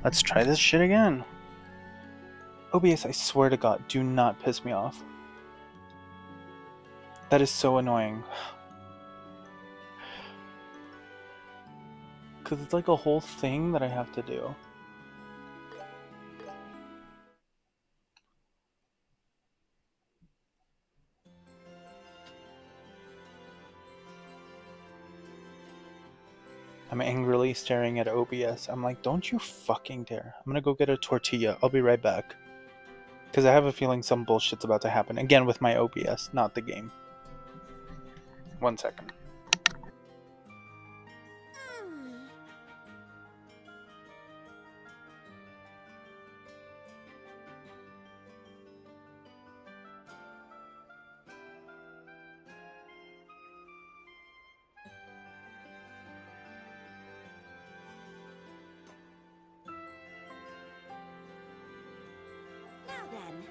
Let's try this shit again. OBS, I swear to God, do not piss me off. That is so annoying. Because it's like a whole thing that I have to do. I'm angrily staring at OBS. I'm like, don't you fucking dare. I'm gonna go get a tortilla. I'll be right back. Because I have a feeling some bullshit's about to happen. Again with my OBS, not the game. 1 second. Now then.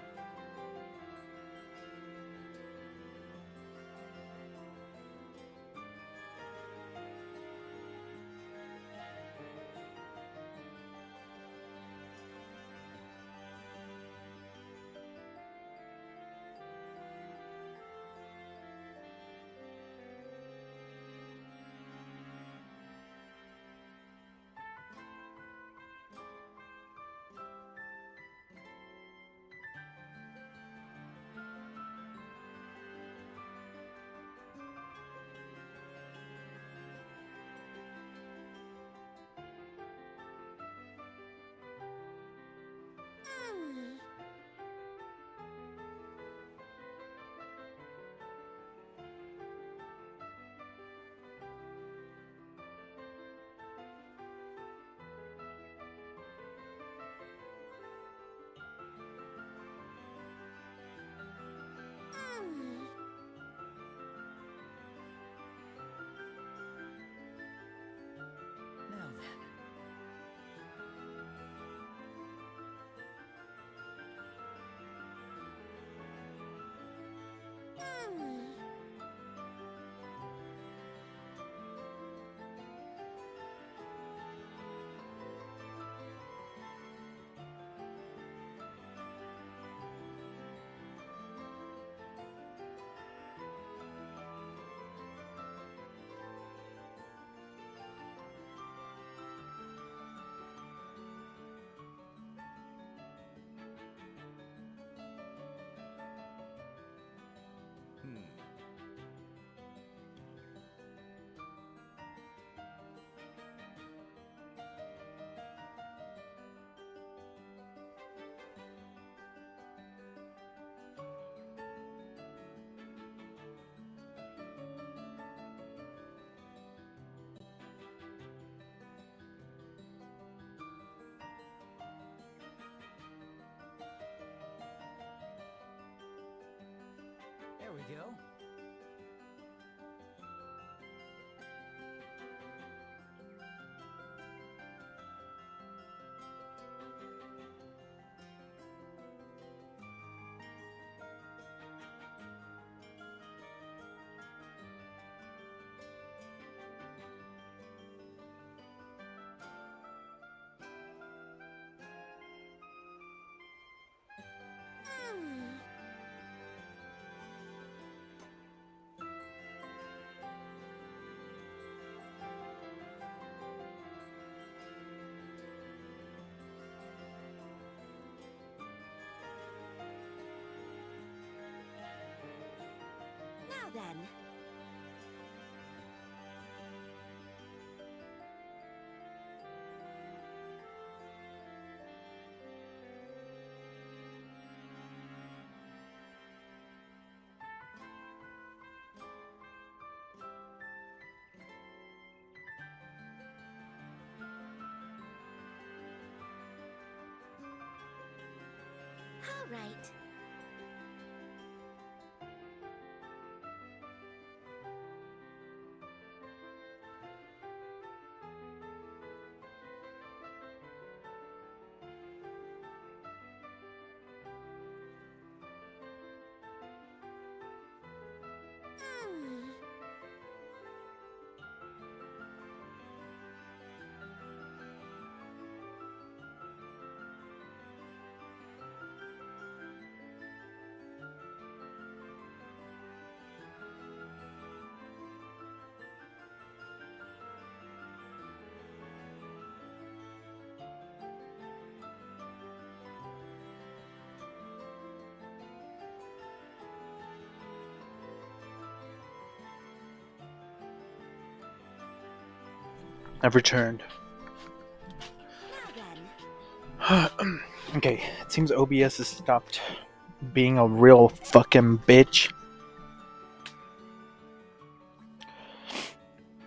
There we go. Now then. All right. I've returned. Now then. Okay, it seems OBS has stopped being a real fucking bitch.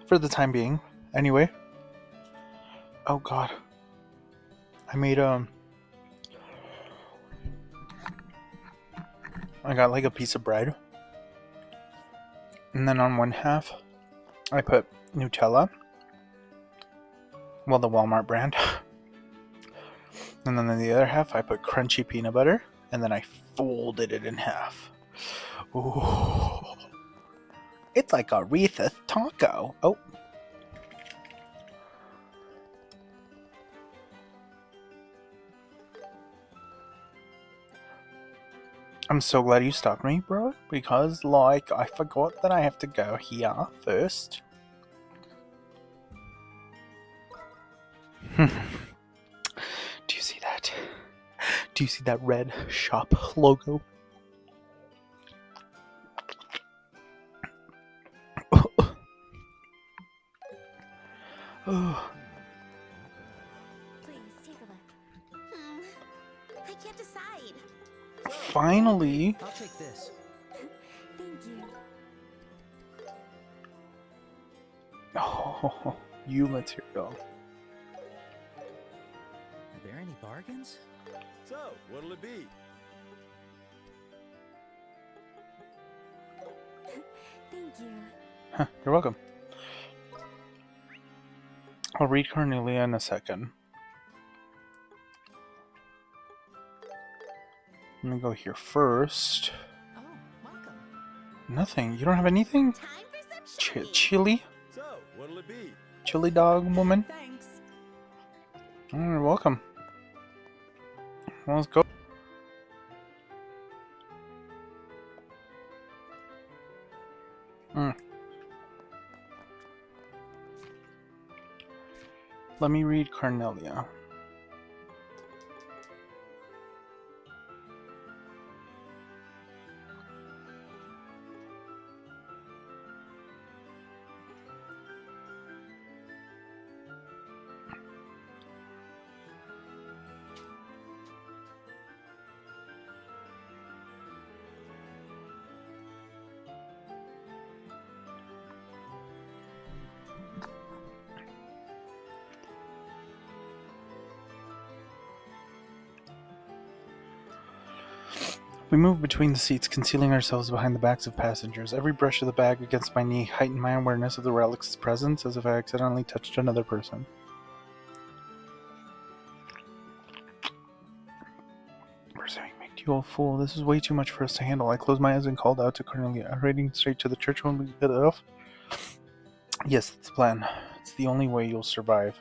For the time being. Anyway. Oh god. I made I got like a piece of bread. And then on one half I put Nutella. Well, the Walmart brand. And then on the other half I put crunchy peanut butter. And then I folded it in half. Ooh. It's like a Reese's taco. Oh. I'm so glad you stopped me, bro. Because, like, I forgot that I have to go here first. Do you see that? Do you see that red shop logo? Please take a look. I can't decide. Finally. I'll take this. Thank you. Oh, you material. Are there any bargains? So, what'll it be? Thank you. Huh, you're welcome. I'll read Cornelia in a second. Let me go here first. Oh, welcome. Nothing. You don't have anything? Time for some shopping. Chili? So, what'll it be? Chili dog woman? Thanks. You're welcome. Well, let's go. Let me read Cornelia. We moved between the seats, concealing ourselves behind the backs of passengers. Every brush of the bag against my knee heightened my awareness of the relic's presence, as if I accidentally touched another person. Pursuing me, you old fool. This is way too much for us to handle. I closed my eyes and called out to Cornelia. Heading straight to the church when we get off? Yes, that's the plan. It's the only way you'll survive.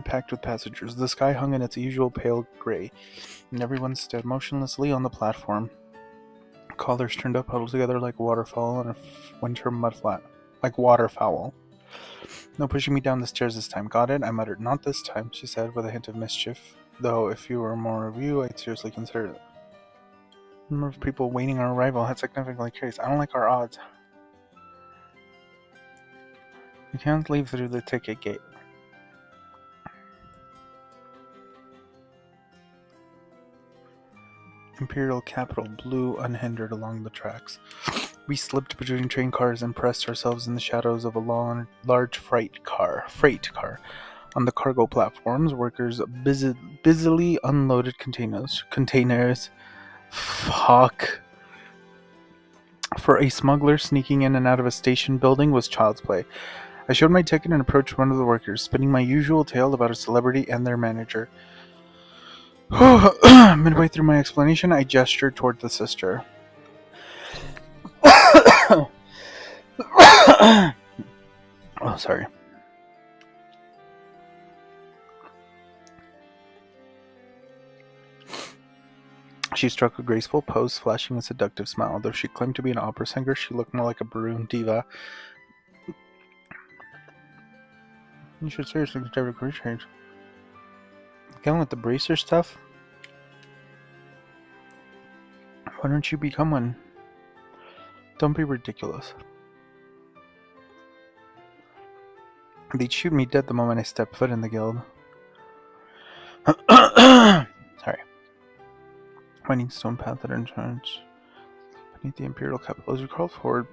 Packed with passengers. The sky hung in its usual pale gray, and everyone stood motionlessly on the platform. Collars turned up, huddled together like waterfowl on a winter mudflat. Like waterfowl. No pushing me down the stairs this time. Got it? I muttered. Not this time, she said, with a hint of mischief. Though, if you were more of you, I'd seriously consider it. The number of people waiting our arrival had significantly increased. I don't like our odds. We can't leave through the ticket gate. Imperial capital blew unhindered along the tracks. We slipped between train cars and pressed ourselves in the shadows of a large freight car. On the cargo platforms, workers busily unloaded containers. Fuck. For a smuggler, sneaking in and out of a station building was child's play. I showed my ticket and approached one of the workers, spinning my usual tale about a celebrity and their manager. Midway through my explanation, I gestured toward the sister. Oh, sorry. She struck a graceful pose, flashing a seductive smile. Though she claimed to be an opera singer, she looked more like a Baroon diva. You should seriously consider a career change. Again with the bracer stuff? Why don't you become one? Don't be ridiculous. They'd shoot me dead the moment I stepped foot in the guild. Sorry. Winding stone path that entrenched beneath the Imperial capital. As we crawled forward,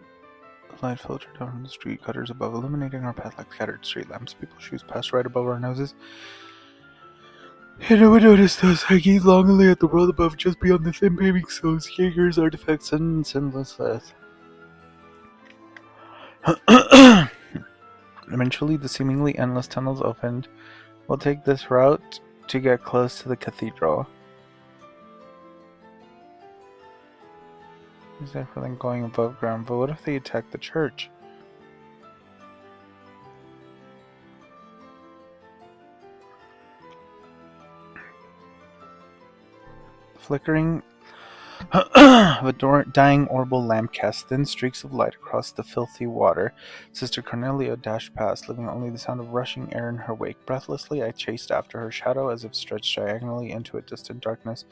the light filtered down from the street gutters above, illuminating our path like scattered street lamps. People's shoes passed right above our noses. And no one noticed us. I gazed longingly at the world above, just beyond the thin paving stones, Jaeger's artifacts, and sinless earth. Eventually, the seemingly endless tunnels opened. We'll take this route to get close to the cathedral. Is there for them going above ground? But what if they attack the church? Flickering of a dying orbital lamp cast thin streaks of light across the filthy water. Sister Cornelia dashed past, leaving only the sound of rushing air in her wake. Breathlessly, I chased after her shadow as if stretched diagonally into a distant darkness.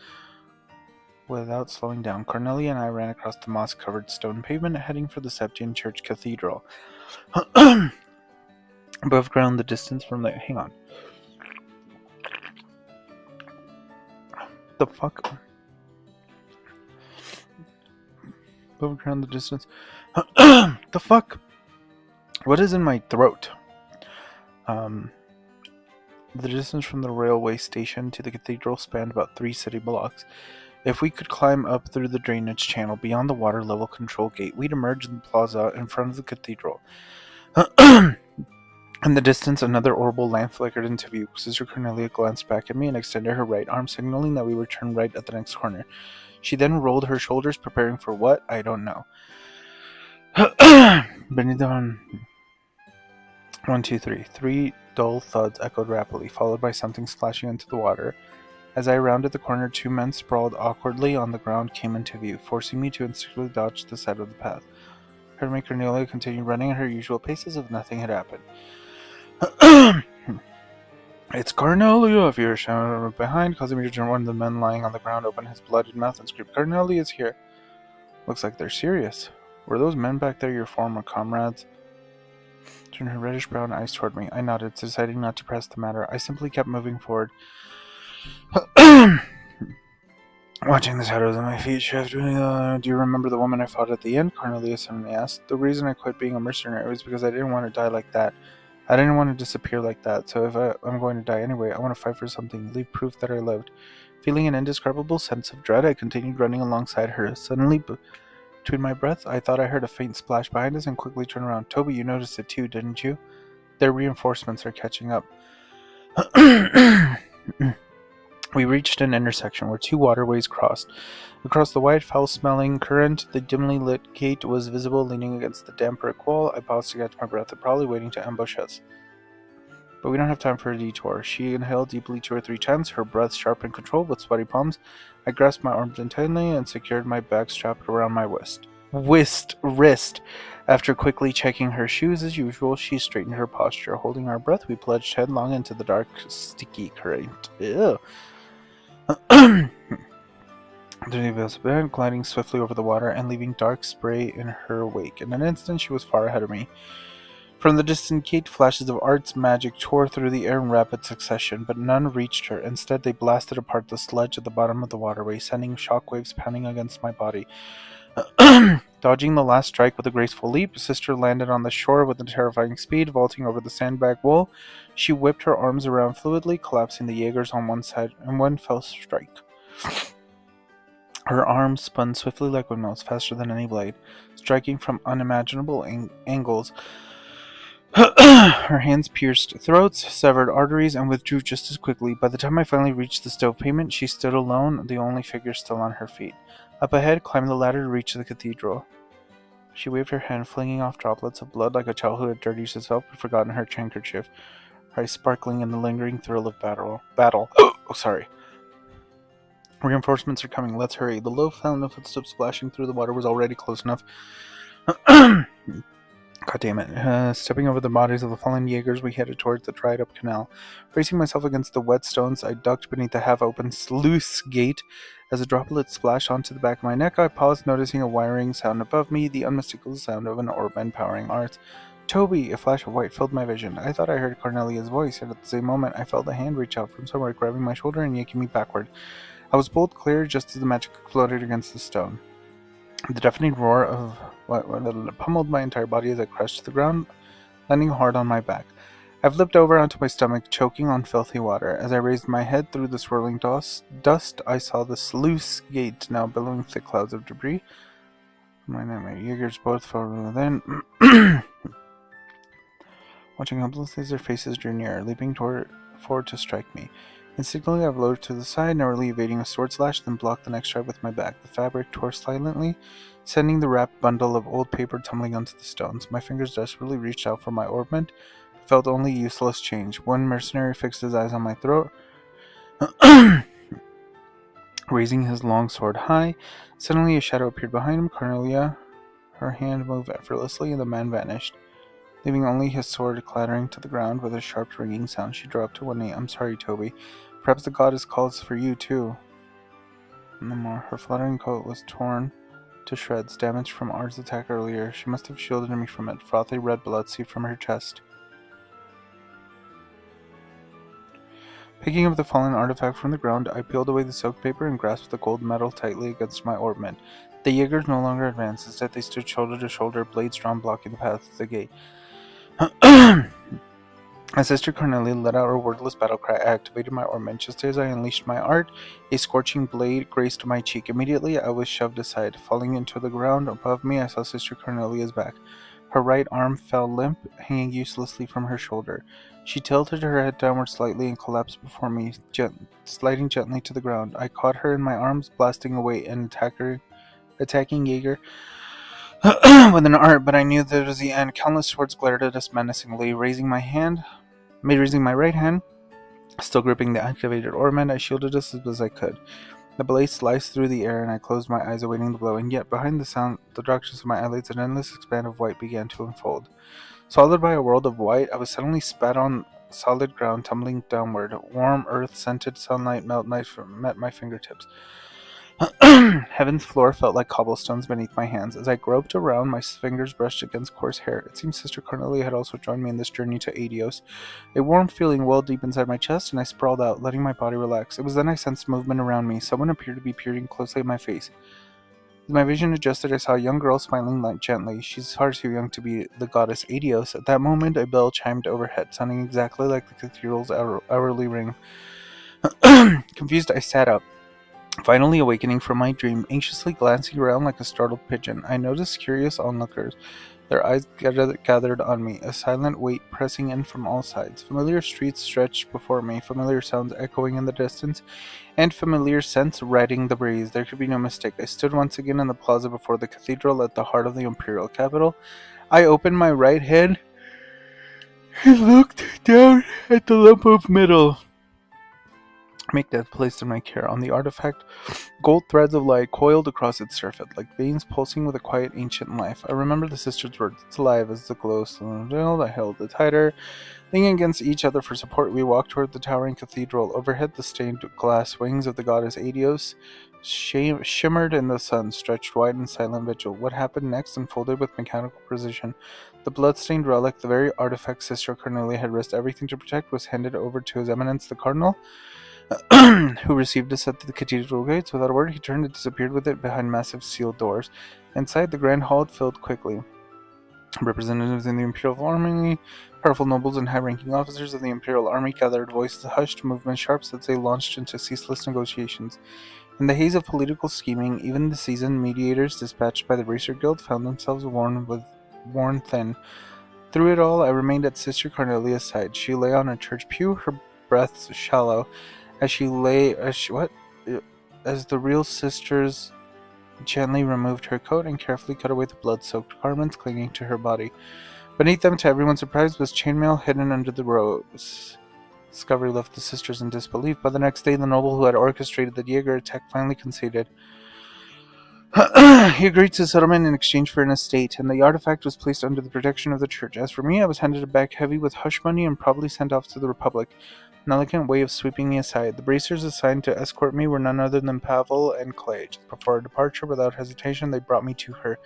Without slowing down, Cornelia and I ran across the moss-covered stone pavement, heading for the Septian Church Cathedral. Above ground, the distance from the... Hang on. The fuck? Above ground, the distance... The fuck? What is in my throat? The distance from the railway station to the cathedral spanned about 3 city blocks. If we could climb up through the drainage channel beyond the water level control gate, we'd emerge in the plaza in front of the cathedral. In the distance, another orbital lamp flickered into view. Sister Cornelia glanced back at me and extended her right arm, signaling that we would turn right at the next corner. She then rolled her shoulders, preparing for what? I don't know. Beneath the 1, 2, 3. 3 dull thuds echoed rapidly, followed by something splashing into the water. As I rounded the corner, 2 men sprawled awkwardly on the ground came into view, forcing me to instinctively dodge to the side of the path. Her Cornelia continued running at her usual pace as if nothing had happened. It's Cornelia! A fear shouted behind, causing me to turn. One of the men lying on the ground opened his blooded mouth and screamed, "Cornelia's here!" Looks like they're serious. Were those men back there your former comrades? Turned her reddish-brown eyes toward me. I nodded, deciding not to press the matter. I simply kept moving forward. Watching the shadows on my feet shift. Do you remember the woman I fought at the end? Cornelia suddenly asked. The reason I quit being a mercenary was because I didn't want to die like that. I didn't want to disappear like that, so if I'm going to die anyway, I want to fight for something, leave proof that I lived. Feeling an indescribable sense of dread, I continued running alongside her. Suddenly, between my breaths, I thought I heard a faint splash behind us and quickly turned around. Toby, you noticed it too, didn't you? Their reinforcements are catching up. We reached an intersection where 2 waterways crossed. Across the wide, foul-smelling current, the dimly lit gate was visible leaning against the damp brick wall. I paused to catch my breath. They're probably waiting to ambush us. But we don't have time for a detour. She inhaled deeply 2 or 3 times, her breath sharp and controlled with sweaty palms. I grasped my arms tightly and secured my bag strapped around my wrist. After quickly checking her shoes as usual, she straightened her posture. Holding our breath, we plunged headlong into the dark, sticky current. Ew. The gliding swiftly over the water and leaving dark spray in her wake. In an instant, she was far ahead of me. From the distant gate, flashes of art's magic tore through the air in rapid succession, but none reached her. Instead, they blasted apart the sludge at the bottom of the waterway, sending shockwaves pounding against my body. Dodging the last strike with a graceful leap, Sister landed on the shore with a terrifying speed, vaulting over the sandbag wall. She whipped her arms around fluidly, collapsing the Jaegers on one side in one fell strike. Her arms spun swiftly like windmills, faster than any blade, striking from unimaginable angles. Her hands pierced throats, severed arteries, and withdrew just as quickly. By the time I finally reached the stove pavement, she stood alone, the only figure still on her feet. Up ahead, climbed the ladder to reach the cathedral. She waved her hand, flinging off droplets of blood like a child who had dirtied herself but forgotten her handkerchief, her eyes sparkling in the lingering thrill of battle. Oh, sorry. Reinforcements are coming. Let's hurry. The low sound of footsteps splashing through the water was already close enough. God damn it. Stepping over the bodies of the fallen Jaegers, we headed towards the dried-up canal. Bracing myself against the wet stones, I ducked beneath the half-open sluice gate. As a droplet splashed onto the back of my neck, I paused, noticing a wiring sound above me, the unmistakable sound of an orb empowering arts. Toby! A flash of white filled my vision. I thought I heard Cornelia's voice, and at the same moment I felt a hand reach out from somewhere, grabbing my shoulder and yanking me backward. I was pulled clear just as the magic exploded against the stone. The deafening roar of what pummeled my entire body as I crashed to the ground, landing hard on my back. I flipped over onto my stomach, choking on filthy water. As I raised my head through the swirling dust, I saw the sluice gate now billowing thick clouds of debris. My nightmare Jaegers both fell within. Watching helplessly as their faces drew nearer, leaping forward to strike me. Instinctively, I lowered to the side, narrowly evading a sword slash, then blocked the next strike with my back. The fabric tore silently, sending the wrapped bundle of old paper tumbling onto the stones. My fingers desperately reached out for my orbment, but felt only useless change. One mercenary fixed his eyes on my throat, raising his long sword high. Suddenly, a shadow appeared behind him. Cornelia, her hand moved effortlessly, and the man vanished, leaving only his sword clattering to the ground with a sharp ringing sound. She dropped to one knee. I'm sorry, Toby. Perhaps the goddess calls for you, too. No more. Her fluttering coat was torn to shreds, damaged from Ard's attack earlier. She must have shielded me from it. Frothy red blood seeped from her chest. Picking up the fallen artifact from the ground, I peeled away the soaked paper and grasped the gold medal tightly against my orbment. The Jaegers no longer advanced. Instead, they stood shoulder to shoulder, blades drawn, blocking the path to the gate. As Sister Cornelia let out her wordless battle cry, I activated my orbment. Just as I unleashed my art, a scorching blade grazed my cheek. Immediately, I was shoved aside. Falling into the ground above me, I saw Sister Cornelia's back. Her right arm fell limp, hanging uselessly from her shoulder. She tilted her head downward slightly and collapsed before me, sliding gently to the ground. I caught her in my arms, blasting away an attacking Jaeger with an art, but I knew that it was the end. Countless swords glared at us menacingly. Raising my right hand, still gripping the activated orbment, I shielded us as best I could. The blade sliced through the air, and I closed my eyes awaiting the blow, and yet behind the darkness of my eyelids, an endless expanse of white began to unfold. Swallowed by a world of white, I was suddenly spat on solid ground, tumbling downward. Warm, earth-scented sunlight met my fingertips. Heaven's floor felt like cobblestones beneath my hands. As I groped around, my fingers brushed against coarse hair. It seemed Sister Cornelia had also joined me in this journey to Adios. A warm feeling welled deep inside my chest, and I sprawled out, letting my body relax. It was then I sensed movement around me. Someone appeared to be peering closely at my face. As my vision adjusted, I saw a young girl smiling gently. She's far too young to be the goddess Adios. At that moment, a bell chimed overhead, sounding exactly like the cathedral's hourly ring. Confused, I sat up, finally awakening from my dream. Anxiously glancing around like a startled pigeon, I noticed curious onlookers, their eyes gathered on me, a silent weight pressing in from all sides. Familiar streets stretched before me, familiar sounds echoing in the distance, and familiar scents riding the breeze. There could be no mistake. I stood once again in the plaza before the cathedral at the heart of the imperial capital. I opened my right hand and looked down at the lump of metal Macbeth placed in my care. On the artifact, gold threads of light coiled across its surface, like veins pulsing with a quiet ancient life. I remember the sisters' words. It's alive. As the glow slowed, I held it tighter. Leaning against each other for support, we walked toward the towering cathedral. Overhead, the stained glass wings of the goddess Adios shimmered in the sun, stretched wide in silent vigil. What happened next unfolded with mechanical precision. The blood-stained relic, the very artifact Sister Cornelia had risked everything to protect, was handed over to His Eminence the Cardinal, who received us at the cathedral gates. Without a word, he turned and disappeared with it behind massive sealed doors. Inside, the grand hall filled quickly. Representatives in the Imperial Army, powerful nobles, and high-ranking officers of the Imperial Army gathered, voices hushed, movements sharp, as they launched into ceaseless negotiations. In the haze of political scheming, even the seasoned mediators dispatched by the Racer Guild found themselves worn thin. Through it all, I remained at Sister Cornelia's side. She lay on a church pew, her breath shallow, as the real sisters gently removed her coat and carefully cut away the blood-soaked garments clinging to her body. Beneath them, to everyone's surprise, was chainmail hidden under the robes. Discovery left the sisters in disbelief. By the next day, the noble who had orchestrated the Jaeger attack finally conceded. He agreed to settlement in exchange for an estate, and the artifact was placed under the protection of the church. As for me, I was handed a bag heavy with hush money and probably sent off to the Republic. An elegant way of sweeping me aside. The bracers assigned to escort me were none other than Pavel and Clay. Just before our departure, without hesitation, they brought me to her.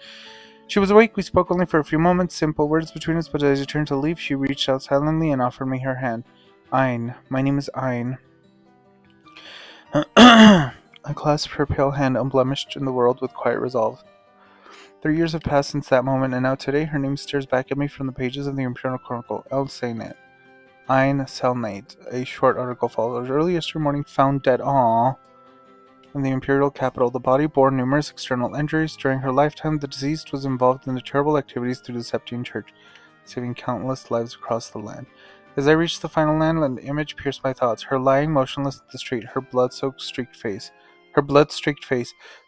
She was awake. We spoke only for a few moments, simple words between us, but as I turned to leave, she reached out silently and offered me her hand. Ein. My name is Ein. I clasped her pale hand, unblemished in the world, with quiet resolve. 3 years have passed since that moment, and now today her name stares back at me from the pages of the Imperial Chronicle. El Senet. Ein Selnate. A short article follows. Early yesterday morning, found dead. Aww. In the imperial capital, the body bore numerous external injuries. During her lifetime, the deceased was involved in the terrible activities through the Septine Church, saving countless lives across the land. As I reached the final line, an image pierced my thoughts. Her lying motionless in the street, her blood-streaked face,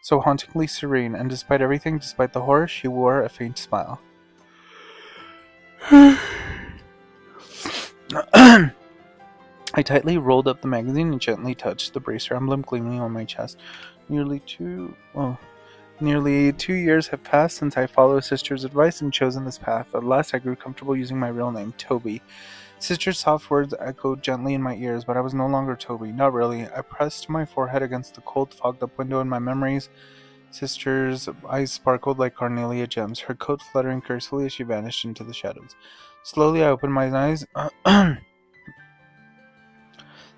so hauntingly serene, and despite everything, despite the horror, she wore a faint smile. I tightly rolled up the magazine and gently touched the bracer emblem gleaming on my chest. Nearly 2 years have passed since I followed Sister's advice and chosen this path. At last I grew comfortable using my real name, Toby. Sister's soft words echoed gently in my ears, but I was no longer Toby. Not really. I pressed my forehead against the cold, fogged-up window in my memories. Sister's eyes sparkled like carnelia gems, her coat fluttering gracefully as she vanished into the shadows. Slowly I opened my eyes,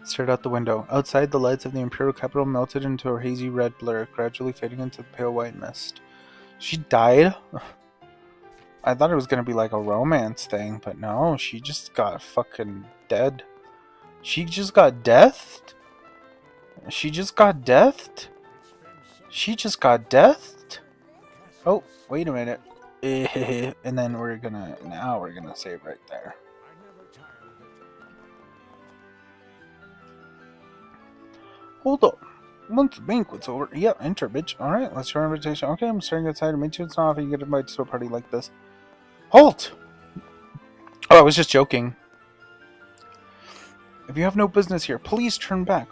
stared out the window. Outside, the lights of the Imperial capital melted into a hazy red blur, gradually fading into the pale white mist. She died? I thought it was going to be like a romance thing, but no, she just got fucking dead. She just got deathed? She just got deathed? She just got deathed? Oh, wait a minute. And then we're gonna save right there. Hold up. Once the banquet's over. Yeah, enter, bitch. Alright, let's show our invitation. Okay, I'm starting outside to meet you. It's not often you get invited to a party like this. Halt! Oh, I was just joking. If you have no business here, please turn back.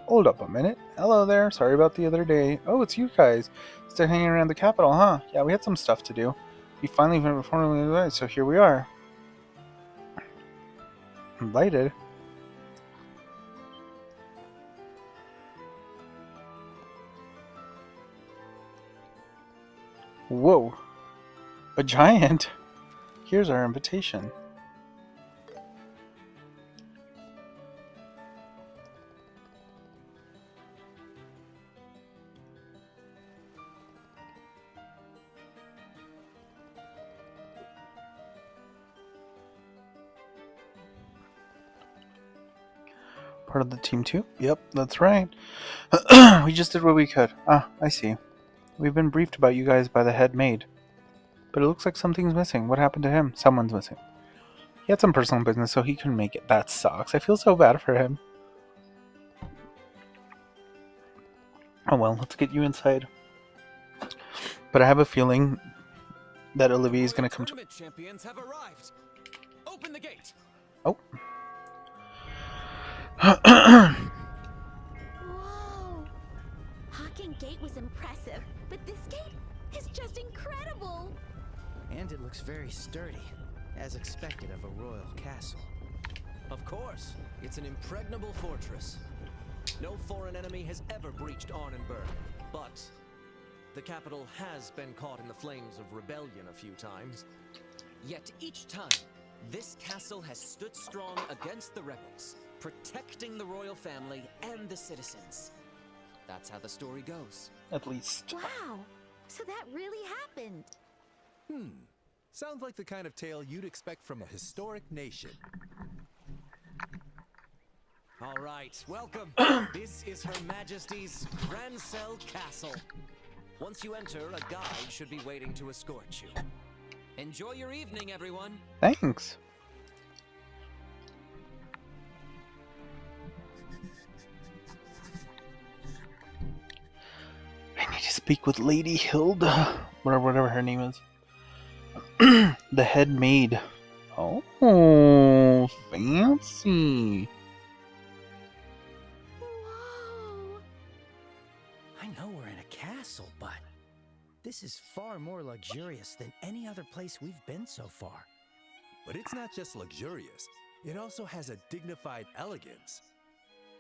Hold up a minute. Hello there. Sorry about the other day. Oh, it's you guys. Still hanging around the capital, huh? Yeah, we had some stuff to do. We finally been formally invited, so here we are. Invited? Whoa. A giant? Here's our invitation. Part of the team too? Yep, that's right. We just did what we could. Ah, I see. We've been briefed about you guys by the head maid. But it looks like something's missing. What happened to him? Someone's missing. He had some personal business, so he couldn't make it. That sucks. I feel so bad for him. Oh well, let's get you inside. But I have a feeling that Olivia is going to come to... champions have arrived. Open the gate. Oh. Whoa! Hawking Gate was impressive, but this gate is just incredible! And it looks very sturdy, as expected of a royal castle. Of course, it's an impregnable fortress. No foreign enemy has ever breached Arnenberg, but the capital has been caught in the flames of rebellion a few times. Yet each time, this castle has stood strong against the rebels, protecting the royal family and the citizens. That's how the story goes. At least. Wow! So that really happened! Sounds like the kind of tale you'd expect from a historic nation. All right, welcome. This is Her Majesty's Grancel Castle. Once you enter, a guide should be waiting to escort you. Enjoy your evening, everyone. Thanks. I need to speak with Lady Hilda. Whatever her name is. The head maid. Oh, fancy. Whoa! I know we're in a castle, but this is far more luxurious than any other place we've been so far. But it's not just luxurious. It also has a dignified elegance.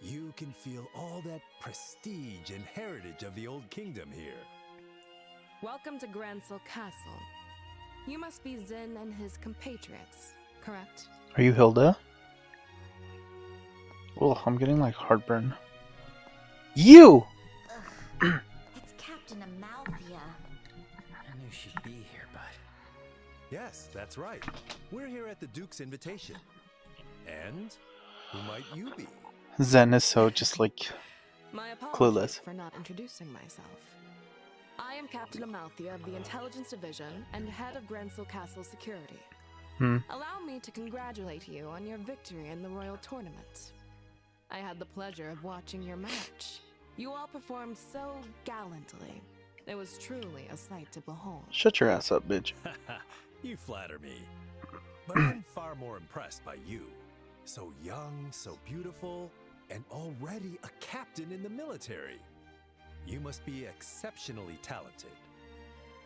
You can feel all that prestige and heritage of the old kingdom here. Welcome to Grancel Castle. You must be Zen and his compatriots, correct? Are you Hilda? Oh, I'm getting like heartburn. You! It's Captain Amalthea. I knew she'd be here, but... Yes, that's right. We're here at the Duke's invitation. And who might you be? Zen is so just like My clueless. apologies for not introducing myself. I am Captain Amalthea of the Intelligence Division and head of Gransel Castle Security. Allow me to congratulate you on your victory in the Royal Tournament. I had the pleasure of watching your match. You all performed so gallantly. It was truly a sight to behold. Shut your ass up, bitch. You flatter me. But I'm far more impressed by you. So young, so beautiful, and already a captain in the military. You must be exceptionally talented.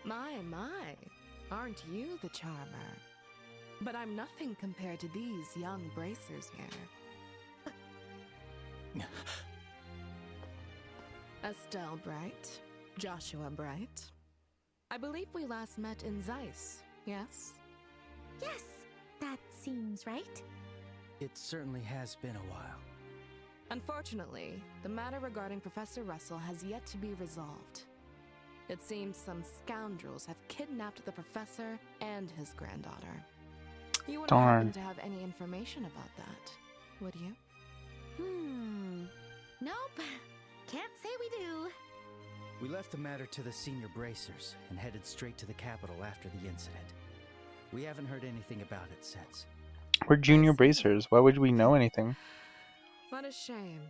My, aren't you the charmer? But I'm nothing compared to these young bracers here. Estelle Bright, Joshua Bright. I believe we last met in Zeiss, yes? Yes, that seems right. It certainly has been a while. Unfortunately, the matter regarding Professor Russell has yet to be resolved. It seems some scoundrels have kidnapped the professor and his granddaughter. You wouldn't happen to have any information about that, would you? Nope. Can't say we do. We left the matter to the senior bracers and headed straight to the capital after the incident. We haven't heard anything about it since. We're junior bracers. Why would we know anything? What a shame.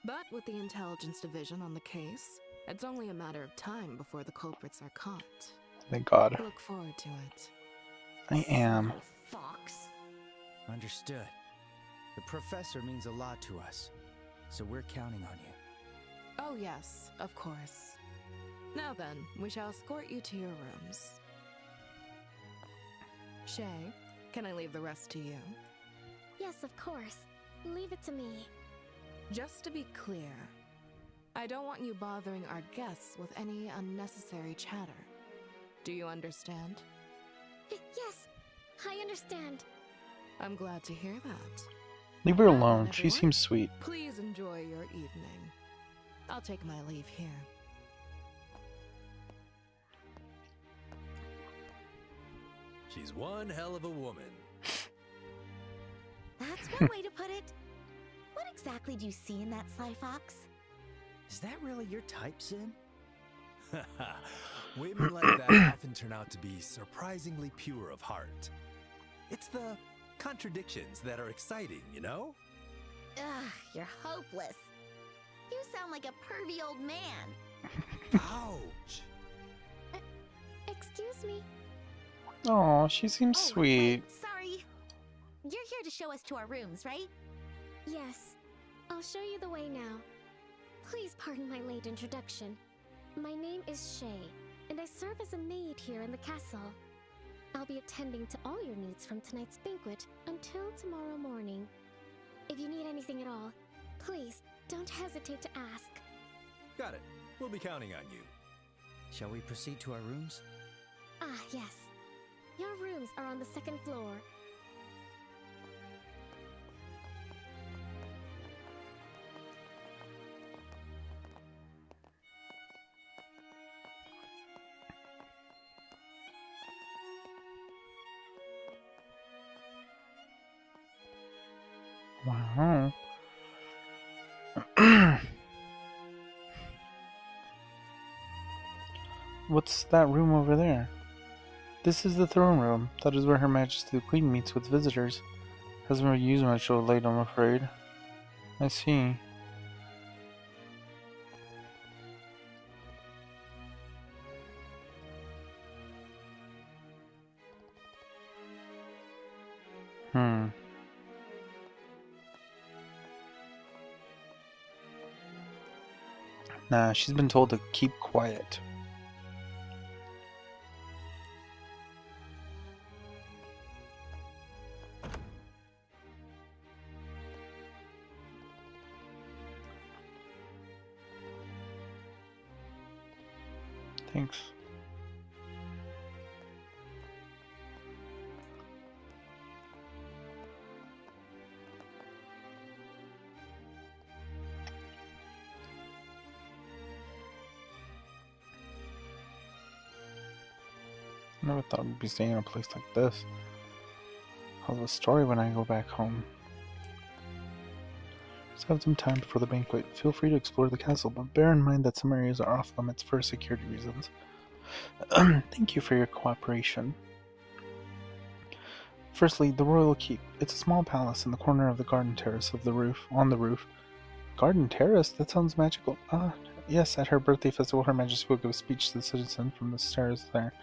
But with the Intelligence Division on the case, it's only a matter of time before the culprits are caught. Thank God. I look forward to it. I am. Fox. Understood. The professor means a lot to us, so we're counting on you. Oh yes, of course. Now then, we shall escort you to your rooms. Shay, can I leave the rest to you? Yes, of course. Leave it to me. Just to be clear, I don't want you bothering our guests with any unnecessary chatter. Do you understand? Yes, I understand. I'm glad to hear that. Leave her Now then, alone. She everyone, seems sweet. Please enjoy your evening. I'll take my leave here. She's one hell of a woman. That's one way to put it. What exactly do you see in that sly fox? Is that really your type, Sin? Women like that often turn out to be surprisingly pure of heart. It's the contradictions that are exciting, you know? Ugh, you're hopeless. You sound like a pervy old man. Ouch! Excuse me. Oh, she seems sweet. Sorry. You're here to show us to our rooms, right? Yes, I'll show you the way now. Please pardon my late introduction. My name is Shay, and I serve as a maid here in the castle. I'll be attending to all your needs from tonight's banquet until tomorrow morning. If you need anything at all, please don't hesitate to ask. Got it. We'll be counting on you. Shall we proceed to our rooms? Ah, yes. Your rooms are on the second floor. Wow. What's that room over there? This is the throne room. That is where Her Majesty the Queen meets with visitors. Hasn't been used much of late, I'm afraid. I see. Nah, she's been told to keep quiet. Thanks. Never thought I'd be staying in a place like this. I'll have a story when I go back home. Just have some time before the banquet. Feel free to explore the castle, but bear in mind that some areas are off limits for security reasons. Thank you for your cooperation. Firstly, the Royal Keep. It's a small palace in the corner of the garden terrace of the roof. On the roof. Garden terrace? That sounds magical. Ah, yes, at her birthday festival, Her Majesty will give a speech to the citizens from the stairs there.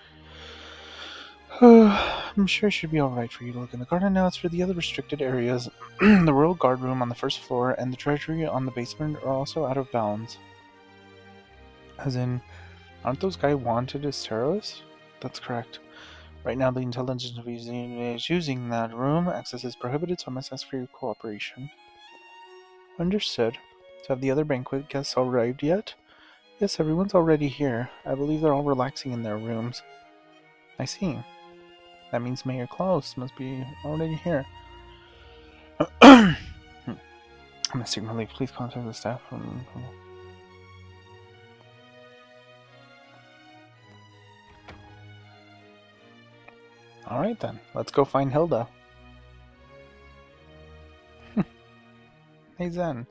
I'm sure it should be alright for you to look in the garden now. It's for the other restricted areas. The Royal Guard Room on the first floor and the Treasury on the basement are also out of bounds. As in, aren't those guys wanted as terrorists? That's correct. Right now, the intelligence is using that room. Access is prohibited, so I must ask for your cooperation. Understood. So have the other banquet guests arrived yet? Yes, everyone's already here. I believe they're all relaxing in their rooms. I see. That means Mayor Klaus must be already here. Mr. Relief, please contact the staff from... Alright then, let's go find Hilda. Hey Zen,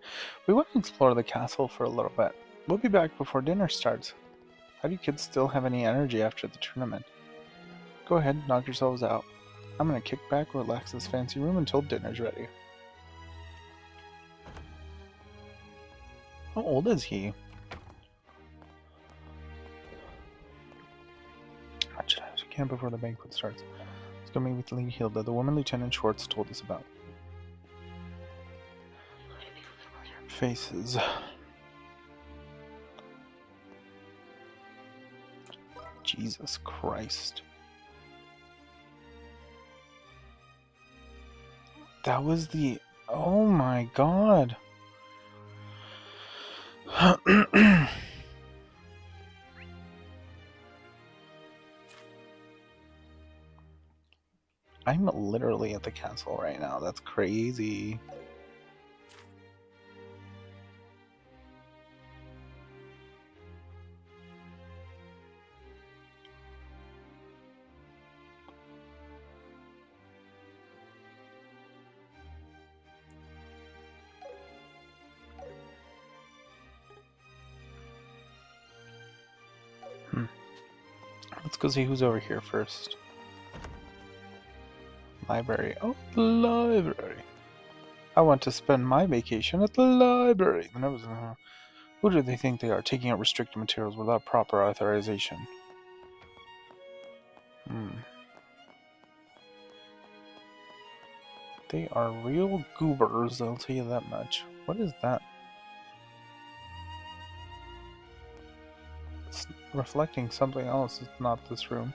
we want to explore the castle for a little bit. We'll be back before dinner starts. How do you kids still have any energy after the tournament? Go ahead, knock yourselves out. I'm gonna kick back, relax this fancy room until dinner's ready. How old is he? Much time as we can before the banquet starts. Let's go meet with Lady Hilda, the woman Lieutenant Schwartz told us about. Faces. Jesus Christ. That was the... Oh my god. I'm literally at the castle right now. That's crazy. Let's go see who's over here first. Library. Oh, the library. I want to spend my vacation at the library. Who do they think they are, taking out restricted materials without proper authorization? They are real goobers, I'll tell you that much. What is that? It's reflecting something else. It's not this room.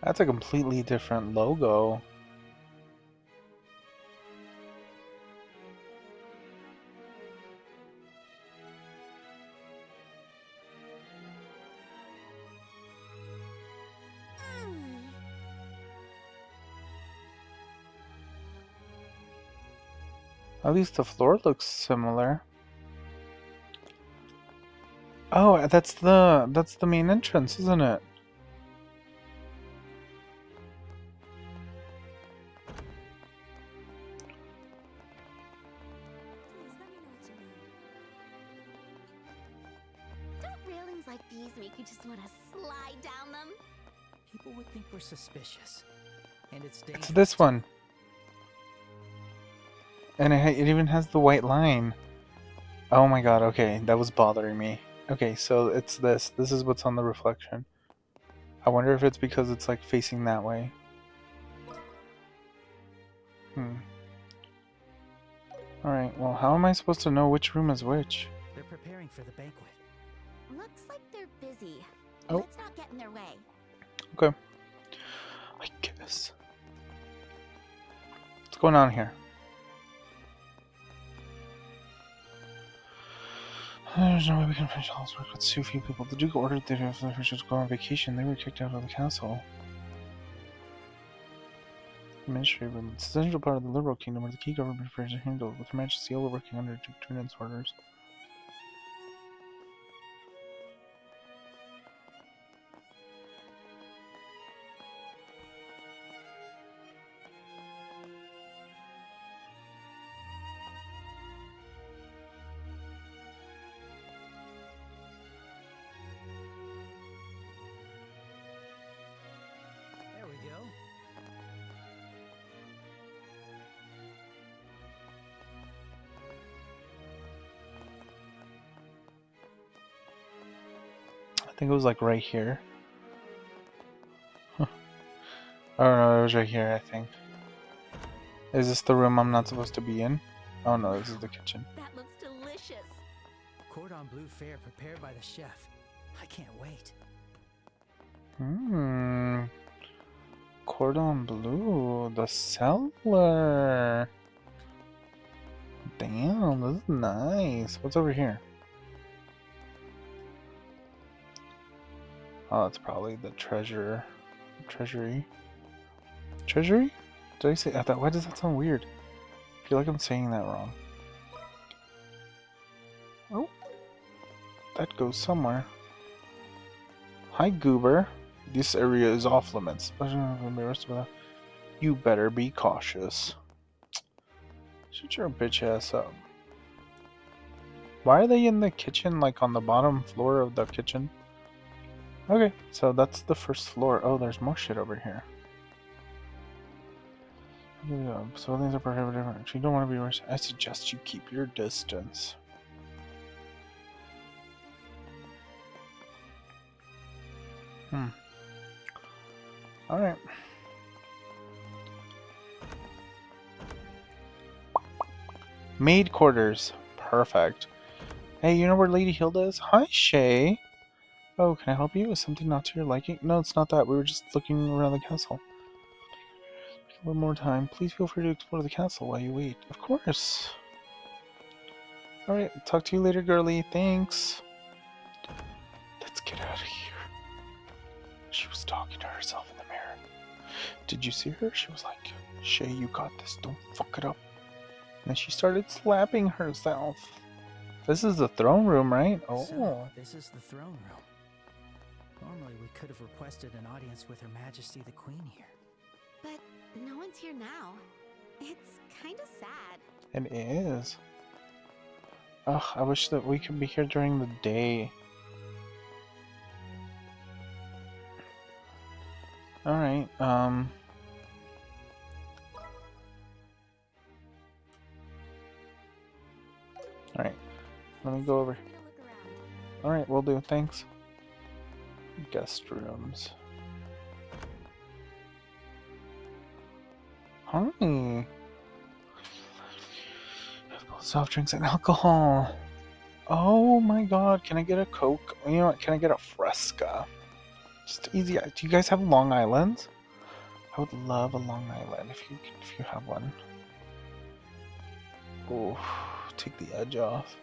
That's a completely different logo. At least the floor looks similar. Oh, that's the main entrance, isn't it? Don't railings like these make you just want to slide down them? People would think we're suspicious. And it's dangerous. It's this one. And it even has the white line. Oh my god, okay, that was bothering me. Okay, so it's this. This is what's on the reflection. I wonder if it's because it's like facing that way. Alright, well, how am I supposed to know which room is which? They're preparing for the banquet. Looks like they're busy. Oh. Let's not get in their way. Okay. I guess. What's going on here? There's no way we can finish all this work with so few people. The Duke ordered that if the officials go on vacation, they were kicked out of the castle. Administrative room. It's an essential part of the Liberal Kingdom where the key government affairs are handled, with Her Majesty overworking under Victorian's orders. There we go. I think it was like right here. Huh. Oh no, it was right here, I think. Is this the room I'm not supposed to be in? Oh no, this is the kitchen. That looks delicious. Cordon bleu fare prepared by the chef. I can't wait. Cordon bleu, the cellar. Damn, this is nice. What's over here? Oh, it's probably the treasury. Treasury? Did I say that? Why does that sound weird? I feel like I'm saying that wrong. Oh, that goes somewhere. Hi, Goober. This area is off limits. You better be cautious. Shut your bitch ass up. Why are they in the kitchen, like on the bottom floor of the kitchen? Okay, so that's the first floor. Oh, there's more shit over here. So things are prohibited. If you don't want to be worse, I suggest you keep your distance. Alright. Maid quarters. Perfect. Hey, you know where Lady Hilda is? Hi, Shay. Oh, can I help you? Is something not to your liking? No, it's not that. We were just looking around the castle. One more time. Please feel free to explore the castle while you wait. Of course. Alright, talk to you later, girly. Thanks. Let's get out of here. She was talking to herself in the mirror. Did you see her? She was like, Shay, you got this. Don't fuck it up. And then she started slapping herself. This is the throne room, right? Oh. So, this is the throne room. Normally we could have requested an audience with Her Majesty the Queen here. But no one's here now. It's kind of sad. It is. Ugh, I wish that we could be here during the day. Alright, Alright, let me go over. Alright, will do, thanks. Guest rooms. Hi. Soft drinks and alcohol. Oh my god, can I get a Coke? You know what, can I get a Fresca? Just easy. Do you guys have Long Island? I would love a Long Island if you have one. Oh, take the edge off.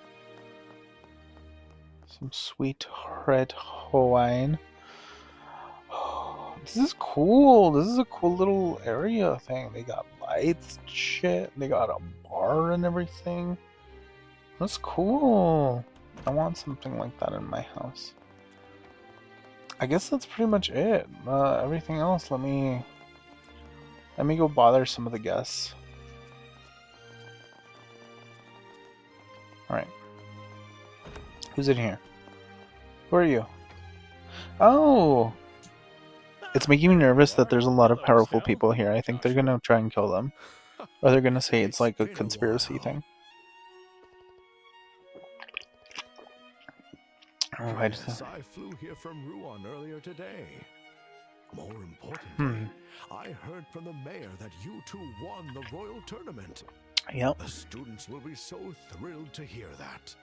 Some sweet red Hawaiian. Oh, this is cool. This is a cool little area thing. They got lights and shit. They got a bar and everything. That's cool. I want something like that in my house. I guess that's pretty much it. Everything else, let me go bother some of the guests. Alright. Who's in here? Who are you? Oh! It's making me nervous that there's a lot of powerful people here. I think they're gonna try and kill them. Or they're gonna say it's like a conspiracy thing. Yes, I flew here from Rouen earlier today. More importantly, I heard from the mayor that you two won the royal tournament. Yep. The students will be so thrilled to hear that.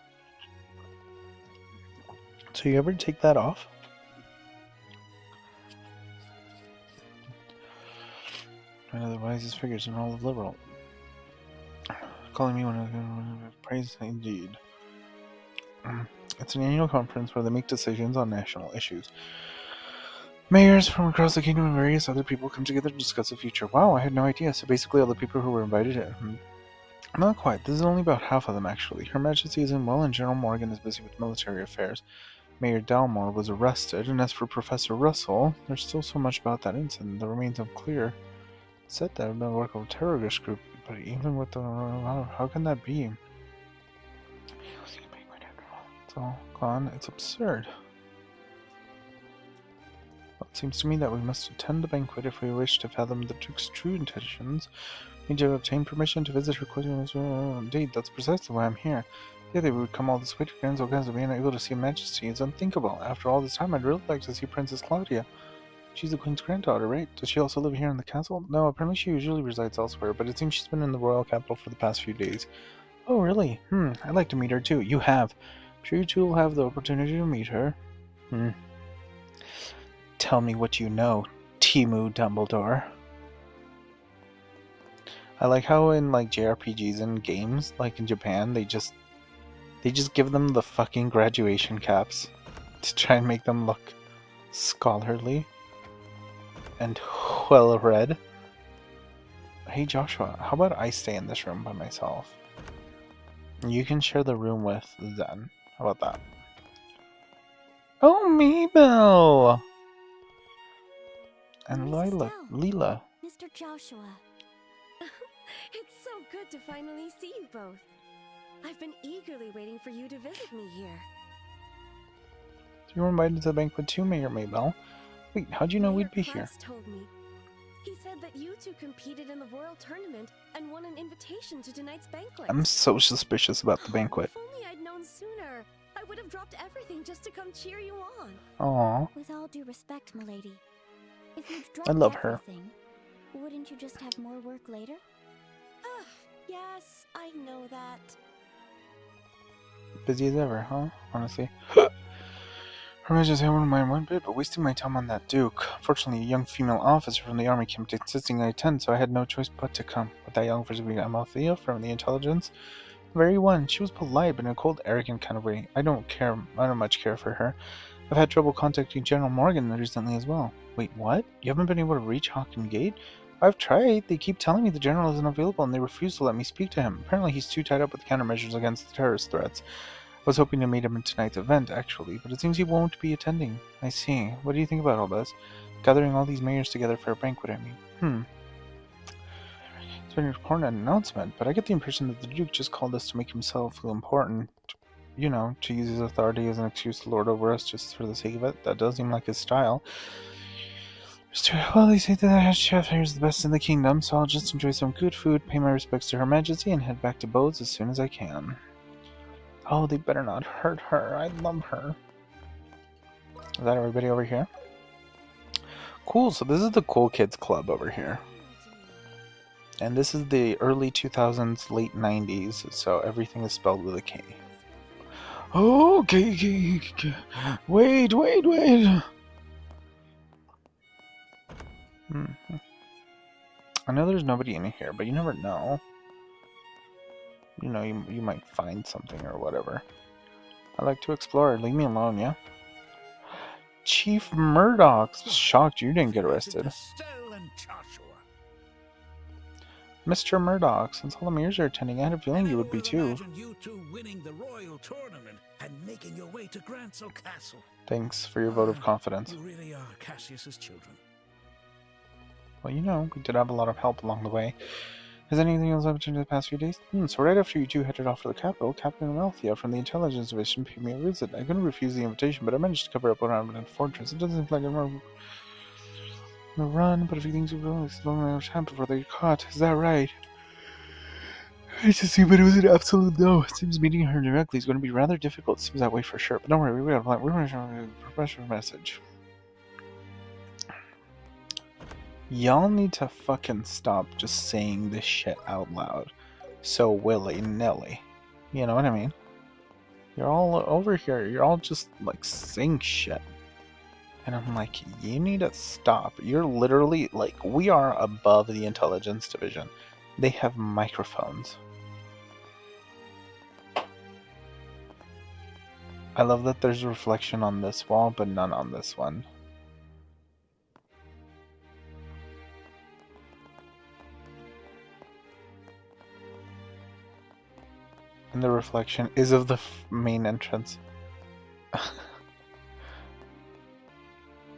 So you ever take that off? One of the wisest figures in all of Liberal. Calling me one of the praise indeed. It's an annual conference where they make decisions on national issues. Mayors from across the kingdom and various other people come together to discuss the future. Wow, I had no idea. So basically all the people who were invited... Not quite. This is only about half of them, actually. Her Majesty is in well and General Morgan is busy with military affairs. Mayor Dalmore was arrested, and as for Professor Russell, there's still so much about that incident that remains unclear. It said that it had been the work of a terrorist group, but even with the... how can that be? It's all gone. It's absurd. Well, it seems to me that we must attend the banquet if we wish to fathom the Duke's true intentions. We need to obtain permission to visit her courtyard. Indeed, that's precisely why I'm here. Yeah, they would come all this way to Granzo Castle, being able to see Her Majesty is unthinkable. After all this time, I'd really like to see Princess Claudia. She's the Queen's granddaughter, right? Does she also live here in the castle? No, apparently she usually resides elsewhere, but it seems she's been in the royal capital for the past few days. Oh, really? I'd like to meet her too. You have. I'm sure you two will have the opportunity to meet her. Tell me what you know, Timu Dumbledore. I like how in like JRPGs and games, like in Japan, they just give them the fucking graduation caps to try and make them look scholarly and well read. Hey Joshua, how about I stay in this room by myself? You can share the room with Zen. How about that? Oh, Mabel! And Leela. Mr. Joshua. It's so good to finally see you both. I've been eagerly waiting for you to visit me here. You were invited to the banquet too, Mayor Mabel. Wait, how'd you know we'd be here? Told me. He said that you two competed in the royal tournament and won an invitation to tonight's banquet. I'm so suspicious about the banquet. If only I'd known sooner. I would have dropped everything just to come cheer you on. Aww. With all due respect, milady, if you'd I dropped love her. everything, wouldn't you just have more work later? Yes, I know that. Busy as ever, huh? Honestly. Her Majesty, I wouldn't mind one bit, but wasting my time on that Duke. Fortunately, a young female officer from the army came to insisting I attend, so I had no choice but to come. With that young officer being Amalthea from the intelligence, the very one. She was polite, but in a cold, arrogant kind of way. I don't much care for her. I've had trouble contacting General Morgan recently as well. Wait, what? You haven't been able to reach Hawken Gate? I've tried. They keep telling me the general isn't available and they refuse to let me speak to him. Apparently he's too tied up with countermeasures against the terrorist threats. I was hoping to meet him in tonight's event, actually, but it seems he won't be attending. I see. What do you think about all this? Gathering all these mayors together for a banquet, I mean. It's been an important announcement, but I get the impression that the Duke just called us to make himself feel important. You know, to use his authority as an excuse to lord over us just for the sake of it. That does seem like his style. Well, they say that the head chef here is the best in the kingdom, so I'll just enjoy some good food, pay my respects to Her Majesty, and head back to Bodes as soon as I can. Oh, they better not hurt her. I love her. Is that everybody over here? Cool, so this is the Cool Kids Club over here. And this is the early 2000s, late 90s, so everything is spelled with a K. Oh, okay. Wait. I know there's nobody in here, but you never know. You know, you might find something or whatever. I like to explore. Leave me alone, yeah? Chief Murdoch's shocked you didn't get arrested. Mr. Murdoch, since all the mayors are attending, I had a feeling you would be too. You two winning the royal tournament and making your way to Granzo Castle. Thanks for your vote of confidence. You really are Cassius's children. Well, you know, we did have a lot of help along the way. Has anything else happened in the past few days? So right after you two headed off to the capital, Captain Amalthea from the intelligence division paid me a visit. I couldn't refuse the invitation, but I managed to cover up what happened in the fortress. It doesn't seem like I'm on a run, but if he thinks we'll it's a long amount of time before they get caught. Is that right? I just see, but it was an absolute no. It seems meeting her directly is going to be rather difficult. It seems that way for sure. But don't worry, we got a plan. We're going to show a professional message. Y'all need to fucking stop just saying this shit out loud so willy-nilly. You know what I mean? You're all over here. You're all just like saying shit. And I'm like, you need to stop. You're literally like, we are above the intelligence division. They have microphones. I love that there's a reflection on this wall, but none on this one. And the reflection is of the main entrance.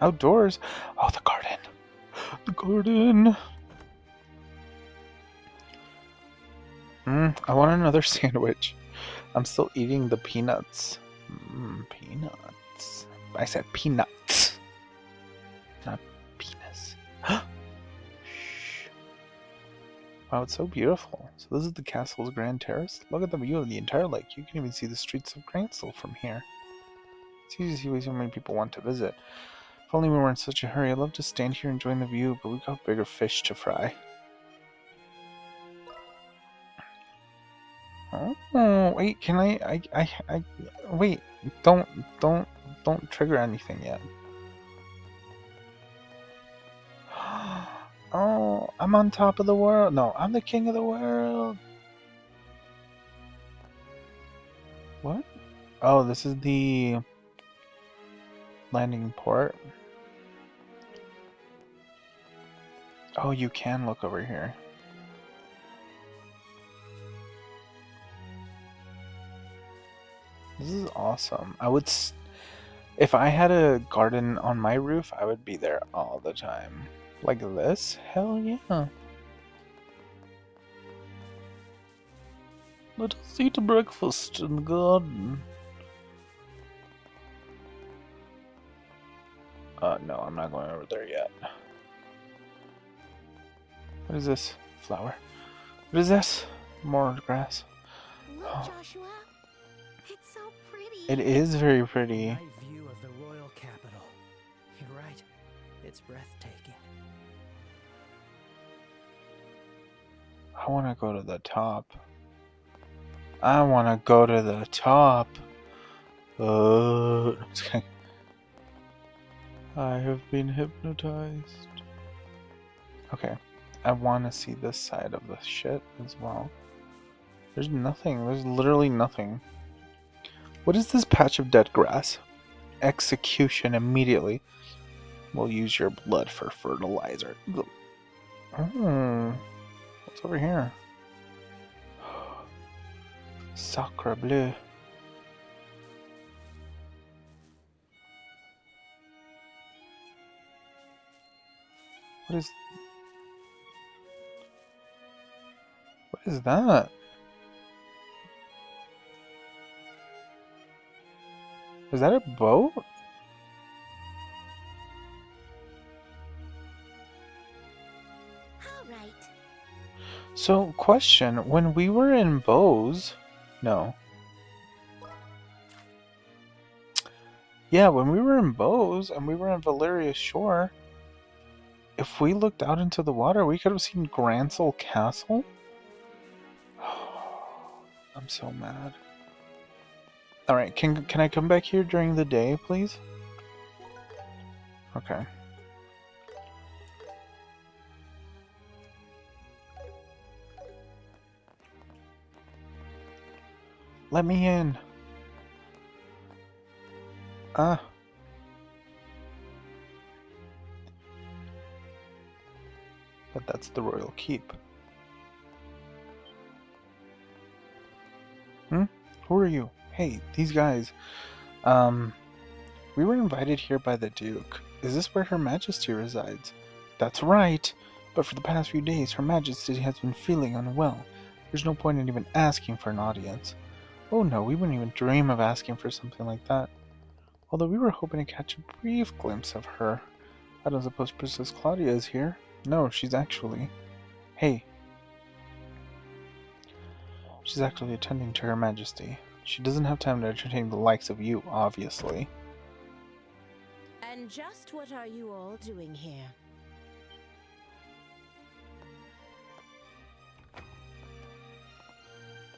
Outdoors? Oh, the garden. The garden. I want another sandwich. I'm still eating the peanuts. Peanuts. I said peanuts. Not penis. Shh. Wow, it's so beautiful. So this is the castle's grand terrace. Look at the view of the entire lake. You can even see the streets of Gransel from here. It's easy to see why so many people want to visit. If only we weren't in such a hurry. I'd love to stand here enjoying the view, but we've got bigger fish to fry. Oh, wait, can I wait, don't trigger anything yet. Oh, I'm on top of the world. No, I'm the king of the world. What? Oh, this is the landing port. Oh, you can look over here. This is awesome. If I had a garden on my roof, I would be there all the time. Like this? Hell yeah. Let us eat breakfast in the garden. No, I'm not going over there yet. What is this? Flower. What is this? More grass. Look, Joshua. It's so pretty. It is very pretty. Night view of the royal capital. You're right. It's breathtaking. I want to go to the top. I want to go to the top. I'm just kidding. I have been hypnotized. Okay. I want to see this side of the shit as well. There's nothing. There's literally nothing. What is this patch of dead grass? Execution immediately. We'll use your blood for fertilizer. Oh. What's over here? Sacre bleu. What is that? Is that a boat? All right. So, question, when we were in Bose... No. Yeah, when we were in Bose and we were on Valeria's shore, if we looked out into the water, we could have seen Gransel Castle? I'm so mad. Alright, can I come back here during the day, please? Okay. Let me in. Ah. But that's the royal keep. Who are you? Hey, these guys. We were invited here by the Duke. Is this where Her Majesty resides? That's right. But for the past few days, Her Majesty has been feeling unwell. There's no point in even asking for an audience. Oh no, we wouldn't even dream of asking for something like that. Although we were hoping to catch a brief glimpse of her. I don't suppose Princess Claudia is here? No, she's actually... Hey. She's actually attending to Her Majesty. She doesn't have time to entertain the likes of you, obviously. And just what are you all doing here?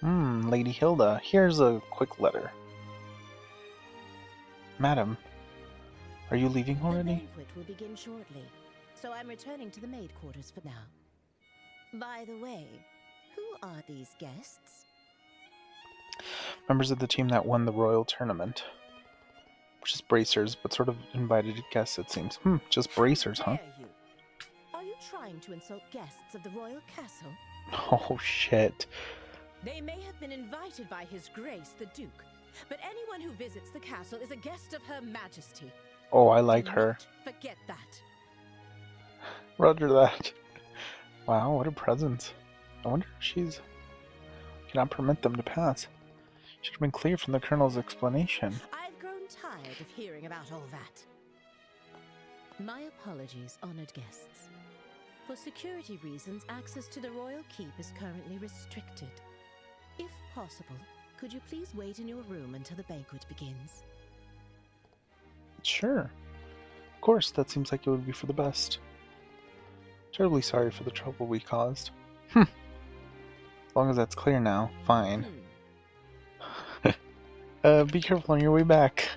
Lady Hilda, here's a quick letter. Madam, are you leaving already? The banquet will begin shortly, so I'm returning to the maid quarters for now. By the way, who are these guests? Members of the team that won the royal tournament. Just bracers, but sort of invited guests, it seems. Just bracers, huh? Dare you? Are you trying to insult guests of the royal castle? Oh, shit. They may have been invited by His Grace, the Duke, but anyone who visits the castle is a guest of Her Majesty. Oh, I like Do her. not forget that. Roger that. Wow, what a presence. I wonder if she's... cannot permit them to pass. Should have been clear from the Colonel's explanation. I've grown tired of hearing about all that. My apologies, honored guests. For security reasons, access to the royal keep is currently restricted. If possible, could you please wait in your room until the banquet begins? Sure. Of course, that seems like it would be for the best. Terribly sorry for the trouble we caused. As long as that's clear now, fine. Be careful on your way back.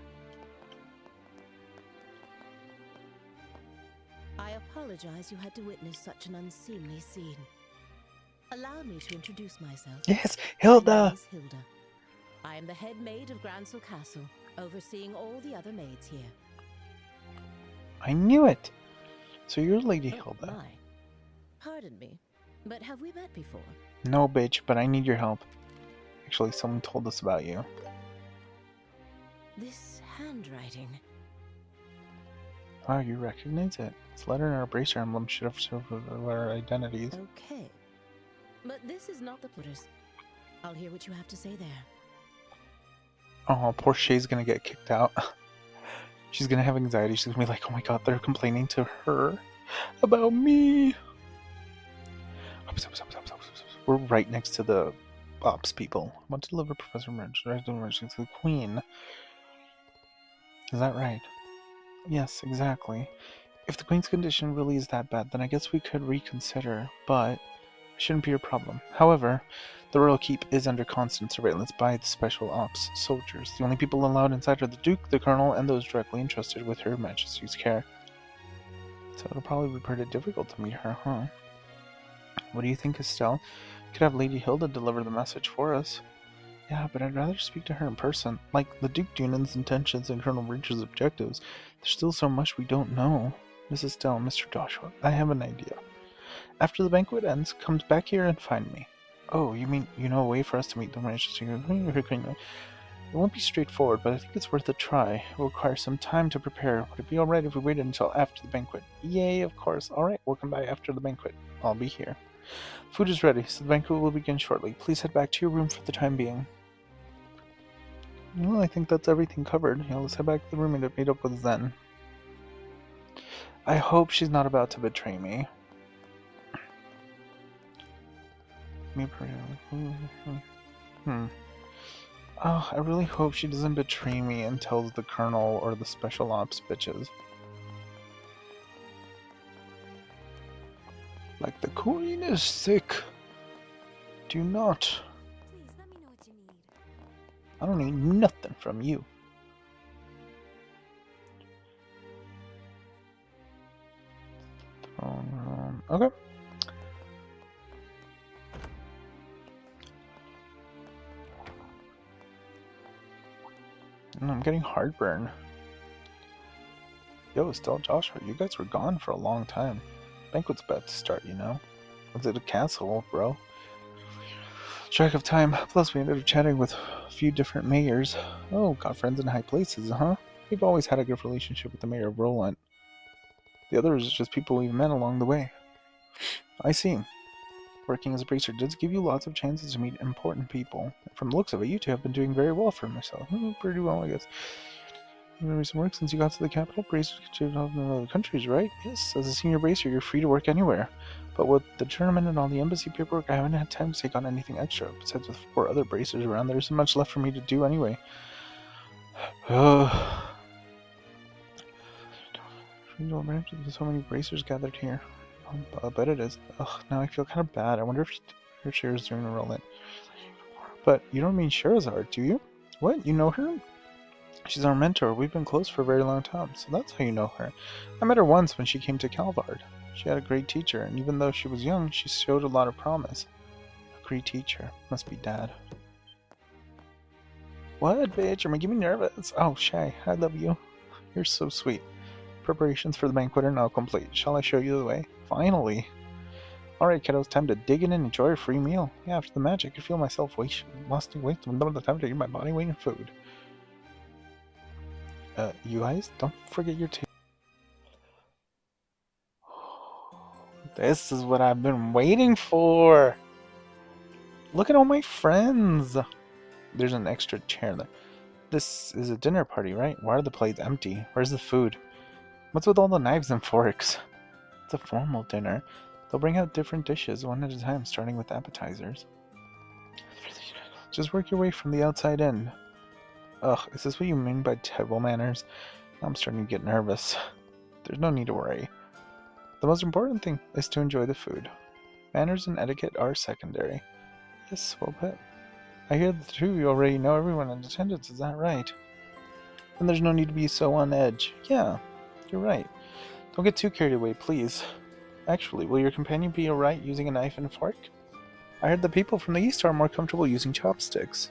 I apologize you had to witness such an unseemly scene. Allow me to introduce myself. Yes, My name Hilda! is Hilda. I am the head maid of Gransel Castle, overseeing all the other maids here. I knew it! So you're Lady Oh, Hilda. my. Pardon me, but have we met before? No, bitch, but I need your help. Actually, someone told us about you. This handwriting. Wow, you recognize it. This letter and our bracer emblem should have served our identities. Okay. But this is not the Buddhist. I'll hear what you have to say there. Oh, poor Shay's gonna get kicked out. She's gonna have anxiety. She's gonna be like, oh my god, they're complaining to her about me. We're right next to the ops people. I want to deliver Professor Merge to the Queen. Is that right? Yes, exactly. If the Queen's condition really is that bad, then I guess we could reconsider, but it shouldn't be a problem. However, the Royal Keep is under constant surveillance by the Special Ops soldiers. The only people allowed inside are the Duke, the Colonel, and those directly entrusted with Her Majesty's care. So it'll probably be pretty difficult to meet her, huh? What do you think, Estelle? Could have Lady Hilda deliver the message for us. Yeah, but I'd rather speak to her in person. Like the Duke Dunan's intentions and Colonel Richard's objectives. There's still so much we don't know. Mrs. Estelle, Mr. Joshua, I have an idea. After the banquet ends, come back here and find me. Oh, you mean you know a way for us to meet the Manchester? It won't be straightforward, but I think it's worth a try. It will require some time to prepare. Would it be alright if we waited until after the banquet? Yay, of course. Alright, we'll come by after the banquet. I'll be here. Food is ready, so the banquet will begin shortly. Please head back to your room for the time being. Well, I think that's everything covered. Yeah, let's head back to the room and meet up with Zen. I hope she's not about to betray me. Oh, I really hope she doesn't betray me and tells the Colonel or the Special Ops bitches. Like, the Queen is sick. Do not. Please let me know what you need. I don't need nothing from you. Okay. I'm getting heartburn. Yo, Estelle, Joshua, you guys were gone for a long time. Banquet's about to start, you know? Was it a castle, bro? Track of time. Plus, we ended up chatting with a few different mayors. Oh, got friends in high places, huh? We've always had a good relationship with the mayor of Roland. The others are just people we've met along the way. I see. Working as a bracer does give you lots of chances to meet important people. From the looks of it, you two have been doing very well for yourself. Pretty well, I guess. You've been recent work since you got to the capital. Bracers can travel in other countries, right? Yes, as a senior bracer, you're free to work anywhere. But with the tournament and all the embassy paperwork, I haven't had time to take on anything extra. Besides, with 4 other bracers around, there isn't much left for me to do anyway. There's so many bracers gathered here. I bet it is. Ugh, now I feel kind of bad. I wonder if her share is doing Roland. But you don't mean Sherazard, do you? What? You know her? She's our mentor. We've been close for a very long time, so that's how you know her. I met her once when she came to Calvard. She had a great teacher, and even though she was young, she showed a lot of promise. A great teacher. Must be Dad. What, bitch? You're making me nervous. Oh, Shay, I love you. You're so sweet. Preparations for the banquet are now complete. Shall I show you the way? Finally. Alright, kiddos, time to dig in and enjoy a free meal. Yeah, after the match, I could feel myself wasting the time to get my body weight in food. You guys, don't forget your tea. This is what I've been waiting for. Look at all my friends. There's an extra chair there. This is a dinner party, right? Why are the plates empty? Where's the food? What's with all the knives and forks? It's a formal dinner. They'll bring out different dishes one at a time, starting with appetizers. Just work your way from the outside in. Ugh, is this what you mean by table manners? I'm starting to get nervous. There's no need to worry. The most important thing is to enjoy the food. Manners and etiquette are secondary. Yes, well put. I hear the two of you already know everyone in attendance, is that right? And there's no need to be so on edge. Yeah, you're right. Don't get too carried away, please. Actually, will your companion be alright using a knife and fork? I heard the people from the East are more comfortable using chopsticks.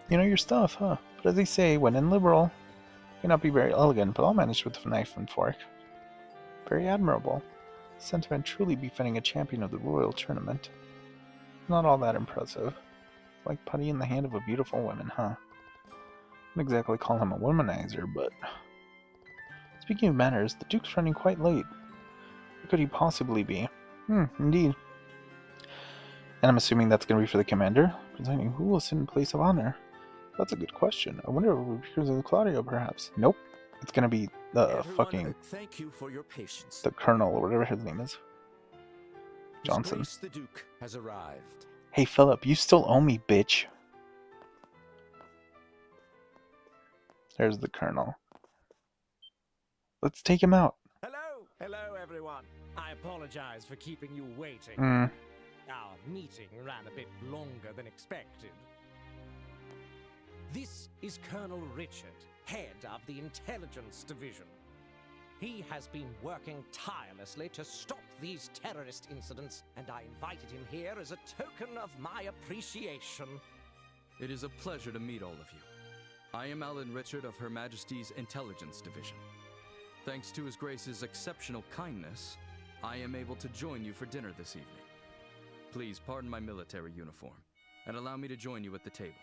You know your stuff, huh? But as they say, when in liberal, may not be very elegant, but I'll manage with a knife and fork. Very admirable. Sentiment truly befitting a champion of the royal tournament. Not all that impressive. Like putty in the hand of a beautiful woman, huh? Wouldn't exactly call him a womanizer, but... Speaking of manners, the Duke's running quite late. Where could he possibly be? Indeed. And I'm assuming that's going to be for the commander? Presenting who will sit in place of honor? That's a good question. I wonder if it will be because of Claudio, perhaps. Nope. It's going to be the fucking... Thank you for your patience. The colonel, or whatever his name is. Johnson. His Grace the Duke has arrived. Hey, Philip, you still owe me, bitch. There's the colonel. Let's take him out. Hello, everyone. I apologize for keeping you waiting. Our meeting ran a bit longer than expected. This is Colonel Richard, head of the Intelligence Division. He has been working tirelessly to stop these terrorist incidents, and I invited him here as a token of my appreciation. It is a pleasure to meet all of you. I am Alan Richard of Her Majesty's Intelligence Division. Thanks to His Grace's exceptional kindness, I am able to join you for dinner this evening. Please pardon my military uniform, and allow me to join you at the table.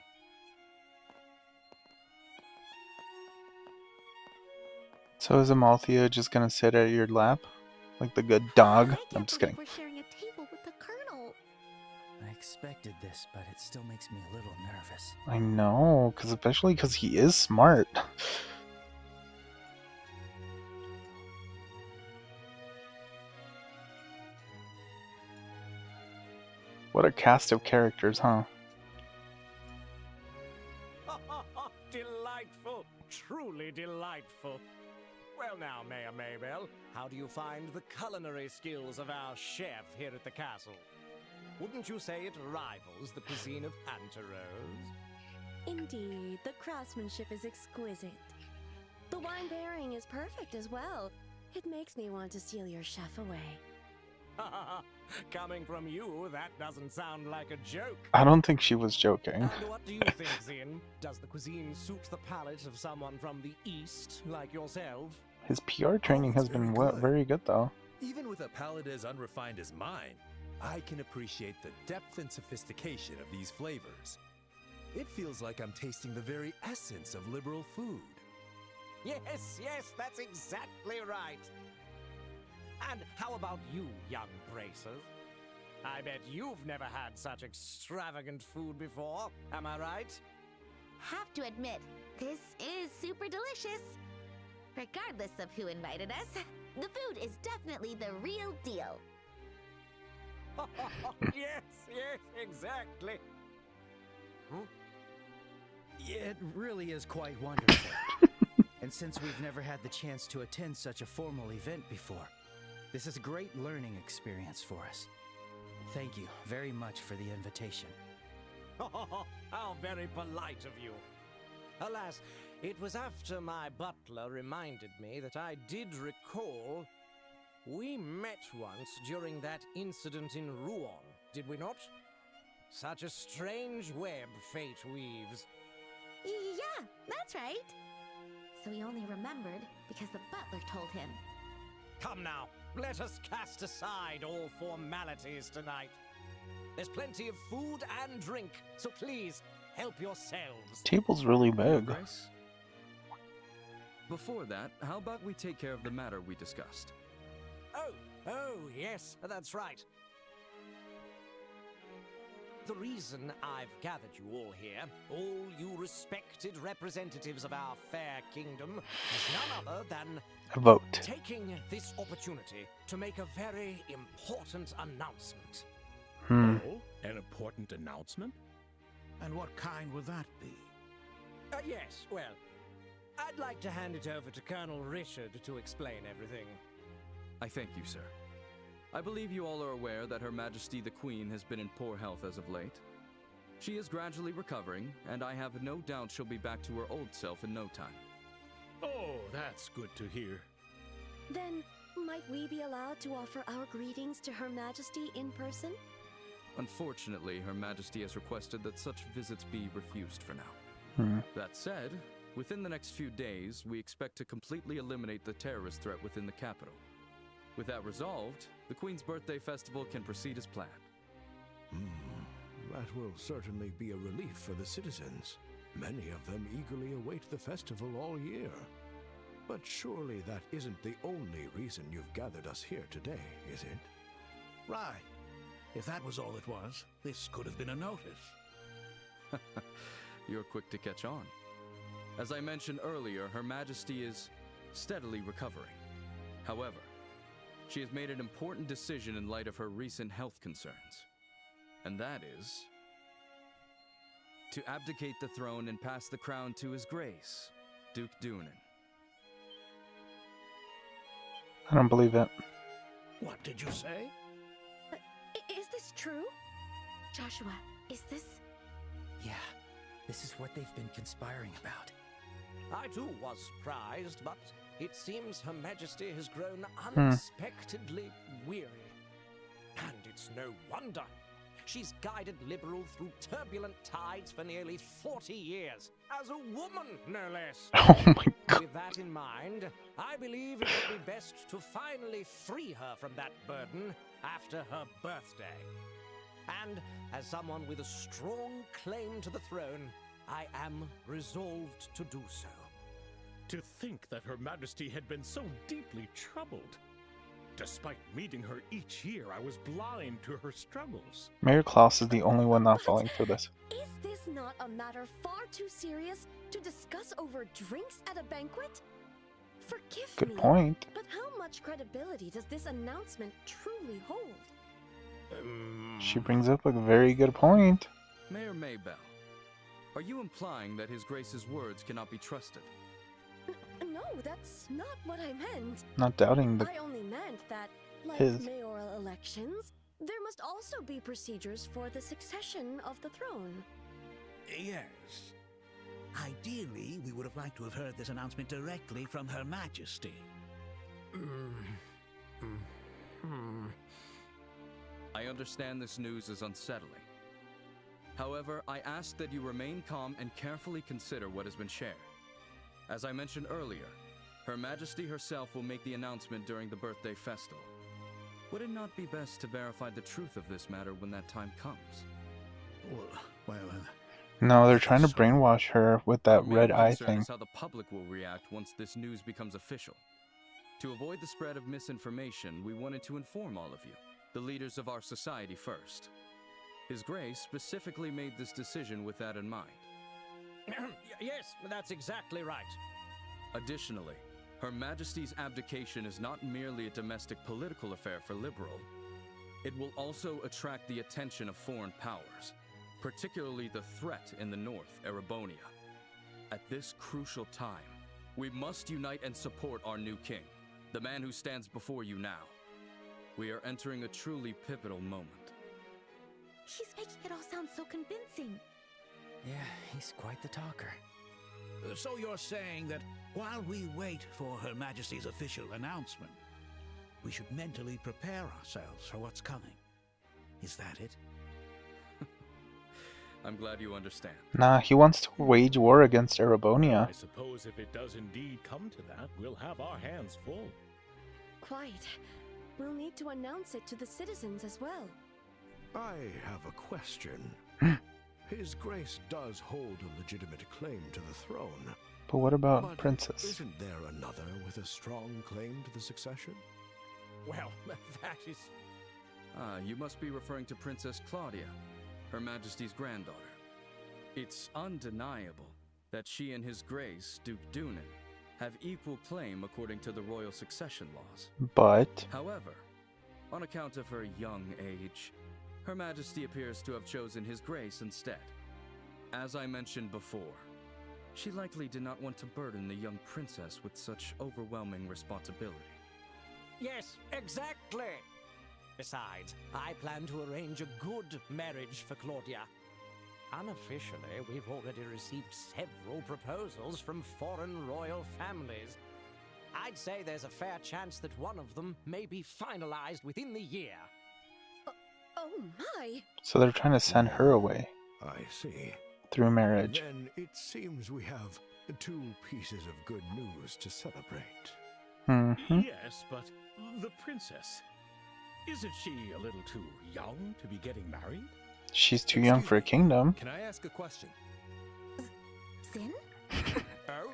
So is Amalthea just gonna sit at your lap? Like the good dog? I'm just kidding. We're sharing a table with the colonel. I expected this, but it still makes me a little nervous. I know, especially because he is smart. What a cast of characters, huh? Delightful. Truly delightful. Well now, Mayor Maybell, how do you find the culinary skills of our chef here at the castle? Wouldn't you say it rivals the cuisine of Anterose? Indeed, the craftsmanship is exquisite. The wine pairing is perfect as well. It makes me want to steal your chef away. Coming from you, that doesn't sound like a joke. I don't think she was joking. And what do you think, Zin? Does the cuisine suit the palate of someone from the East, like yourself? His PR training has been very good, though. Even with a palate as unrefined as mine, I can appreciate the depth and sophistication of these flavors. It feels like I'm tasting the very essence of liberal food. Yes, that's exactly right. And how about you, young bracers? I bet you've never had such extravagant food before, am I right? Have to admit, this is super delicious. Regardless of who invited us, the food is definitely the real deal. Yes, exactly. It really is quite wonderful. And since we've never had the chance to attend such a formal event before, this is a great learning experience for us. Thank you very much for the invitation. How very polite of you. Alas, it was after my butler reminded me that I did recall we met once during that incident in Rouen, did we not? Such a strange web fate weaves. Yeah, that's right. So he only remembered because the butler told him. Come now, let us cast aside all formalities tonight. There's plenty of food and drink, so please help yourselves. Table's really Your big. Grace? Before that, how about we take care of the matter we discussed? Oh, yes, that's right. The reason I've gathered you all here, all you respected representatives of our fair kingdom, is none other than A vote. taking this opportunity to make a very important announcement. Oh, an important announcement? And what kind would that be? Yes, well, I'd like to hand it over to Colonel Richard to explain everything. I thank you, sir. I believe you all are aware that Her Majesty the Queen has been in poor health as of late. She is gradually recovering, and I have no doubt she'll be back to her old self in no time. Oh, that's good to hear. Then, might we be allowed to offer our greetings to Her Majesty in person? Unfortunately, Her Majesty has requested that such visits be refused for now. That said, within the next few days, we expect to completely eliminate the terrorist threat within the capital. With that resolved, the Queen's birthday festival can proceed as planned. That will certainly be a relief for the citizens. Many of them eagerly await the festival all year. But surely that isn't the only reason you've gathered us here today, is it? Right. If that was all it was, this could have been a notice. You're quick to catch on. As I mentioned earlier, Her Majesty is steadily recovering. However, she has made an important decision in light of her recent health concerns. And that is to abdicate the throne and pass the crown to His Grace, Duke Dunan. I don't believe it. What did you say? Is this true? Joshua, is this... Yeah, this is what they've been conspiring about. I too was surprised, but it seems Her Majesty has grown unexpectedly weary. And it's no wonder. She's guided Liberal through turbulent tides for nearly 40 years, as a woman, no less. Oh my god. With that in mind, I believe it would be best to finally free her from that burden after her birthday. And as someone with a strong claim to the throne, I am resolved to do so. To think that Her Majesty had been so deeply troubled. Despite meeting her each year, I was blind to her struggles. Mayor Klaus is the only one not falling for this. Is this not a matter far too serious to discuss over drinks at a banquet? Forgive Good me, point. but how much credibility does this announcement truly hold? She brings up a very good point. Mayor Maybell, are you implying that His Grace's words cannot be trusted? No, that's not what I meant. Not doubting the I only meant that, like his. mayoral elections, there must also be procedures for the succession of the throne. Yes. Ideally, we would have liked to have heard this announcement directly from Her Majesty. I understand this news is unsettling. However, I ask that you remain calm and carefully consider what has been shared. As I mentioned earlier, Her Majesty herself will make the announcement during the birthday festival. Would it not be best to verify the truth of this matter when that time comes? No, they're trying to brainwash her with that Our main red eye concern thing. is how the public will react once this news becomes official. To avoid the spread of misinformation, we wanted to inform all of you, the leaders of our society first. His Grace specifically made this decision with that in mind. Yes, that's exactly right. Additionally, Her Majesty's abdication is not merely a domestic political affair for Liberal. It will also attract the attention of foreign powers, particularly the threat in the north, Erebonia. At this crucial time, we must unite and support our new king, the man who stands before you now. We are entering a truly pivotal moment. She's making it all sound so convincing. Yeah, he's quite the talker. So you're saying that while we wait for Her Majesty's official announcement, we should mentally prepare ourselves for what's coming. Is that it? I'm glad you understand. Nah, he wants to wage war against Erebonia. I suppose if it does indeed come to that, we'll have our hands full. Quite. we'll need to announce it to the citizens as well. I have a question. His Grace does hold a legitimate claim to the throne. But what about But Princess? isn't there another with a strong claim to the succession? Well, that is... You must be referring to Princess Claudia, Her Majesty's granddaughter. It's undeniable that she and His Grace, Duke Dunan, have equal claim according to the royal succession laws. But However, on account of her young age, Her Majesty appears to have chosen His Grace instead. As I mentioned before, she likely did not want to burden the young princess with such overwhelming responsibility. Yes, exactly. Besides, I plan to arrange a good marriage for Claudia. Unofficially, we've already received several proposals from foreign royal families. I'd say there's a fair chance that one of them may be finalized within the year. Oh my! so they're trying to send her away I see. through marriage. Then it seems we have 2 pieces of good news to celebrate. Mm-hmm. Yes, but the princess. Isn't she a little too young to be getting married? She's too young for a kingdom. Can I ask a question? Sin? Oh?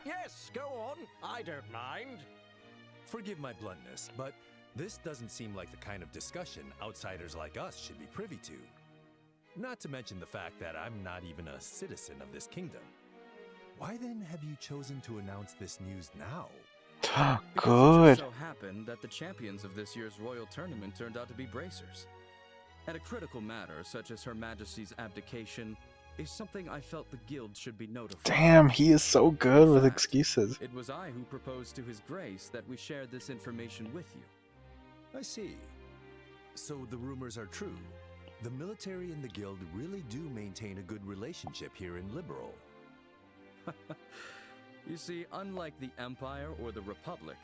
Yes, go on. I don't mind. Forgive my bluntness, but this doesn't seem like the kind of discussion outsiders like us should be privy to. Not to mention the fact that I'm not even a citizen of this kingdom. Why then have you chosen to announce this news now? Because Good. it just so happened that the champions of this year's royal tournament turned out to be bracers. And a critical matter, such as Her Majesty's abdication, is something I felt the guild should be notified. Damn, he is so good In with fact, excuses. It was I who proposed to His Grace that we shared this information with you. I see. So the rumors are true. The military and the guild really do maintain a good relationship here in Liberal. You see, unlike the Empire or the Republic,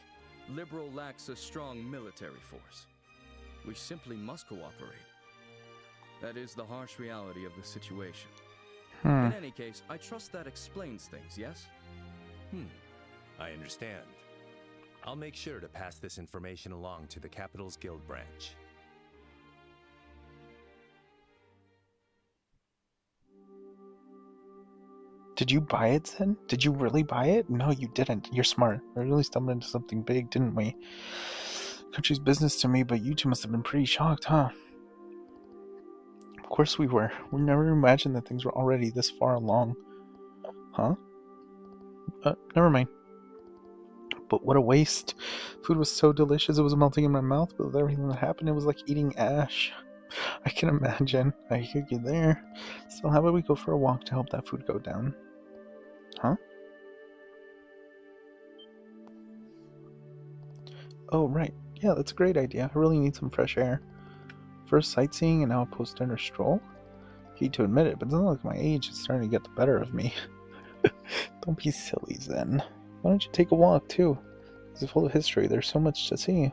Liberal lacks a strong military force. We simply must cooperate. That is the harsh reality of the situation. In any case, I trust that explains things, yes? I understand. I'll make sure to pass this information along to the Capital's Guild branch. Did you buy it, Zen? Did you really buy it? No, you didn't. You're smart. We really stumbled into something big, didn't we? Country's business to me, but you two must have been pretty shocked, huh? Of course we were. We never imagined that things were already this far along. Huh? Never mind. But what a waste. Food was so delicious, it was melting in my mouth, but with everything that happened, it was like eating ash. I can imagine. I hear you there. So how about we go for a walk to help that food go down? Huh? Oh, right. Yeah, that's a great idea. I really need some fresh air. First sightseeing and now a post-dinner stroll? Hate to admit it, but it doesn't look like my age is starting to get the better of me. Don't be silly, Zen. Why don't you take a walk, too? It's full of history. There's so much to see.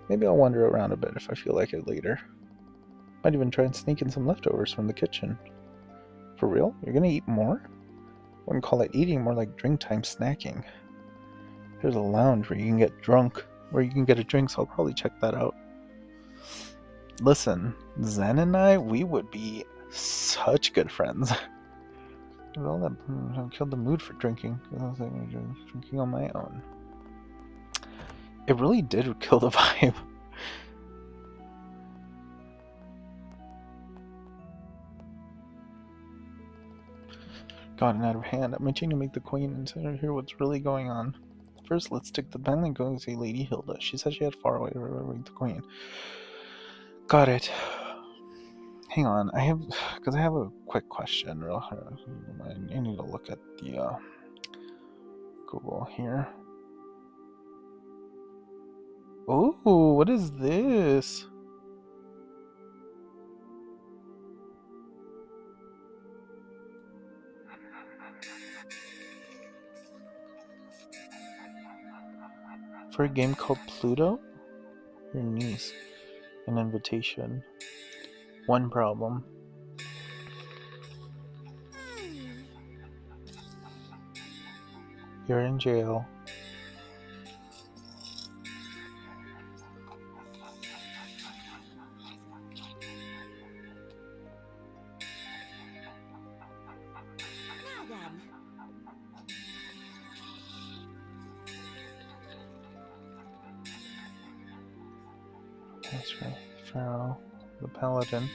Maybe I'll wander around a bit if I feel like it later. Might even try and sneak in some leftovers from the kitchen. For real? You're gonna eat more? Wouldn't call it eating, more like drink time snacking. There's a lounge where you can get drunk, where you can get a drink, so I'll probably check that out. Listen, Zen and I, we would be such good friends. Well, that killed the mood for drinking. I was like, drinking on my own. It really did kill the vibe. Gotten out of hand. I'm itching to meet the queen and hear what's really going on. First, let's stick to the pen and go see Lady Hilda. She said she had far away to meet the queen. Got it. Hang on, I have a quick question. I need to look at the Google here. Oh, what is this? For a game called Pluto? Your niece. An invitation. One problem. You're in jail. Pharaoh, the paladin.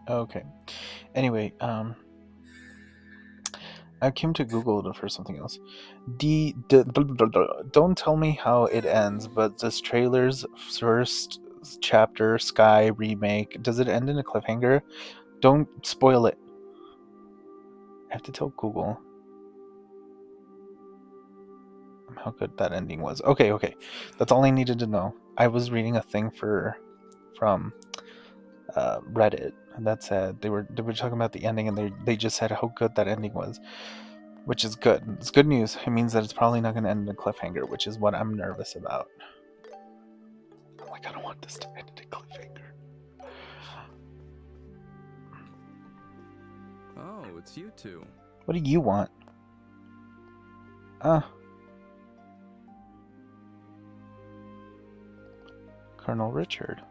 Okay. Anyway, I came to Google for something else. Don't tell me how it ends, but this trailer's first chapter, Sky remake, does it end in a cliffhanger? Don't spoil it. I have to tell Google how good that ending was. Okay. That's all I needed to know. I was reading a thing from Reddit, and that said they were talking about the ending, and they just said how good that ending was, which is good. It's good news. It means that it's probably not going to end in a cliffhanger, which is what I'm nervous about. I'm like, I don't want this to end in a cliffhanger. Oh, it's you two. What do you want? Colonel Richard.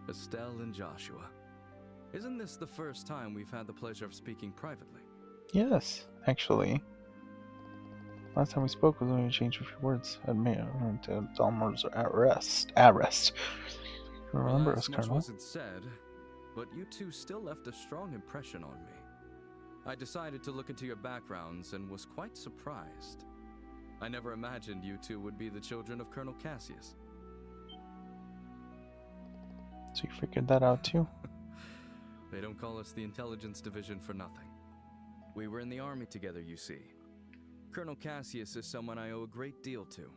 Estelle and Joshua. Isn't this the first time we've had the pleasure of speaking privately? Yes, actually. Last time we spoke was when we changed a few words at Dalmer's arrest. Remember well, us, much Colonel? wasn't said, but you two still left a strong impression on me. I decided to look into your backgrounds and was quite surprised. I never imagined you two would be the children of Colonel Cassius. So you figured that out too? They don't call us the Intelligence Division for nothing. We were in the army together, you see. Colonel Cassius is someone I owe a great deal to.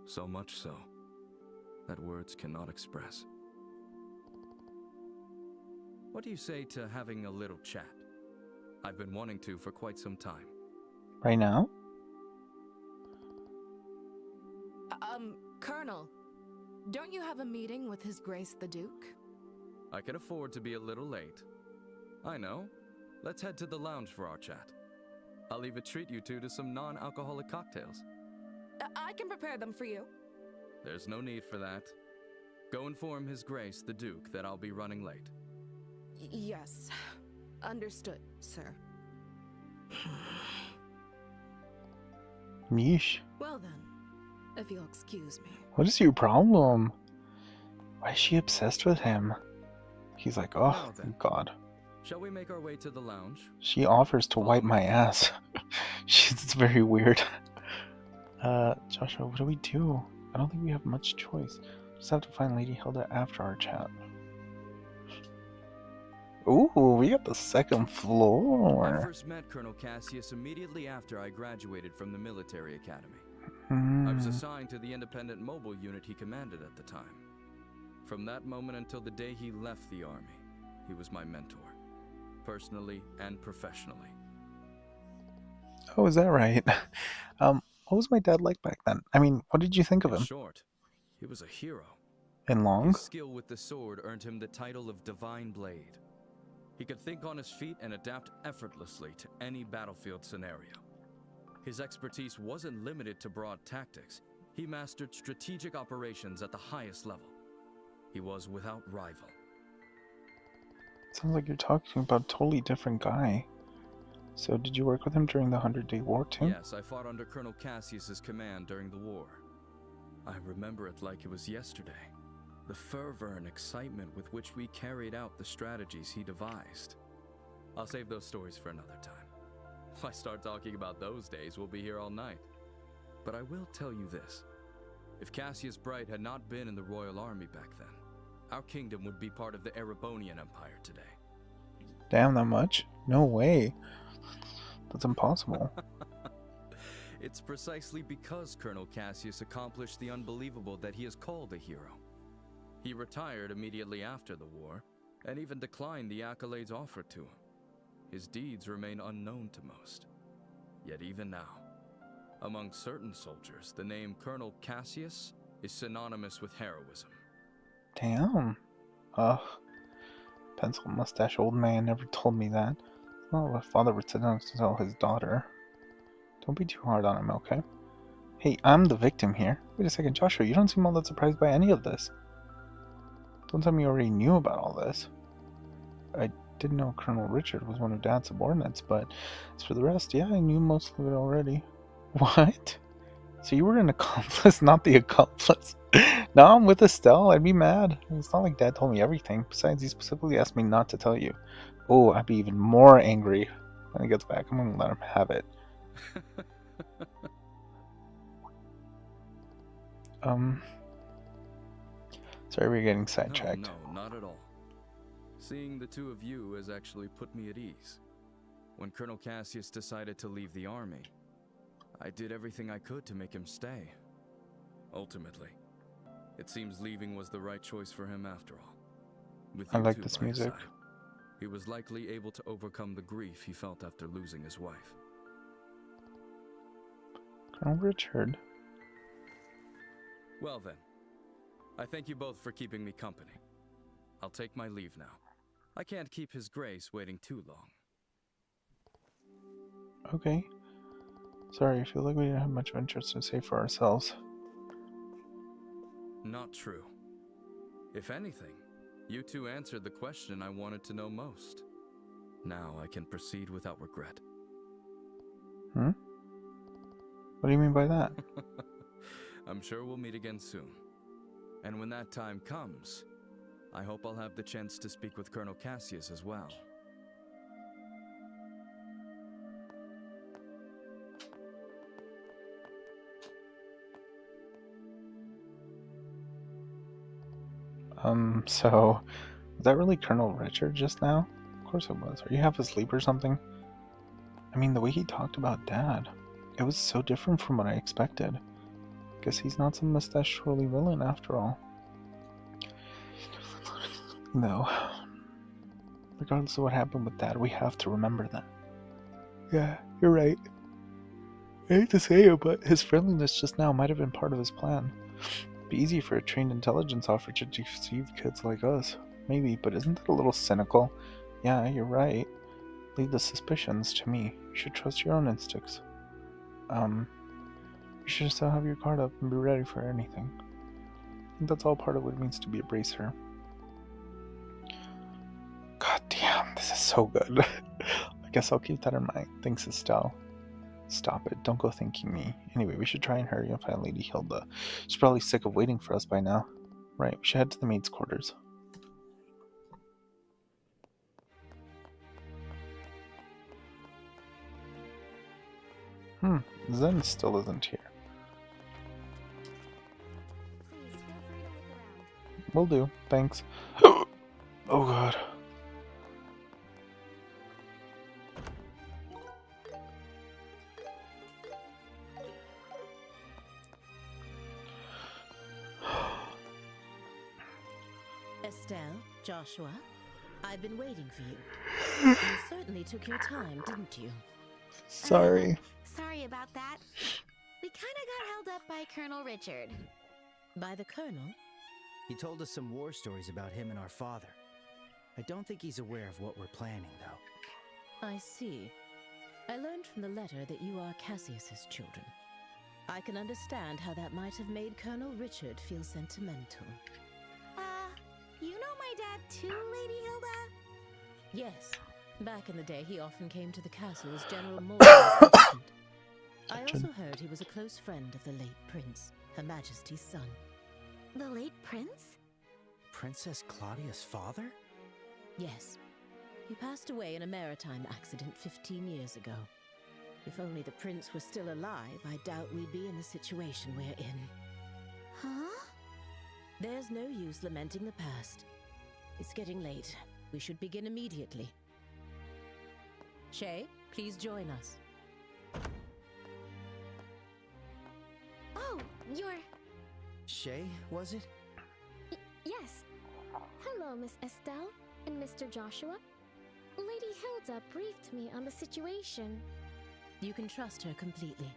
So much so that words cannot express. What do you say to having a little chat? I've been wanting to for quite some time. Right now? Colonel, don't you have a meeting with His Grace the Duke? I can afford to be a little late. I know. Let's head to the lounge for our chat. I'll even treat you two to some non-alcoholic cocktails. I can prepare them for you. There's no need for that. Go inform His Grace the Duke that I'll be running late. Yes. Understood, sir. Yeesh. Well then, if you'll excuse me. What is your problem? Why is she obsessed with him? He's like, oh, thank God. Shall we make our way to the lounge? She offers to wipe my ass. It's very weird. Joshua, what do we do? I don't think we have much choice. Just have to find Lady Hilda after our chat. Ooh, we got the second floor. I first met Colonel Cassius immediately after I graduated from the military academy. I was assigned to the independent mobile unit he commanded at the time. From that moment until the day he left the army, he was my mentor, personally and professionally. Oh, is that right? What was my dad like back then? I mean, what did you think of him? In short, he was a hero. In long? His skill with the sword earned him the title of Divine Blade. He could think on his feet and adapt effortlessly to any battlefield scenario. His expertise wasn't limited to broad tactics. He mastered strategic operations at the highest level. He was without rival. Sounds like you're talking about a totally different guy. So did you work with him during the 100-Day War too? Yes, I fought under Colonel Cassius's command during the war. I remember it like it was yesterday. The fervor and excitement with which we carried out the strategies he devised. I'll save those stories for another time. If I start talking about those days, we'll be here all night. But I will tell you this. If Cassius Bright had not been in the Royal Army back then, our kingdom would be part of the Erebonian Empire today. Damn, that much? No way. That's impossible. It's precisely because Colonel Cassius accomplished the unbelievable that he is called a hero. He retired immediately after the war, and even declined the accolades offered to him. His deeds remain unknown to most. Yet even now, among certain soldiers, the name Colonel Cassius is synonymous with heroism. Damn. Ugh. Pencil mustache old man never told me that. It's not what father would tell his daughter. Don't be too hard on him, okay? Hey, I'm the victim here. Wait a second, Joshua, you don't seem all that surprised by any of this. Don't tell me you already knew about all this. I didn't know Colonel Richard was one of Dad's subordinates, but as for the rest, yeah, I knew most of it already. What? So you were an accomplice, not the accomplice? Now I'm with Estelle, I'd be mad. It's not like Dad told me everything. Besides, he specifically asked me not to tell you. Oh, I'd be even more angry when he gets back. I'm gonna let him have it. Sorry we're getting sidetracked. No, not at all. Seeing the two of you has actually put me at ease. When Colonel Cassius decided to leave the army, I did everything I could to make him stay. Ultimately, it seems leaving was the right choice for him after all. With I you like two this by his music. side, he was likely able to overcome the grief he felt after losing his wife. Colonel Richard. Well then, I thank you both for keeping me company. I'll take my leave now. I can't keep His Grace waiting too long. Okay. Sorry, I feel like we didn't have much of interest to say for ourselves. Not true. If anything, you two answered the question I wanted to know most. Now I can proceed without regret. Hmm? What do you mean by that? I'm sure we'll meet again soon. And when that time comes, I hope I'll have the chance to speak with Colonel Cassius as well. So, was that really Colonel Richard just now? Of course it was. Are you half asleep or something? I mean, the way he talked about Dad, it was so different from what I expected. Guess he's not some mustache-twirly villain after all. No. Regardless of what happened with Dad, we have to remember that. Yeah, you're right. I hate to say it, but his friendliness just now might have been part of his plan. It'd be easy for a trained intelligence officer to deceive kids like us. Maybe, but isn't that a little cynical? Yeah, you're right. Leave the suspicions to me. You should trust your own instincts. You should still have your guard up and be ready for anything. I think that's all part of what it means to be a bracer. God damn, this is so good. I guess I'll keep that in mind. Thanks, Estelle. Stop it, don't go thanking me. Anyway, we should try and hurry and find Lady Hilda. She's probably sick of waiting for us by now. Right, we should head to the maid's quarters. Zen still isn't here. Please feel free to look around. Will do, thanks. Oh god. Estelle, Joshua, I've been waiting for you. You certainly took your time, didn't you? Sorry. Sorry about that. We kinda got held up by Colonel Richard. By the Colonel? He told us some war stories about him and our father. I don't think he's aware of what we're planning, though. I see. I learned from the letter that you are Cassius's children. I can understand how that might have made Colonel Richard feel sentimental. You know my dad too, Lady Hilda? Yes. Back in the day, he often came to the castle as General Morgan's assistant. I also heard he was a close friend of the late Prince, Her Majesty's son. The late prince? Princess Claudia's father? Yes. He passed away in a maritime accident 15 years ago. If only the prince was still alive, I doubt we'd be in the situation we're in. Huh? There's no use lamenting the past. It's getting late. We should begin immediately. Shay, please join us. Oh, you're... Shay, was it? Yes. Hello, Miss Estelle and Mr. Joshua. Lady Hilda briefed me on the situation. You can trust her completely.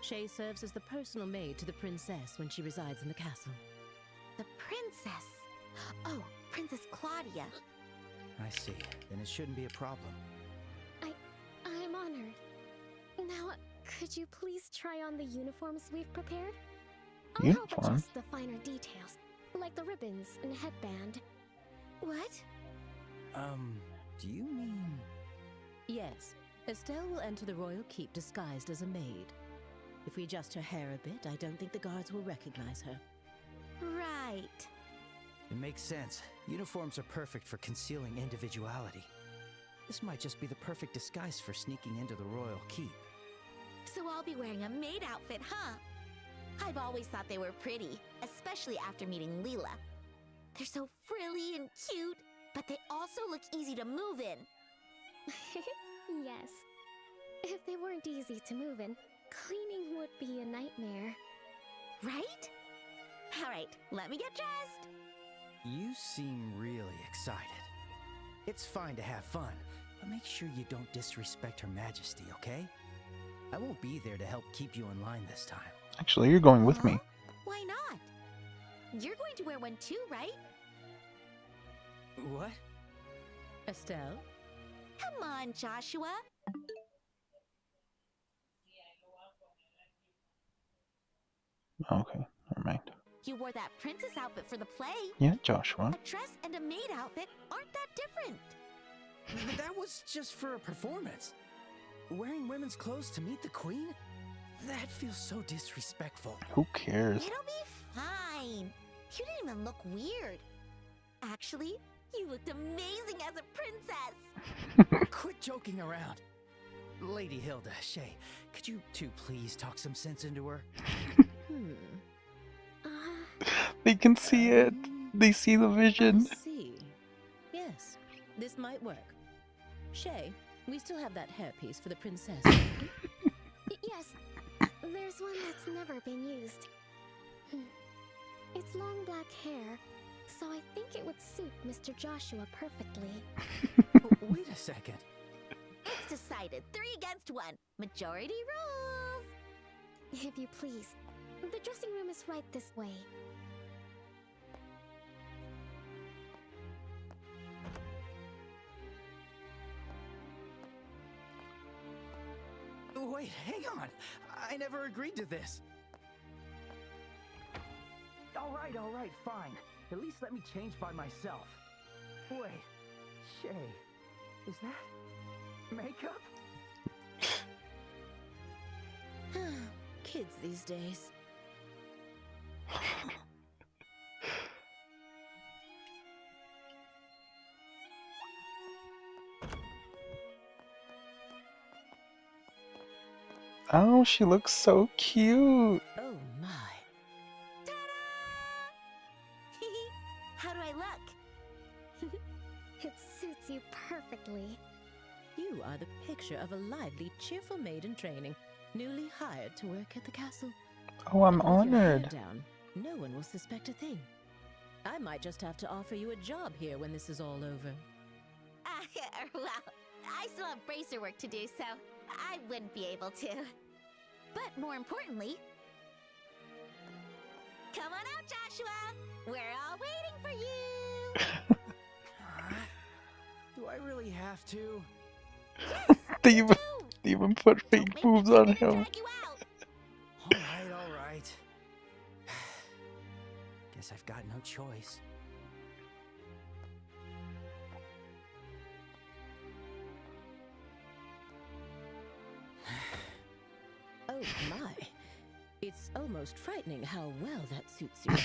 Shay serves as the personal maid to the princess when she resides in the castle. The princess? Oh, Princess Claudia. I see. Then it shouldn't be a problem. I'm honored. Now, could you please try on the uniforms we've prepared? I'll help Uniform? adjust the finer details, like the ribbons and headband. What? Do you mean... Yes, Estelle will enter the royal keep disguised as a maid. If we adjust her hair a bit, I don't think the guards will recognize her. Right. It makes sense. Uniforms are perfect for concealing individuality. This might just be the perfect disguise for sneaking into the royal keep. So I'll be wearing a maid outfit, huh? I've always thought they were pretty, especially after meeting Leela. They're so frilly and cute, but they also look easy to move in. Yes. If they weren't easy to move in, cleaning would be a nightmare. Right? All right, let me get dressed. You seem really excited. It's fine to have fun, but make sure you don't disrespect Her Majesty, okay? I won't be there to help keep you in line this time. Actually, you're going with me. Why not? You're going to wear one too, right? What? Estelle? Come on, Joshua. Okay, never mind. You wore that princess outfit for the play. Yeah, Joshua. A dress and a maid outfit aren't that different. That was just for a performance. Wearing women's clothes to meet the queen? That feels so disrespectful. Who cares? It'll be fine. You didn't even look weird. Actually, you looked amazing as a princess. Quit joking around. Lady Hilda, Shay, could you two please talk some sense into her? They can see it. They see the vision. I see. Yes, this might work. Shay, we still have that hairpiece for the princess. Yes, there's one that's never been used. It's long black hair, so I think it would suit Mr. Joshua perfectly. Wait a second. It's decided. 3 against 1. Majority rules. If you please, the dressing room is right this way. Wait, hang on. I never agreed to this. All right, fine. At least let me change by myself. Wait, Shay, is that makeup? Kids these days. Oh, she looks so cute. Oh my. Ta-da! How do I look? It suits you perfectly. You are the picture of a lively, cheerful maid in training, newly hired to work at the castle. Oh, I'm With your hair honored. down, no one will suspect a thing. I might just have to offer you a job here when this is all over. Well, I still have bracer work to do, so I wouldn't be able to. But more importantly, come on out, Joshua. We're all waiting for you. Do I really have to? They even put fake boobs on him. Drag you out. All right. Guess I've got no choice. Oh my. It's almost frightening how well that suits you.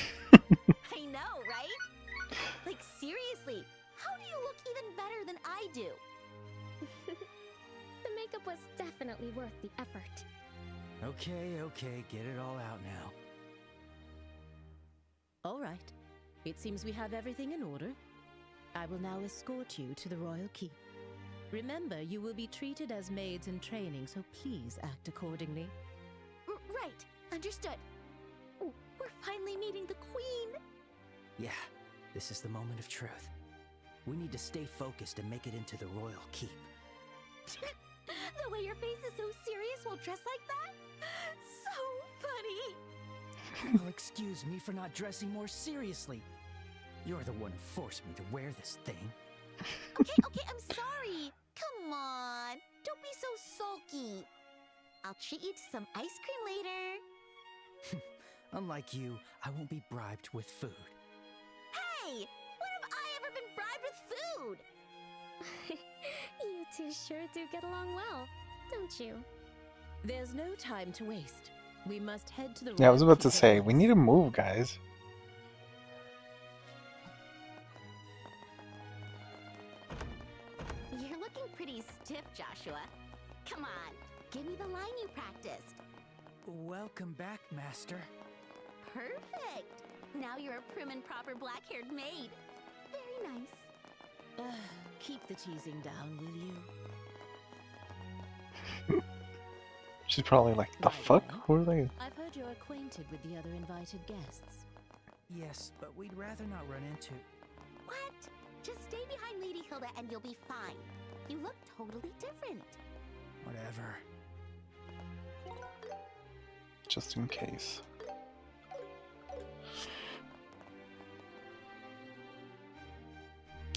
I know, right? Like, seriously, how do you look even better than I do? The makeup was definitely worth the effort. Okay, get it all out now. All right. It seems we have everything in order. I will now escort you to the royal keep. Remember, you will be treated as maids in training, so please act accordingly. Right, understood. Oh, we're finally meeting the queen. Yeah, this is the moment of truth. We need to stay focused and make it into the royal keep. The way your face is so serious while dressed like that? So funny. Well, excuse me for not dressing more seriously. You're the one who forced me to wear this thing. Okay, I'm sorry. Come on. Don't be so sulky. I'll treat you to some ice cream later. Unlike you, I won't be bribed with food. Hey! When have I ever been bribed with food? You two sure do get along well, don't you? There's no time to waste. We must head to the Yeah, I was Royal about to Keep at say, we once. need to move, guys. You're looking pretty stiff, Joshua. Come on, give me the line you practiced. Welcome back, Master. Perfect. Now you're a prim and proper black-haired maid. Very nice. Keep the teasing down, will you? She's probably like, the fuck? Who are they? I've heard you're acquainted with the other invited guests. Yes, but we'd rather not run into... What? Just stay behind Lady Hilda and you'll be fine. You look totally different. Whatever. Just in case.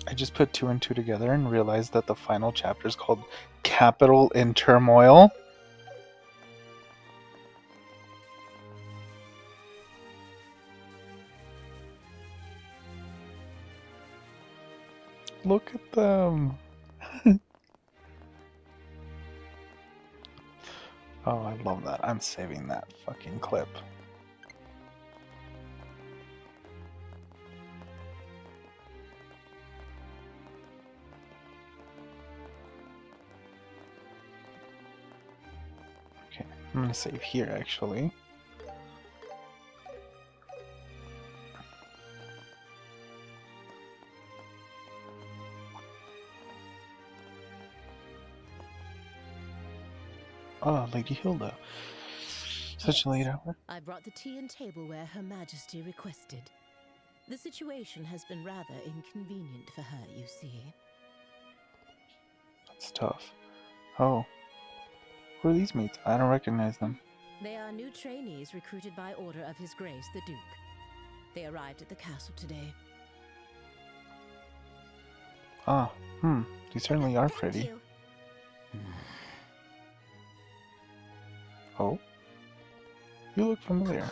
I just put 2 and 2 together and realized that the final chapter is called Capital in Turmoil. Look at them. Oh, I love that. I'm saving that fucking clip. Okay, I'm gonna save here actually. Oh, Lady Hilda. Such a late hour. I brought the tea and tableware Her Majesty requested. The situation has been rather inconvenient for her, you see. That's tough. Oh. Who are these mates? I don't recognize them. They are new trainees recruited by order of His Grace the Duke. They arrived at the castle today. Ah, These certainly are pretty. Thank you. Oh? You look familiar.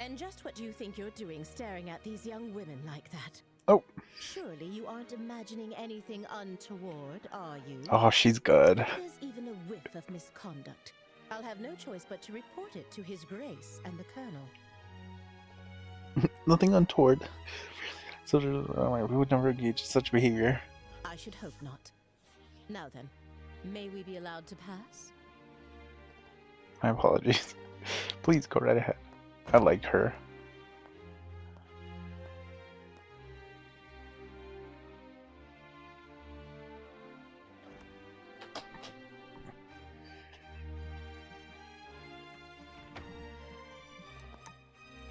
And just what do you think you're doing staring at these young women like that? Oh. Surely you aren't imagining anything untoward, are you? Oh, she's good. If there's even a whiff of misconduct, I'll have no choice but to report it to His Grace and the Colonel. Nothing untoward. So we would never engage in such behavior. I should hope not. Now then, may we be allowed to pass? My apologies. Please go right ahead. I like her.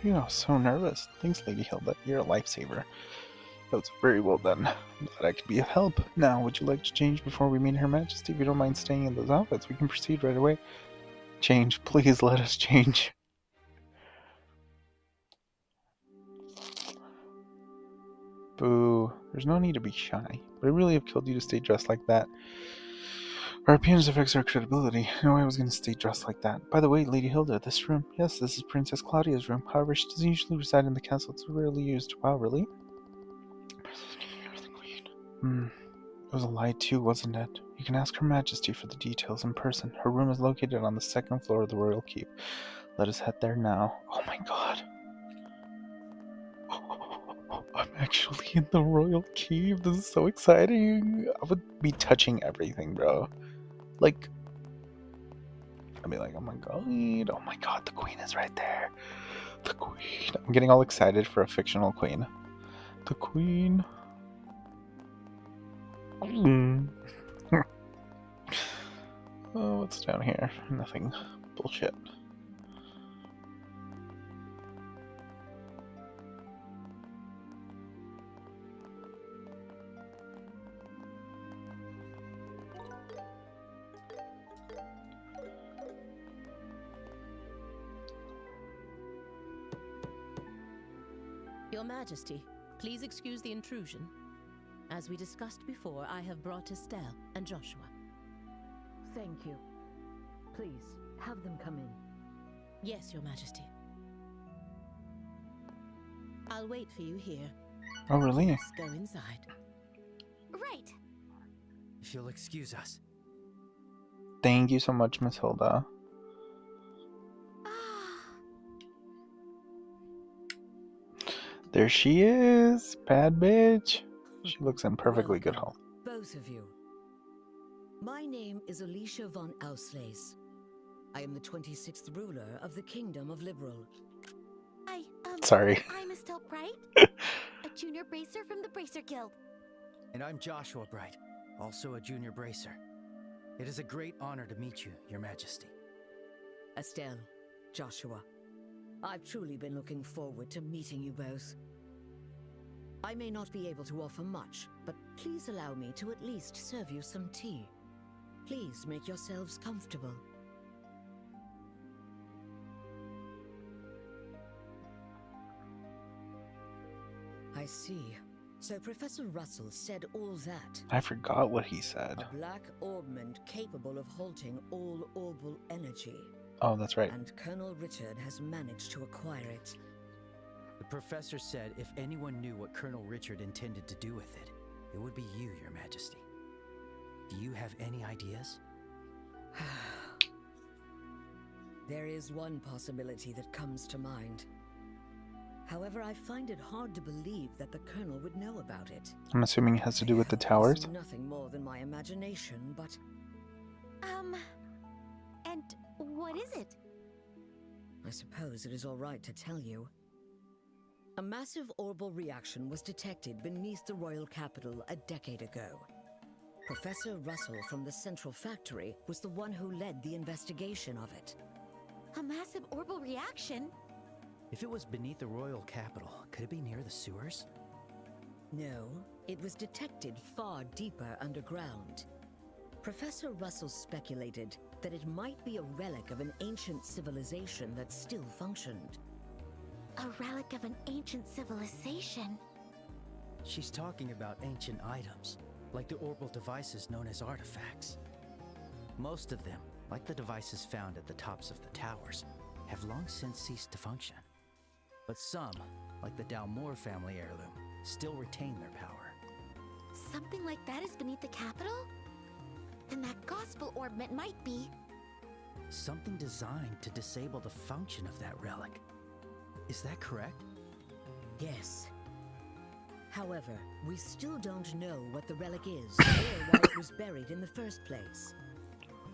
You know, so nervous. Thanks, Lady Hilda. You're a lifesaver. That was very well done. I'm glad I could be of help. Now, would you like to change before we meet Her Majesty? If you don't mind staying in those outfits, we can proceed right away. Change. Please let us change. Boo. There's no need to be shy. But I really have killed you to stay dressed like that. Our appearance affects our credibility. No way I was going to stay dressed like that. By the way, Lady Hilda, this room. Yes, this is Princess Claudia's room. However, she doesn't usually reside in the castle. It's rarely used. Wow, really? It was a lie too, wasn't it? You can ask Her Majesty for the details in person. Her room is located on the 2nd floor of the Royal Keep. Let us head there now. Oh my god. I'm actually in the Royal Keep. This is so exciting. I would be touching everything, bro. Like, I'd be like, oh my god, the queen is right there. The queen. I'm getting all excited for a fictional queen. The queen. Oh, what's down here? Nothing. Bullshit. Your Majesty, Please excuse the intrusion. As we discussed before, I have brought Estelle and Joshua. Thank you. Please, have them come in. Yes, Your Majesty. I'll wait for you here. Oh, really? Let's go inside. Right. If you'll excuse us. Thank you so much, Miss Hilda. There she is, bad bitch. She looks in perfectly good health. Both of you. My name is Alicia von Auslese. I am the 26th ruler of the Kingdom of Liberal. Sorry. I'm Estelle Bright, a junior bracer from the Bracer Guild. And I'm Joshua Bright, also a junior bracer. It is a great honor to meet you, Your Majesty. Estelle, Joshua, I've truly been looking forward to meeting you both. I may not be able to offer much, but please allow me to at least serve you some tea. Please make yourselves comfortable. I see. So Professor Russell said all that. I forgot what he said. A black orbment capable of halting all orbal energy. Oh, that's right. And Colonel Richard has managed to acquire it. The professor said if anyone knew what Colonel Richard intended to do with it, it would be you, Your Majesty. Do you have any ideas? There is one possibility that comes to mind. However, I find it hard to believe that the Colonel would know about it. I'm assuming it has to do with the towers. It's nothing more than my imagination, but... And what is it? I suppose it is all right to tell you. A massive orbal reaction was detected beneath the royal capital a decade ago. Professor Russell from the Central Factory was the one who led the investigation of it. A massive orbal reaction? If it was beneath the royal capital, could it be near the sewers? No, it was detected far deeper underground. Professor Russell speculated that it might be a relic of an ancient civilization that still functioned. A relic of an ancient civilization? She's talking about ancient items, like the orbal devices known as artifacts. Most of them, like the devices found at the tops of the towers, have long since ceased to function. But some, like the Dalmore family heirloom, still retain their power. Something like that is beneath the capital? Then that gospel orbment might be... Something designed to disable the function of that relic. Is that correct? Yes. However, we still don't know what the relic is or why it was buried in the first place.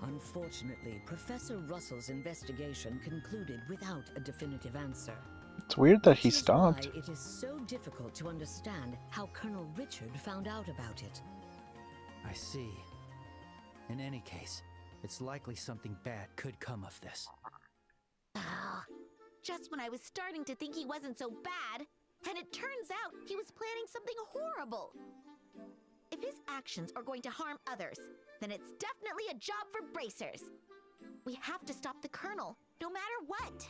Unfortunately, Professor Russell's investigation concluded without a definitive answer. It's weird that he Which is stopped. why it is so difficult to understand how Colonel Richard found out about it. I see. In any case, it's likely something bad could come of this. Just when I was starting to think he wasn't so bad, and it turns out he was planning something horrible. If his actions are going to harm others, then it's definitely a job for bracers. We have to stop the Colonel, no matter what.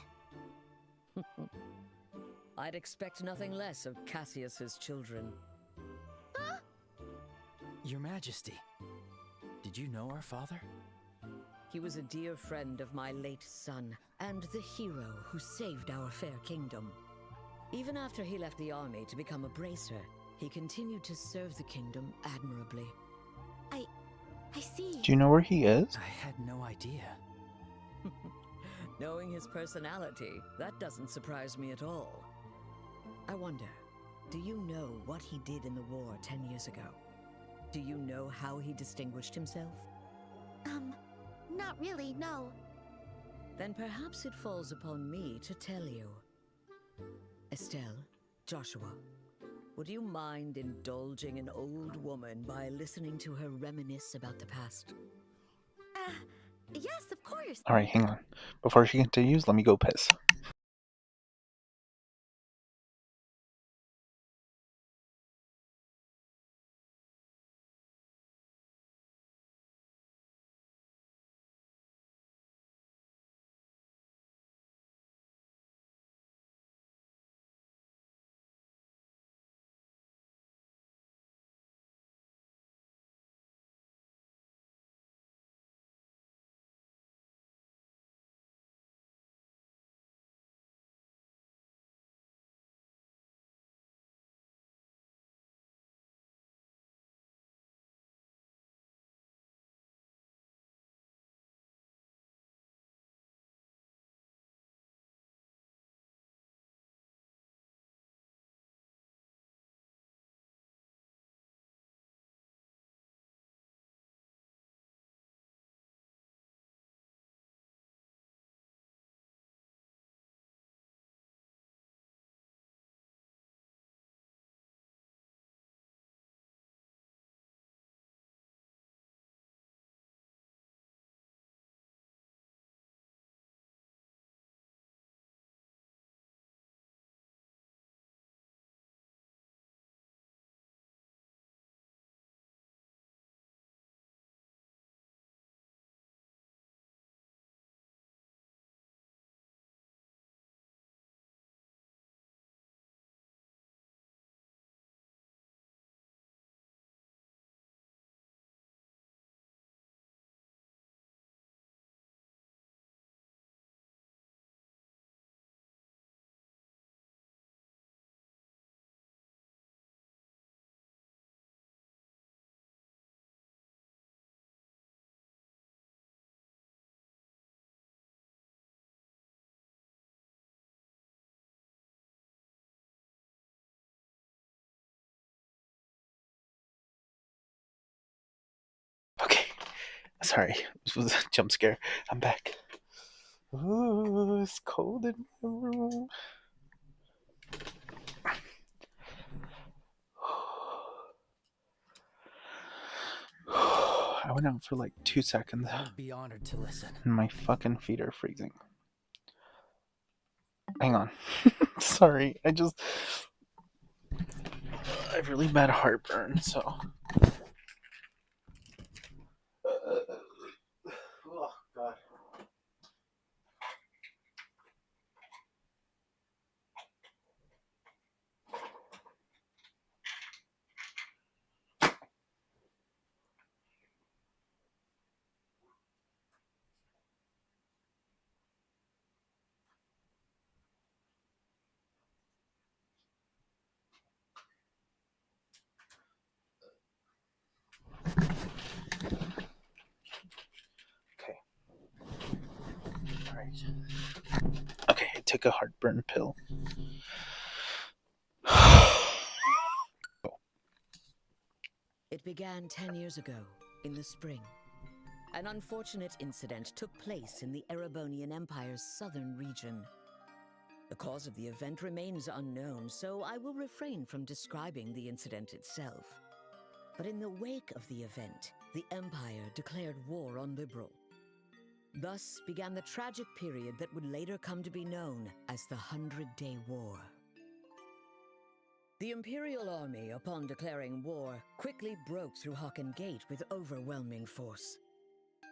I'd expect nothing less of Cassius's children. Huh? Your Majesty, did you know our father? He was a dear friend of my late son, and the hero who saved our fair kingdom. Even after he left the army to become a bracer, he continued to serve the kingdom admirably. I see. Do you know where he is? I had no idea. Knowing his personality, that doesn't surprise me at all. I wonder, do you know what he did in the war 10 years ago? Do you know how he distinguished himself? Not really, no. Then perhaps it falls upon me to tell you. Estelle, Joshua, would you mind indulging an old woman by listening to her reminisce about the past? Yes, of course. Alright, hang on. Before she continues, let me go piss. Sorry, this was a jump scare. I'm back. Ooh, it's cold in my room. I went out for like 2 seconds. I'd be honored to listen. And my fucking feet are freezing. Hang on. Sorry, I have really bad heartburn, so. Oh, God. Okay. Alright. Okay, I took a heartburn pill. It began 10 years ago, in the spring. An unfortunate incident took place in the Erebonian Empire's southern region. The cause of the event remains unknown, so I will refrain from describing the incident itself. But in the wake of the event, the Empire declared war on Liberl. Thus began the tragic period that would later come to be known as the 100-Day War. The Imperial Army, upon declaring war, quickly broke through Hocken Gate with overwhelming force.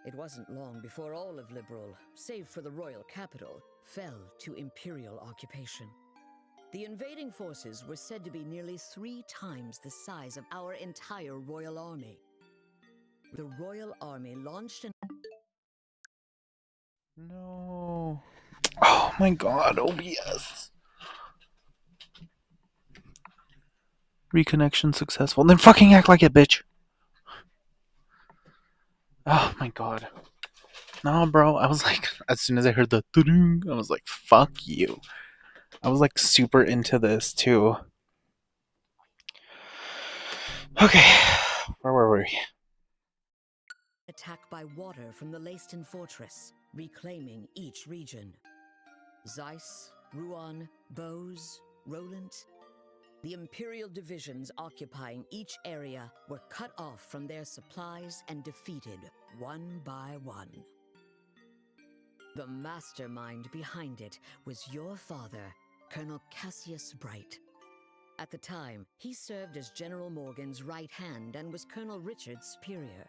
It wasn't long before all of Liberl, save for the royal capital, fell to Imperial occupation. The invading forces were said to be nearly 3 times the size of our entire royal army. The royal army launched an... No. Oh my God, OBS. Reconnection successful. Then fucking act like it, bitch. Oh my God. No, bro. I was like, as soon as I heard the ding, I was like, fuck you. I was like super into this too. Okay. Where were we? Attack by water from the Leiston fortress, reclaiming each region. Zeiss, Ruan, Bose, Roland. The Imperial divisions occupying each area were cut off from their supplies and defeated one by one. The mastermind behind it was your father, Colonel Cassius Bright. At the time, he served as General Morgan's right hand and was Colonel Richard's superior.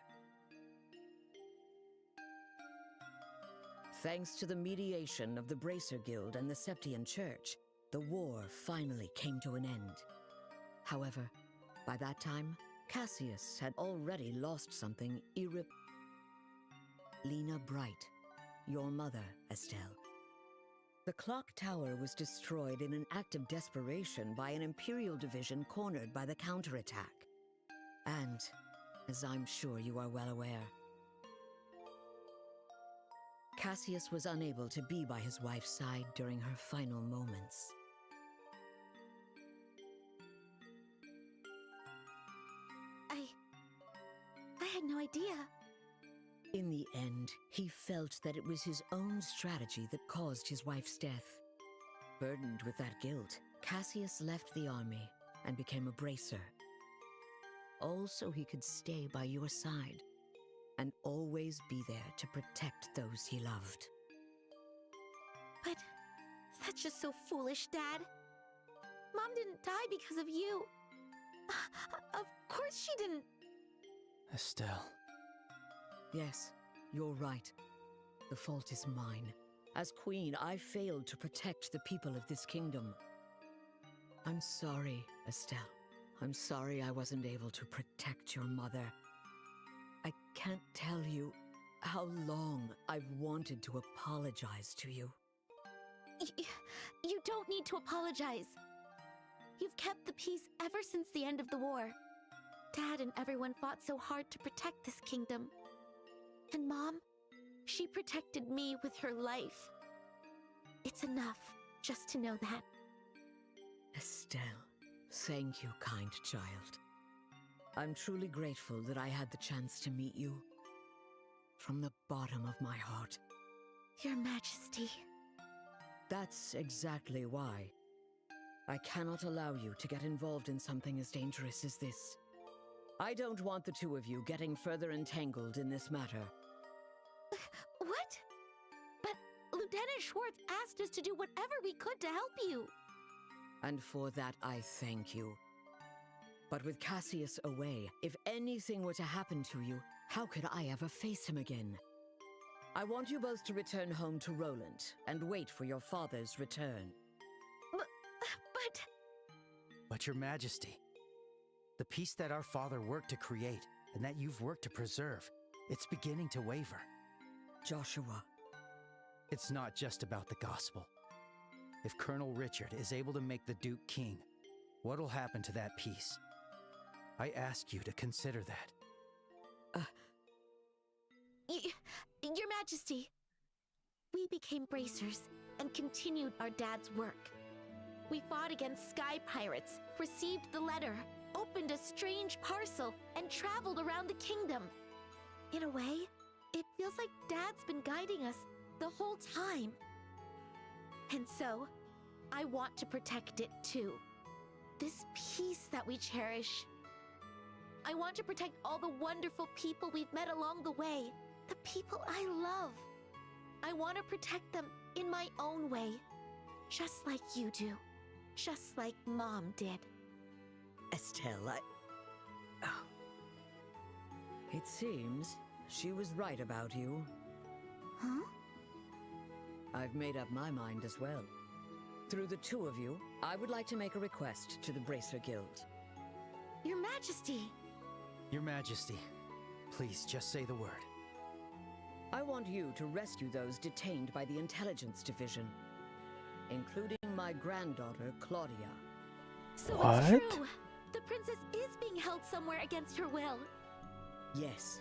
Thanks to the mediation of the Bracer Guild and the Septian Church, the war finally came to an end. However, by that time, Cassius had already lost something Lena Bright, your mother, Estelle. The clock tower was destroyed in an act of desperation by an Imperial division cornered by the counterattack. And, as I'm sure you are well aware, Cassius was unable to be by his wife's side during her final moments. I had no idea. In the end, he felt that it was his own strategy that caused his wife's death. Burdened with that guilt, Cassius left the army and became a bracer. All so he could stay by your side and always be there to protect those he loved. But that's just so foolish, Dad. Mom didn't die because of you. Of course she didn't. Estelle. Yes, you're right. The fault is mine. As queen, I failed to protect the people of this kingdom. I'm sorry, Estelle. I'm sorry I wasn't able to protect your mother. I can't tell you how long I've wanted to apologize to you. You don't need to apologize. You've kept the peace ever since the end of the war. Dad and everyone fought so hard to protect this kingdom. And Mom, she protected me with her life. It's enough just to know that. Estelle, thank you, kind child. I'm truly grateful that I had the chance to meet you. from the bottom of my heart. Your Majesty. That's exactly why. I cannot allow you to get involved in something as dangerous as this. I don't want the two of you getting further entangled in this matter. What? But Lieutenant Schwartz asked us to do whatever we could to help you. And for that, I thank you. But with Cassius away, if anything were to happen to you, how could I ever face him again? I want you both to return home to Roland and wait for your father's return. But Your Majesty, the peace that our father worked to create and that you've worked to preserve, it's beginning to waver. Joshua. It's not just about the gospel. If Colonel Richard is able to make the Duke king, what'll happen to that peace? I ask you to consider that. Your Majesty, we became bracers and continued our dad's work. We fought against sky pirates, received the letter, opened a strange parcel, and traveled around the kingdom. In a way, it feels like Dad's been guiding us the whole time. And so, I want to protect it too. This peace that we cherish. I want to protect all the wonderful people we've met along the way. The people I love. I want to protect them in my own way. Just like you do. Just like Mom did. Estelle, It seems she was right about you. Huh? I've made up my mind as well. Through the two of you, I would like to make a request to the Bracer Guild. Your Majesty! Your Majesty, please just say the word. I want you to rescue those detained by the Intelligence Division, including my granddaughter, Claudia. So What? it's true! The princess is being held somewhere against her will. Yes.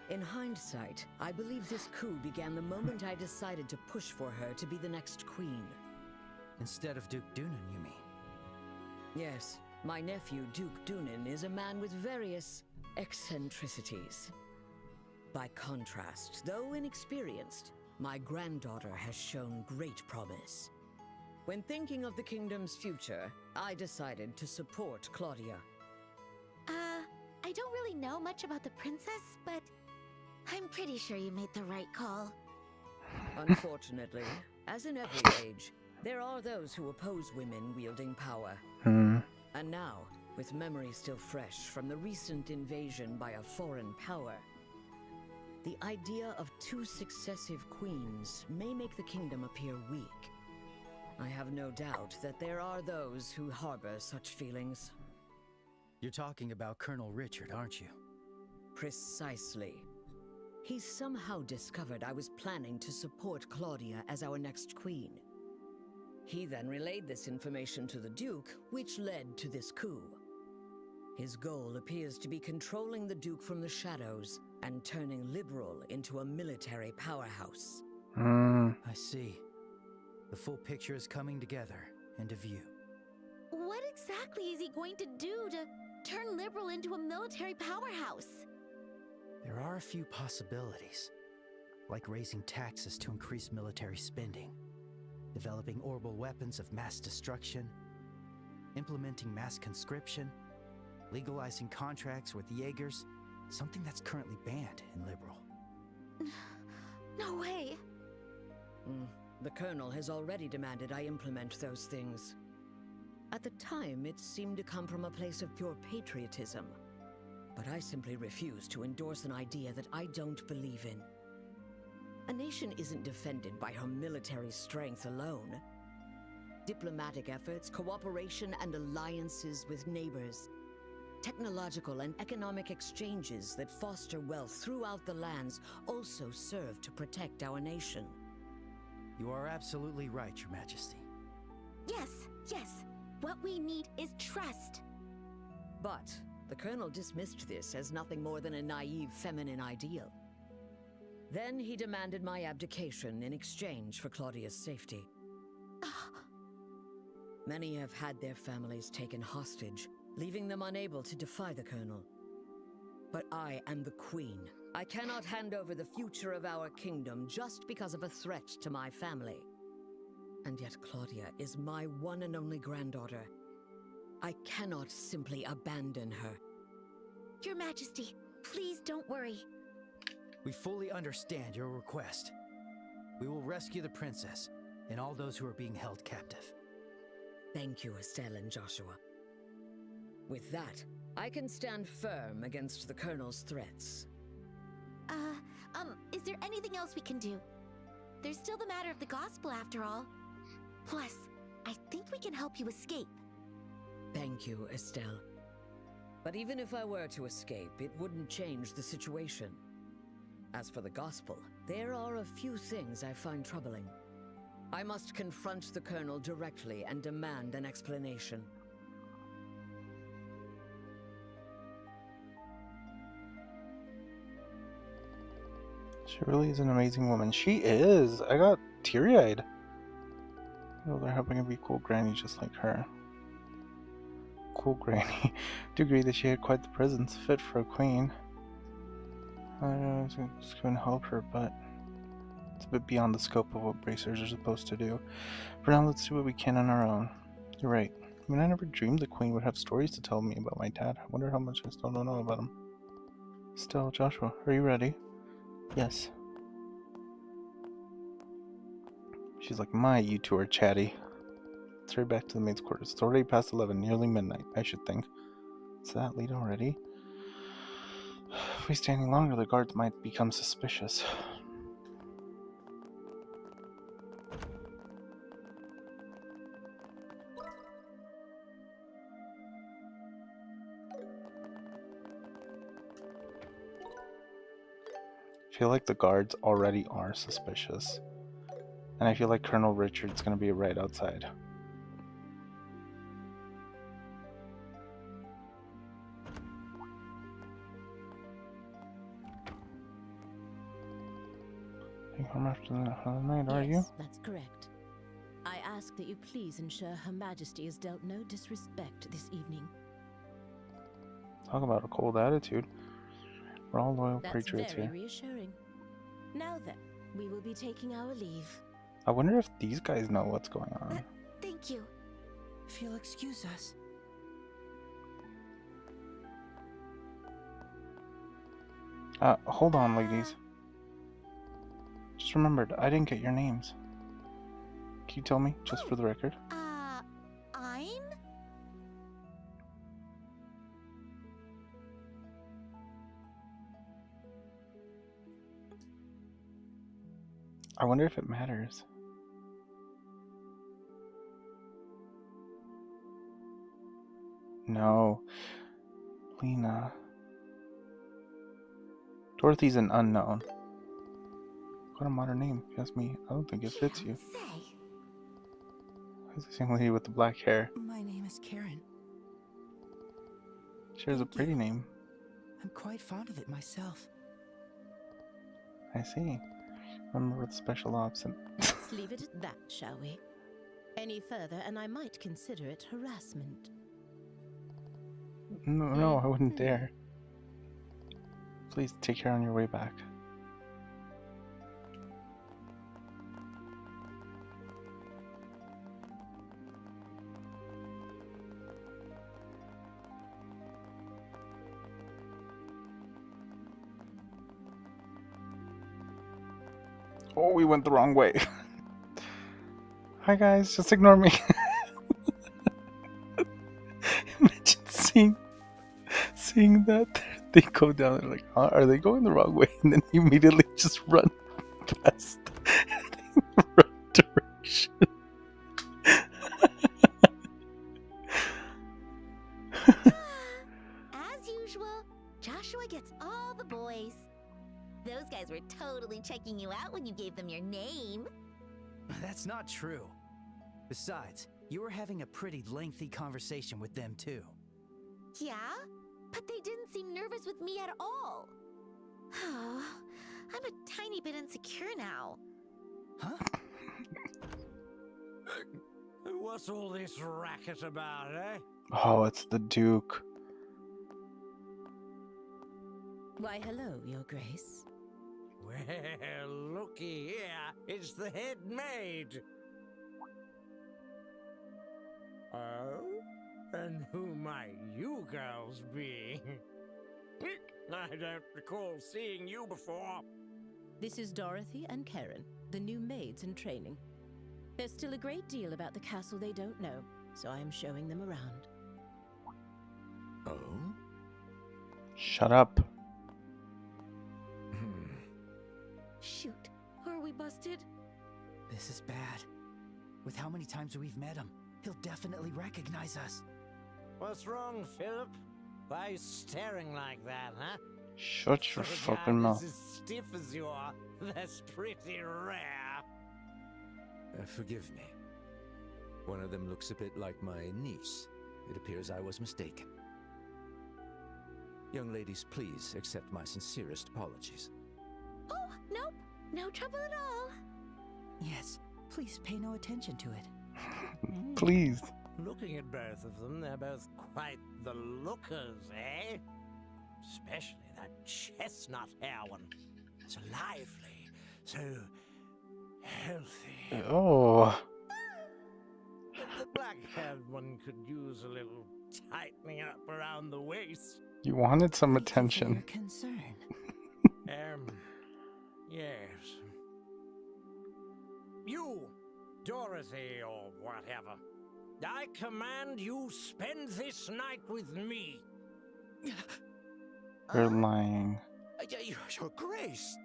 In hindsight, I believe this coup began the moment I decided to push for her to be the next queen. Instead of Duke Dunan, you mean? Yes, my nephew, Duke Dunan, is a man with various eccentricities. By contrast, though inexperienced, my granddaughter has shown great promise. When thinking of the kingdom's future, I decided to support Claudia. I don't really know much about the princess, but I'm pretty sure you made the right call. Unfortunately, as in every age, there are those who oppose women wielding power. And now, with memory still fresh from the recent invasion by a foreign power, the idea of 2 successive queens may make the kingdom appear weak. I have no doubt that there are those who harbor such feelings. You're talking about Colonel Richard, aren't you? Precisely. He somehow discovered I was planning to support Claudia as our next queen. He then relayed this information to the Duke, which led to this coup. His goal appears to be controlling the Duke from the shadows and turning Liberal into a military powerhouse. I see. The full picture is coming together into view. What exactly is he going to do to turn Liberal into a military powerhouse? There are a few possibilities, like raising taxes to increase military spending, developing orbital weapons of mass destruction, implementing mass conscription, legalizing contracts with Jaegers, something that's currently banned in Liberal. No way! The Colonel has already demanded I implement those things. At the time, it seemed to come from a place of pure patriotism. But I simply refuse to endorse an idea that I don't believe in. A nation isn't defended by her military strength alone. Diplomatic efforts, cooperation, and alliances with neighbors. Technological and economic exchanges that foster wealth throughout the lands also serve to protect our nation. You are absolutely right, Your Majesty. Yes. What we need is trust. But the Colonel dismissed this as nothing more than a naive feminine ideal. Then he demanded my abdication in exchange for Claudia's safety. Many have had their families taken hostage, leaving them unable to defy the Colonel. But I am the Queen, I cannot hand over the future of our kingdom just because of a threat to my family. And yet Claudia is my one and only granddaughter. I cannot simply abandon her. Your Majesty, please don't worry. We fully understand your request. We will rescue the princess and all those who are being held captive. Thank you, Estelle and Joshua. With that, I can stand firm against the Colonel's threats. Is there anything else we can do? There's still the matter of the gospel after all. Plus, I think we can help you escape. Thank you, Estelle. But even if I were to escape, it wouldn't change the situation. As for the gospel, there are a few things I find troubling. I must confront the Colonel directly and demand an explanation. She really is an amazing woman. She is. I got teary-eyed. Oh, they're helping her be cool granny just like her. Cool granny. Do agree that she had quite the presence, fit for a queen. I was just going to help her, but it's a bit beyond the scope of what bracers are supposed to do. For now, let's do what we can on our own. You're right. I mean, I never dreamed the queen would have stories to tell me about my dad. I wonder how much I still don't know about him. Still, Joshua, are you ready? Yes. She's like, you two are chatty. Let's hurry back to the maid's quarters. It's already past 11, nearly midnight, I should think. Is that late already? If we stay any longer, the guards might become suspicious. I feel like the guards already are suspicious. And I feel like Colonel Richard's gonna be right outside. Home after the night, are you? Yes, that's correct. I ask that you please ensure Her Majesty is dealt no disrespect this evening. Talk about a cold attitude. We're all loyal patriots That's very here. reassuring. Now then, we will be taking our leave. I wonder if these guys know what's going on. Thank you. If you'll excuse us. Hold on, ladies. Just remembered, I didn't get your names. Can you tell me, just for the record? I'm? I wonder if it matters. No. Lena. Dorothy's an unknown. What a modern name, if you ask me. I don't think it fits you. Who's this young lady with the black hair? My name is Karen. She has a pretty name. I'm quite fond of it myself. I see. Remember with special ops and... Let's leave it at that, shall we? Any further, and I might consider it harassment. No, I wouldn't dare. Please take care on your way back. Oh, we went the wrong way. Hi guys, just ignore me. Imagine seeing that they go down and like, huh? Are they going the wrong way? And then immediately just run past in the right direction. As usual, Joshua gets all the boys. Those guys were totally checking you out when you gave them your name. That's not true. Besides, you were having a pretty lengthy conversation with them too. Yeah? But they didn't seem nervous with me at all. Oh, I'm a tiny bit insecure now. Huh? What's all this racket about, eh? Oh, it's the Duke. Why, hello, Your Grace. Well, looky here. It's the head maid. Oh? And who might you girls be? I don't recall seeing you before. This is Dorothy and Karen, the new maids in training. There's still a great deal about the castle they don't know, so I am showing them around. Oh? Shut up. Shoot, are we busted? This is bad. With how many times we've met him, he'll definitely recognize us. What's wrong, Philip? Why are you staring like that, huh? Shut your For a fucking guy mouth. that's as stiff as you are, that's pretty rare. Forgive me. One of them looks a bit like my niece. It appears I was mistaken. Young ladies, please accept my sincerest apologies. Oh, nope. No trouble at all. Yes, please pay no attention to it. Please. Looking at both of them, they're both quite the lookers, eh? Especially that chestnut hair one. So lively, so healthy. Oh. But the black-haired one could use a little tightening up around the waist. You wanted some Your attention. concern. Yes. You, Dorothy or whatever, I command you spend this night with me. You're lying. Your Grace!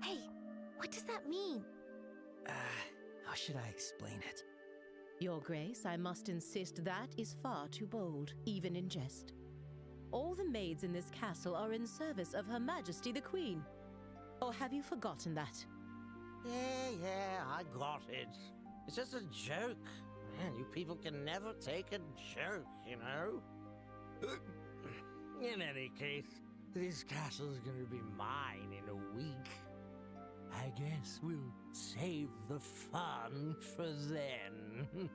Hey, what does that mean? How should I explain it? Your Grace, I must insist that is far too bold, even in jest. All the maids in this castle are in service of Her Majesty the Queen. Or have you forgotten that? Yeah, I got it. It's just a joke. Man, you people can never take a joke, you know? In any case, this castle's gonna be mine in a week. I guess we'll save the fun for then.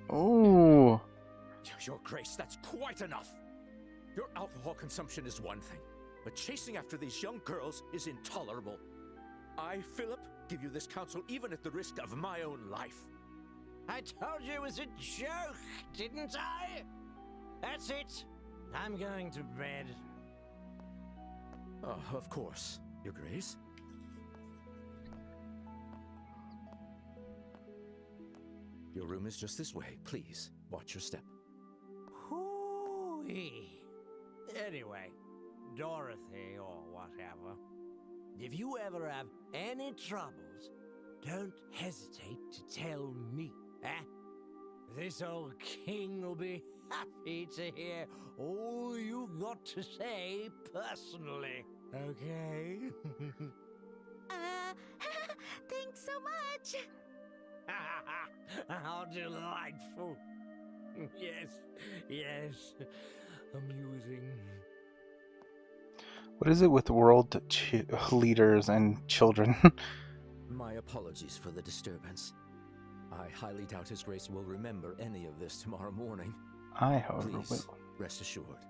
Oh. Your Grace, that's quite enough. Your alcohol consumption is one thing, but chasing after these young girls is intolerable. I, Philip, give you this counsel even at the risk of my own life. I told you it was a joke, didn't I? That's it. I'm going to bed. Of course, Your Grace. Your room is just this way. Please, watch your step. Hoo-wee. Anyway, Dorothy or whatever, if you ever have any troubles, don't hesitate to tell me, eh? This old king will be happy to hear all you've got to say personally, okay? Thanks so much. How delightful. Yes, amusing. What is it with world leaders and children? My apologies for the disturbance. I highly doubt His Grace will remember any of this tomorrow morning. I, however, Please, will. rest assured.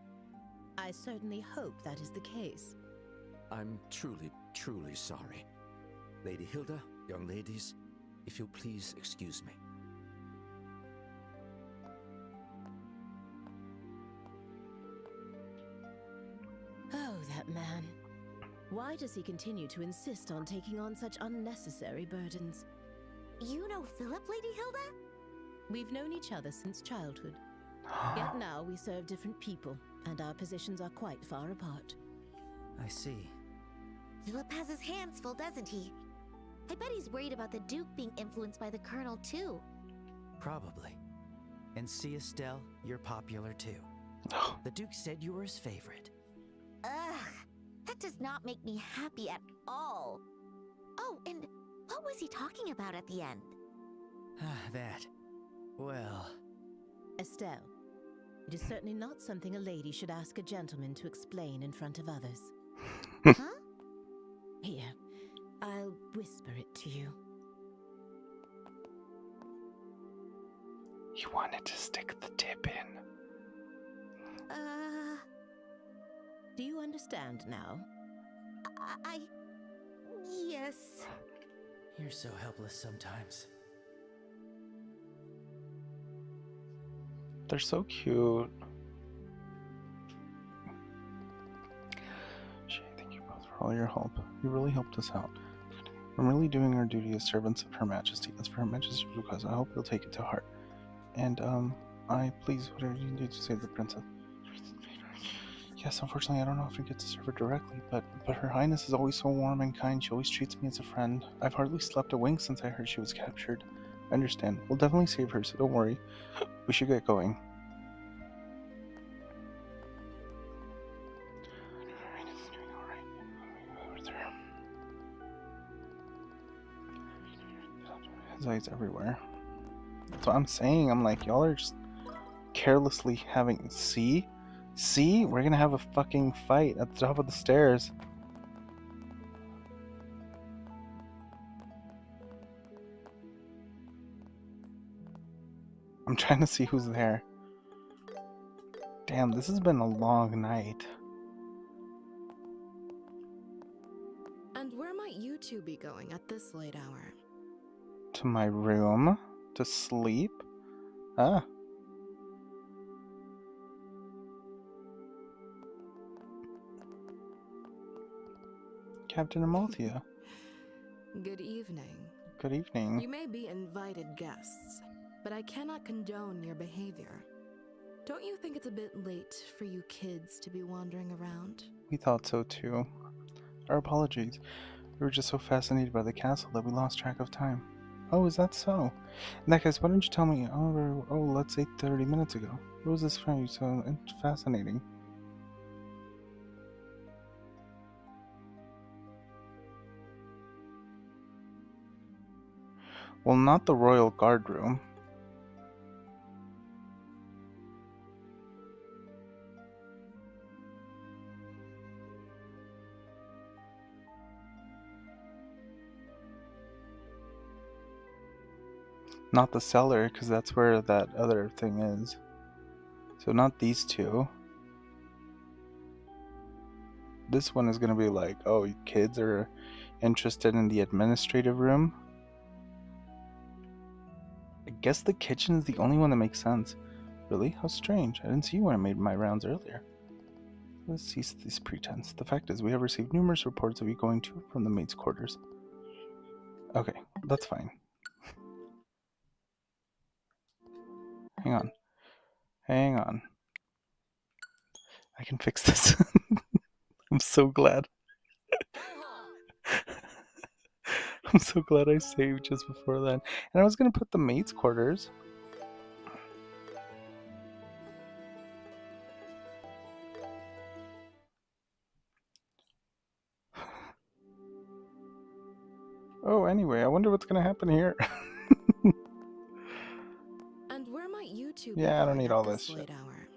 I certainly hope that is the case. I'm truly, truly sorry. Lady Hilda, young ladies, if you'll please excuse me. Oh, that man. Why does he continue to insist on taking on such unnecessary burdens? You know Philip, Lady Hilda? We've known each other since childhood. Yet now we serve different people, and our positions are quite far apart. I see. Philip has his hands full, doesn't he? I bet he's worried about the Duke being influenced by the Colonel, too. Probably. And see, Estelle, you're popular too. The Duke said you were his favorite. Ugh, that does not make me happy at all. Oh, and what was he talking about at the end? That. Well... Estelle, it is certainly not something a lady should ask a gentleman to explain in front of others. Huh? Here, I'll whisper it to you. You wanted to stick the tip in. Do you understand now? Yes. You're so helpless sometimes. They're so cute. Shay, thank you both for all your help. You really helped us out. I'm really doing our duty as servants of Her Majesty. As for Her Majesty's request, I hope you'll take it to heart. And, please, whatever you do to save the princess. Yes, unfortunately, I don't often get to serve her directly, but Her Highness is always so warm and kind. She always treats me as a friend. I've hardly slept a wink since I heard she was captured. I understand. We'll definitely save her, so don't worry. We should get going. His eyes everywhere. That's what I'm saying. I'm like, y'all are just carelessly having... See? We're gonna have a fucking fight at the top of the stairs. I'm trying to see who's there. Damn, this has been a long night. And where might you two be going at this late hour? To my room? To sleep? Ah. Captain Amalthea. Good evening. Good evening. You may be invited guests, but I cannot condone your behavior. Don't you think it's a bit late for you kids to be wandering around? We thought so too. Our apologies. We were just so fascinated by the castle that we lost track of time. Oh, is that so? In that case, why didn't you tell me let's say 30 minutes ago? What was this for you so fascinating? Well, not the royal guard room. Not the cellar, because that's where that other thing is. So not these two. This one is going to be like, oh, you kids are interested in the administrative room? I guess the kitchen is the only one that makes sense. Really? How strange. I didn't see you when I made my rounds earlier. Let's cease this pretense. The fact is, we have received numerous reports of you going to and from the maid's quarters. Okay, that's fine. Hang on. I can fix this. I'm so glad. I'm so glad I saved just before then. And I was going to put the maid's quarters. Oh, anyway, I wonder what's going to happen here. And where might you two Yeah, I don't need all this late shit. Hour?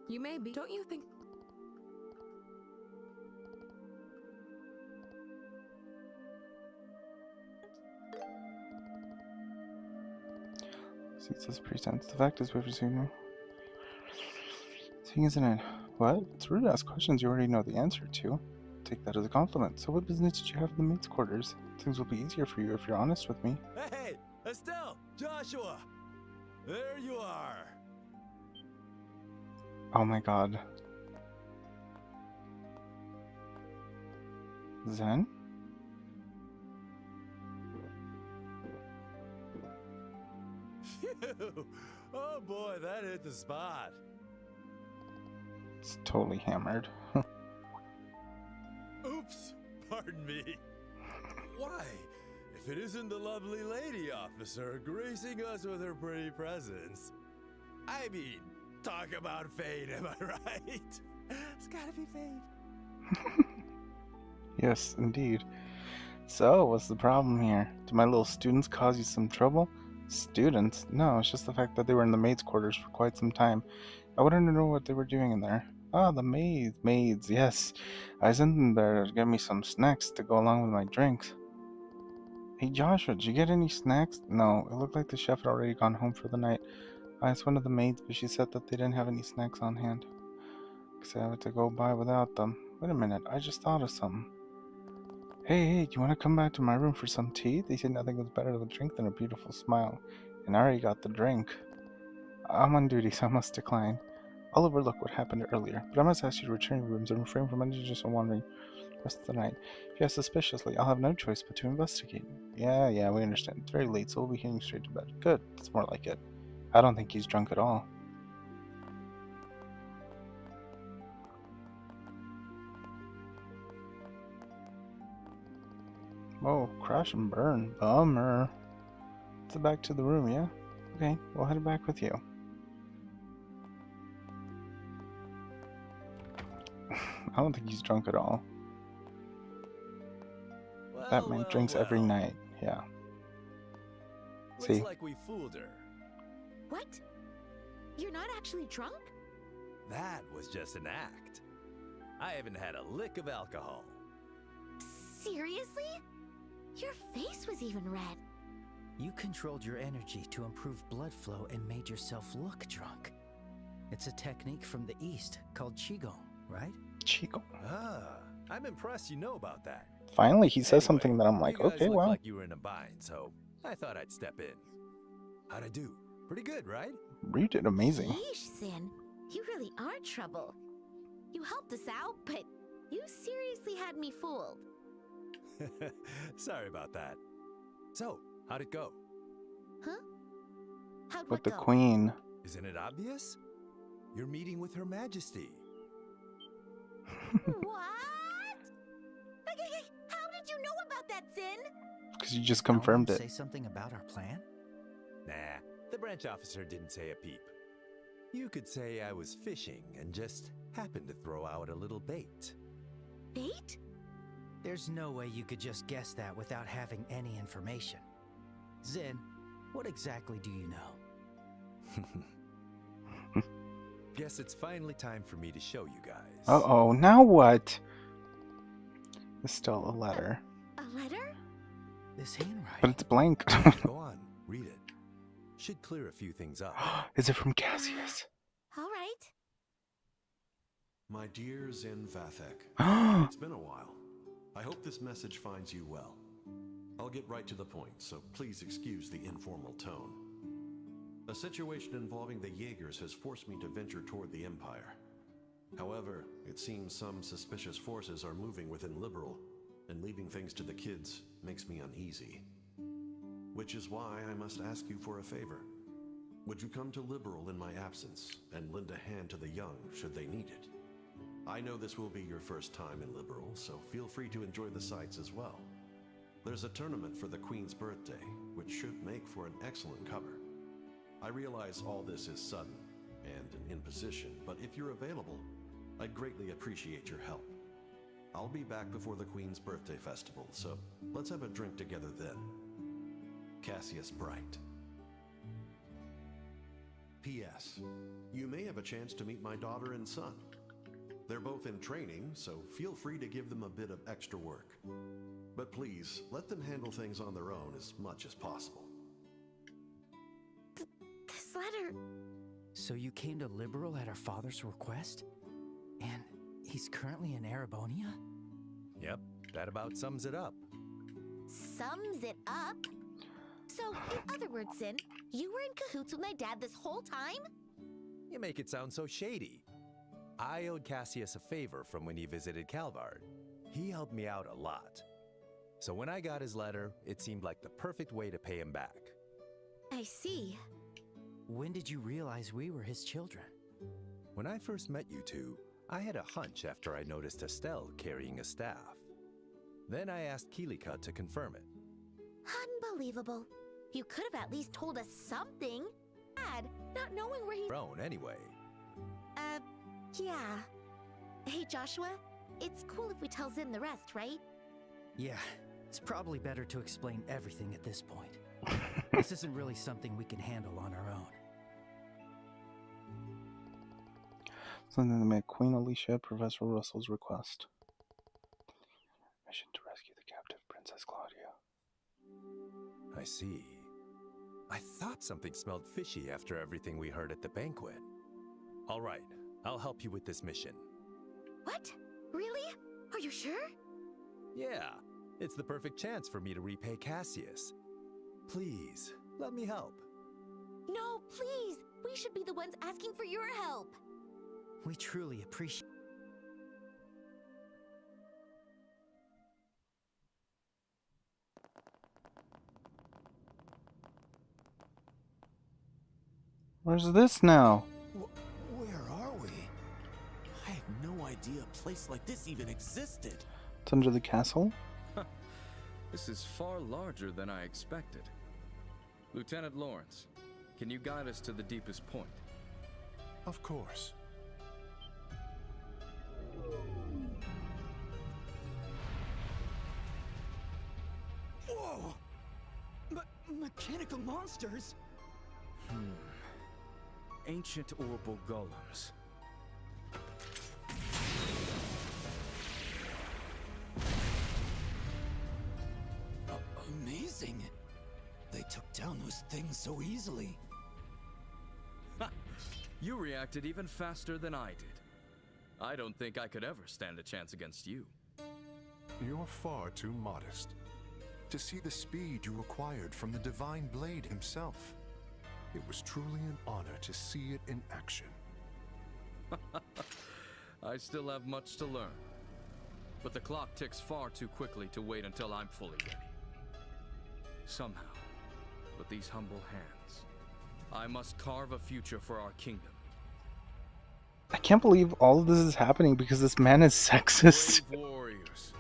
You may be. Don't you think? See, it says presents. The fact is, we've received no. Thing isn't it? What? It's rude to ask questions you already know the answer to. Take that as a compliment. So, what business did you have in the maid's quarters? Things will be easier for you if you're honest with me. Hey, Estelle, Joshua, there you are. Oh my god. Zen? Phew. Oh boy, that hit the spot. It's totally hammered. Oops, pardon me. Why, if it isn't the lovely lady officer gracing us with her pretty presence. I mean, talk about fate, am I right? It's gotta be fate. Yes, indeed. So, what's the problem here? Do my little students cause you some trouble? Students? No, it's just the fact that they were in the maid's quarters for quite some time. I wanted to know what they were doing in there. Ah, the maids, yes. I sent them there to get me some snacks to go along with my drinks. Hey Joshua, did you get any snacks? No, it looked like the chef had already gone home for the night. I asked one of the maids, but she said that they didn't have any snacks on hand. Guess I had to go by without them. Wait a minute, I just thought of something. Hey, do you want to come back to my room for some tea? They said nothing was better to drink than a beautiful smile. And I already got the drink. I'm on duty, so I must decline. I'll overlook what happened earlier, but I must ask you to return your rooms and refrain from any just wandering the rest of the night. If you act suspiciously, I'll have no choice but to investigate. Yeah, we understand. It's very late, so we'll be heading straight to bed. Good, that's more like it. I don't think he's drunk at all. Oh, crash and burn. Bummer. Let's head back to the room, yeah? Okay, we'll head back with you. I don't think he's drunk at all. That man drinks every night, yeah. Looks See? like we fooled her. What? You're not actually drunk? That was just an act. I haven't had a lick of alcohol. Seriously? Your face was even red. You controlled your energy to improve blood flow and made yourself look drunk. It's a technique from the East called Qigong, right? Qigong. Ah, I'm impressed you know about that. Finally, he says Anyway, something that I'm like, you guys okay, looked well. like you were in a bind, so I thought I'd step in. How'd I do? Pretty good, right? You did amazing. Yeesh, Sin. You really are trouble. You helped us out, but you seriously had me fooled. Sorry about that. So, how'd it go? Huh? How'd With what the go? queen. Isn't it obvious? You're meeting with Her Majesty. What? Hey, how did you know about that, Sin? Because you just confirmed No it. one say something about our plan? Nah, the branch officer didn't say a peep. You could say I was fishing and just happened to throw out a little bait. Bait? There's no way you could just guess that without having any information. Zin, what exactly do you know? Guess it's finally time for me to show you guys. Uh-oh, now what? It's still a letter. A letter? This handwriting. But it's blank. Go on, read it. Should clear a few things up. Is it from Cassius? All right. My dear Zin Vathek, it's been a while. I hope this message finds you well. I'll get right to the point, so please excuse the informal tone. A situation involving the Jaegers has forced me to venture toward the Empire. However, it seems some suspicious forces are moving within Liberal, and leaving things to the kids makes me uneasy. Which is why I must ask you for a favor. Would you come to Liberal in my absence, and lend a hand to the young should they need it? I know this will be your first time in Liberal, so feel free to enjoy the sights as well. There's a tournament for the Queen's birthday, which should make for an excellent cover. I realize all this is sudden and an imposition, but if you're available, I'd greatly appreciate your help. I'll be back before the Queen's birthday festival, so let's have a drink together then. Cassius Bright. P.S. You may have a chance to meet my daughter and son. They're both in training, so feel free to give them a bit of extra work. But please, let them handle things on their own as much as possible. This letter... So you came to Liberal at our father's request? And he's currently in Erebonia? Yep, that about sums it up. Sums it up? So, in other words, Sin, you were in cahoots with my dad this whole time? You make it sound so shady. I owed Cassius a favor from when he visited Calvard. He helped me out a lot. So when I got his letter, it seemed like the perfect way to pay him back. I see. When did you realize we were his children? When I first met you two, I had a hunch after I noticed Estelle carrying a staff. Then I asked Kilika to confirm it. Unbelievable. You could have at least told us something. Dad, not knowing where he's... Grown, anyway. Yeah. Hey, Joshua, it's cool if we tell Zin the rest, right? Yeah, it's probably better to explain everything at this point. This isn't really something we can handle on our own. Something to make Queen Alicia Professor Russell's request. Mission to rescue the captive Princess Claudia. I see. I thought something smelled fishy after everything we heard at the banquet. All right, I'll help you with this mission. What? Really? Are you sure? Yeah, it's the perfect chance for me to repay Cassius. Please, let me help. No, please! We should be the ones asking for your help! We truly appreciate... Where's this now? Where are we? I had no idea a place like this even existed. It's under the castle? This is far larger than I expected. Lieutenant Lawrence, can you guide us to the deepest point? Of course. Whoa! Mechanical monsters? Ancient orbital golems. Amazing. They took down those things so easily. You reacted even faster than I did. I don't think I could ever stand a chance against you. You're far too modest. To see the speed you acquired from the Divine Blade himself, it was truly an honor to see it in action. I still have much to learn. But the clock ticks far too quickly to wait until I'm fully ready. Somehow, with these humble hands, I must carve a future for our kingdom. I can't believe all of this is happening because this man is sexist. Brave warriors,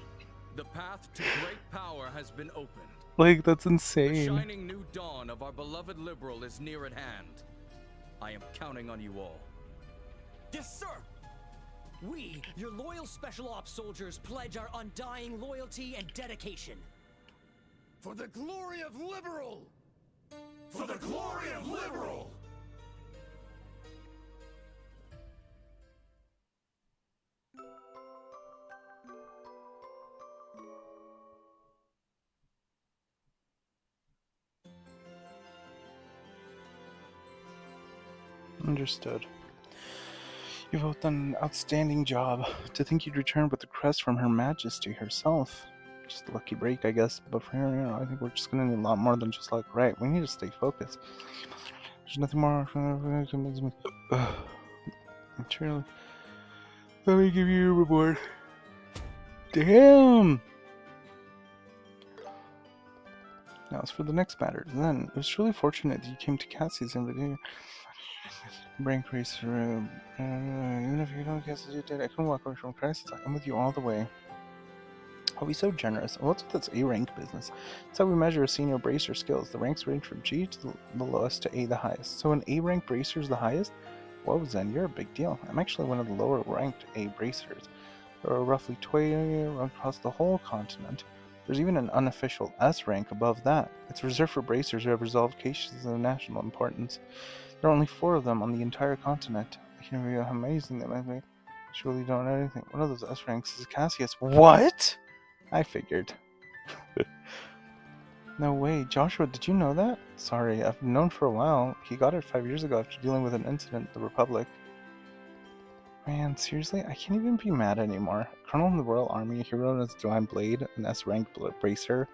the path to great power has been opened. Like, that's The insane. shining new dawn of our beloved liberal is near at hand. I am counting on you all. Yes, sir! We, your loyal Special Ops soldiers, pledge our undying loyalty and dedication. For the glory of Liberal! For the glory of Liberal! Understood. You've both done an outstanding job. To think you'd return with the crest from Her Majesty herself. Just a lucky break, I guess. But for here, I think we're just gonna need a lot more than just luck. Right, we need to stay focused. There's nothing more. Truly. Let me give you your reward. Damn! Now, as for the next matter, then, it was truly fortunate that you came to Cassie's invitation. Brain Racer room. Even if you don't guess as you did, I couldn't walk away from crisis. I'm with you all the way. I'll be so generous. What's with this A rank business? That's how we measure a senior bracer skills. The ranks range from G to the lowest to A the highest. So an A rank bracer is the highest? Whoa, Zen, you're a big deal. I'm actually one of the lower ranked A bracers. There are roughly 20 across the whole continent. There's even an unofficial S rank above that. It's reserved for bracers who have resolved cases of national importance. There are only 4 of them on the entire continent. I can't believe how amazing that might be. Surely don't know anything. One of those S ranks is Cassius. What? I figured. No way. Joshua, did you know that? Sorry, I've known for a while. He got it 5 years ago after dealing with an incident at the Republic. Man, seriously? I can't even be mad anymore. Colonel in the Royal Army, a hero known as Divine Blade, an S-rank bracer.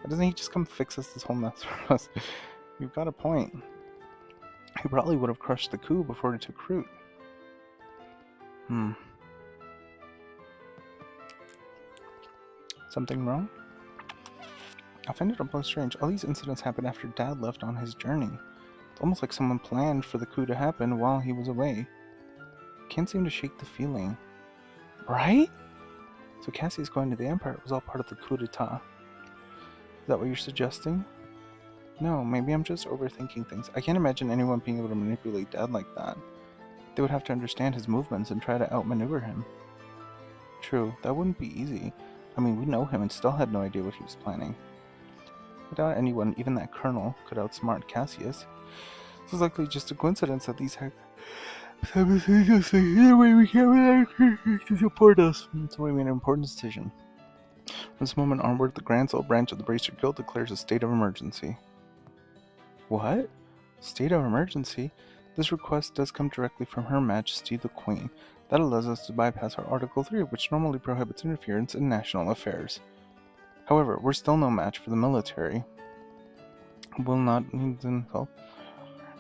Why doesn't he just come fix us this whole mess for us? You've got a point. He probably would have crushed the coup before he took root. Something wrong? I find it a little strange. All these incidents happened after Dad left on his journey. It's almost like someone planned for the coup to happen while he was away. Can't seem to shake the feeling. Right? So Cassie's going to the Empire was all part of the coup d'etat. Is that what you're suggesting? No, maybe I'm just overthinking things. I can't imagine anyone being able to manipulate Dad like that. They would have to understand his movements and try to outmaneuver him. True, that wouldn't be easy. I mean, we know him and still had no idea what he was planning. I doubt anyone, even that colonel, could outsmart Cassius. This is likely just a coincidence that these had... Either way, we can't rely on to support us. That's why we made an important decision. This moment onward, the Grand Soul branch of the Bracer Guild declares a state of emergency. What? State of emergency? This request does come directly from Her Majesty the Queen. That allows us to bypass our Article 3, which normally prohibits interference in national affairs. However, we're still no match for the military. Will not need help.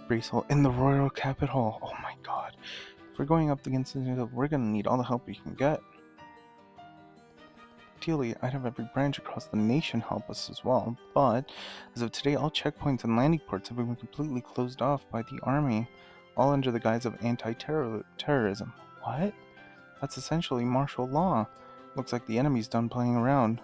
Bracel in the royal capital. Oh my god. If we're going up against it, we're gonna need all the help we can get. Ideally, I'd have every branch across the nation help us as well, but as of today, all checkpoints and landing ports have been completely closed off by the army, all under the guise of anti-terrorism. What? That's essentially martial law. Looks like the enemy's done playing around.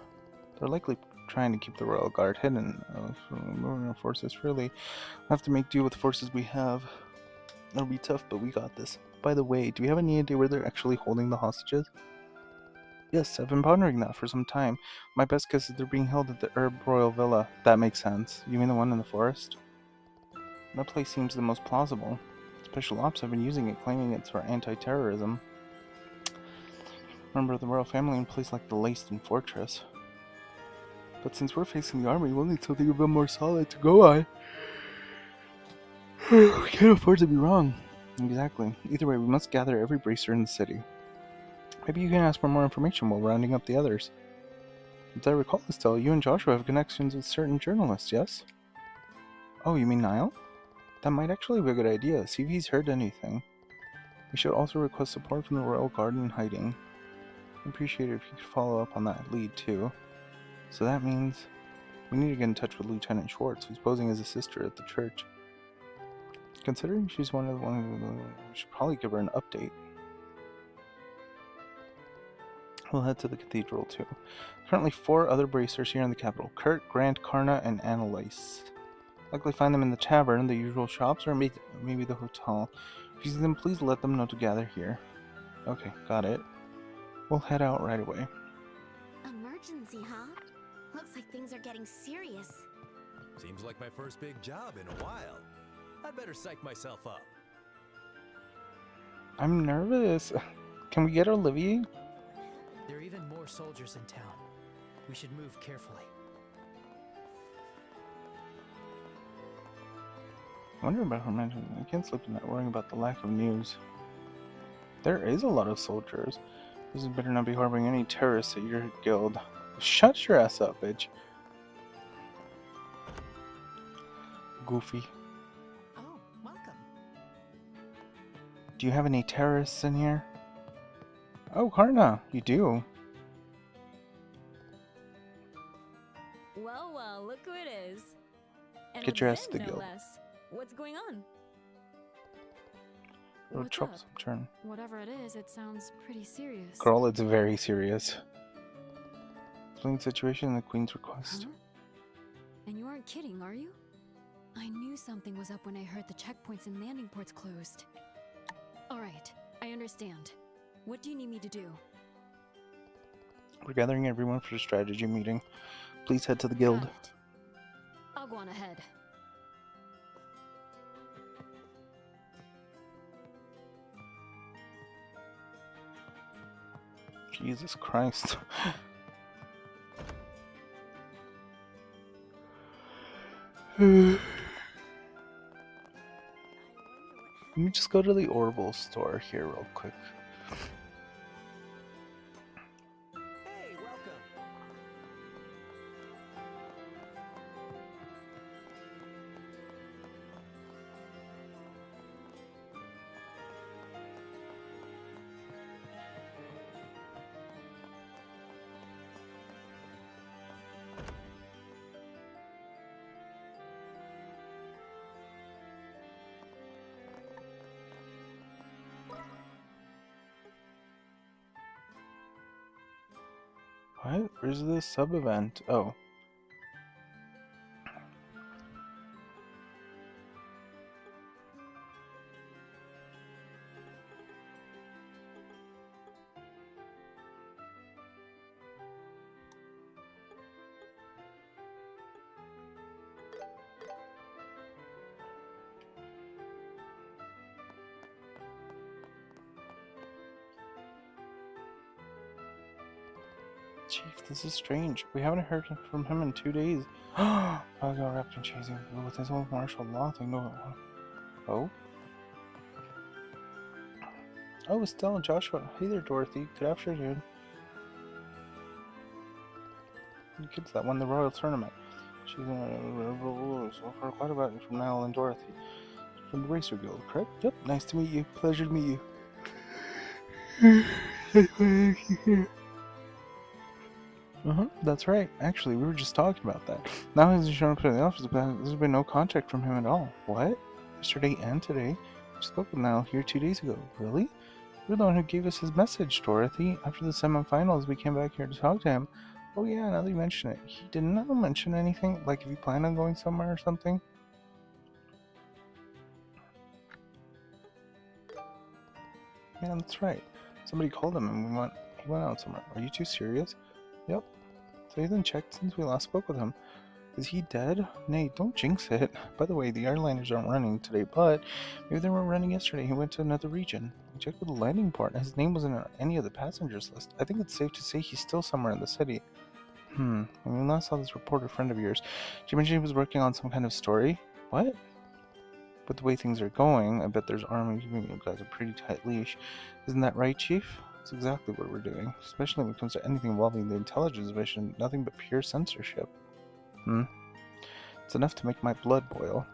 They're likely trying to keep the Royal Guard hidden. Moving our forces freely. We'll have to make do with the forces we have. It'll be tough, but we got this. By the way, do we have any idea where they're actually holding the hostages? Yes, I've been pondering that for some time. My best guess is they're being held at the Herb Royal Villa. That makes sense. You mean the one in the forest? That place seems the most plausible. Special Ops have been using it, claiming it's for anti-terrorism. Member of the royal family in a place like the Laced Fortress. But since we're facing the army, we'll need something a bit more solid to go on. We can't afford to be wrong. Exactly. Either way, we must gather every bracer in the city. Maybe you can ask for more information while rounding up the others. As I recall, Estelle, you and Joshua have connections with certain journalists, yes? Oh, you mean Niall? That might actually be a good idea. See if he's heard anything. We should also request support from the Royal Guard in hiding. I'd appreciate it if you could follow up on that lead, too. So that means we need to get in touch with Lieutenant Schwartz, who's posing as a sister at the church. Considering she's one of the ones, we should probably give her an update. We'll head to the cathedral too. Currently 4 other bracers here in the capital. Kurt, Grant, Karna, and Annalise. Likely find them in the tavern, the usual shops, or maybe the hotel. If you see them, please let them know to gather here. Okay, got it. We'll head out right away. Emergency, huh? Looks like things are getting serious. Seems like my first big job in a while. I'd better psych myself up. I'm nervous. Can we get Olivier? There are even more soldiers in town. We should move carefully. I wonder about her mention. I can't sleep tonight worrying about the lack of news. There is a lot of soldiers. This better not be harboring any terrorists at your guild. Shut your ass up, bitch. Goofy. Oh, welcome. Do you have any terrorists in here? Oh, Karna, you do. Well, well, look who it is. And Get your ass to the no guild. less. What's going on? Oh, What's troublesome up? turn. Whatever it is, it sounds pretty serious. Girl, it's very serious. Explain the situation and the Queen's request. Huh? And you aren't kidding, are you? I knew something was up when I heard the checkpoints and landing ports closed. Alright, I understand. What do you need me to do? We're gathering everyone for a strategy meeting. Please head to the guild. Got it. I'll go on ahead. Jesus Christ. Let me just go to the Orbital store here real quick. Hey, welcome. What? Where's the sub event? Oh. Chief, this is strange. We haven't heard from him in 2 days. I got wrapped in chasing with his whole martial law thing. No. Oh? Oh, Estelle and Joshua. Hey there, Dorothy. Good afternoon. The kids that won the Royal Tournament. She's so far quite about it from Niall and Dorothy. From the Racer Guild, correct? Yep, nice to meet you. Pleasure to meet you. That's right. Actually, we were just talking about that. Now he's showing up to the office, but there's been no contact from him at all. What? Yesterday and today? We spoke with Niall here 2 days ago. Really? You're the one who gave us his message, Dorothy. After the semifinals, we came back here to talk to him. Oh yeah, now that you mention it. He did not mention anything, like if you plan on going somewhere or something. Yeah, that's right. Somebody called him and he went out somewhere. Are you too serious? Yep. So you then checked since we last spoke with him. Is he dead? Nay, don't jinx it. By the way, the airliners aren't running today, but maybe they weren't running yesterday. He went to another region. I checked with the landing port, and his name wasn't on any of the passengers list. I think it's safe to say he's still somewhere in the city. When we last saw this reporter friend of yours, did you mention he was working on some kind of story? What? But the way things are going, I bet there's army giving you guys a pretty tight leash. Isn't that right, Chief? That's exactly what we're doing, especially when it comes to anything involving the intelligence division. Nothing but pure censorship. It's enough to make my blood boil.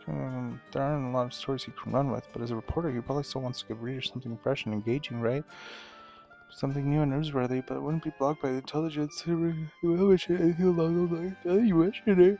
There aren't a lot of stories he can run with, but as a reporter, he probably still wants to give readers something fresh and engaging, right? Something new and newsworthy, but it wouldn't be blocked by the intelligence. He wouldn't mention anything along those lines. Oh, you mentioned it.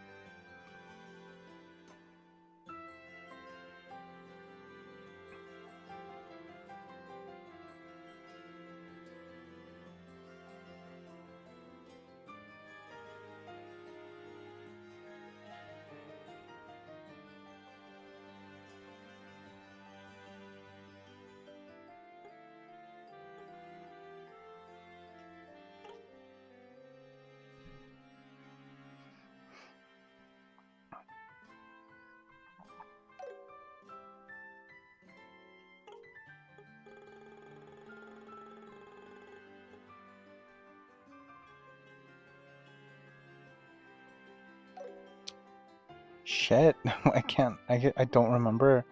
Shit, I don't remember.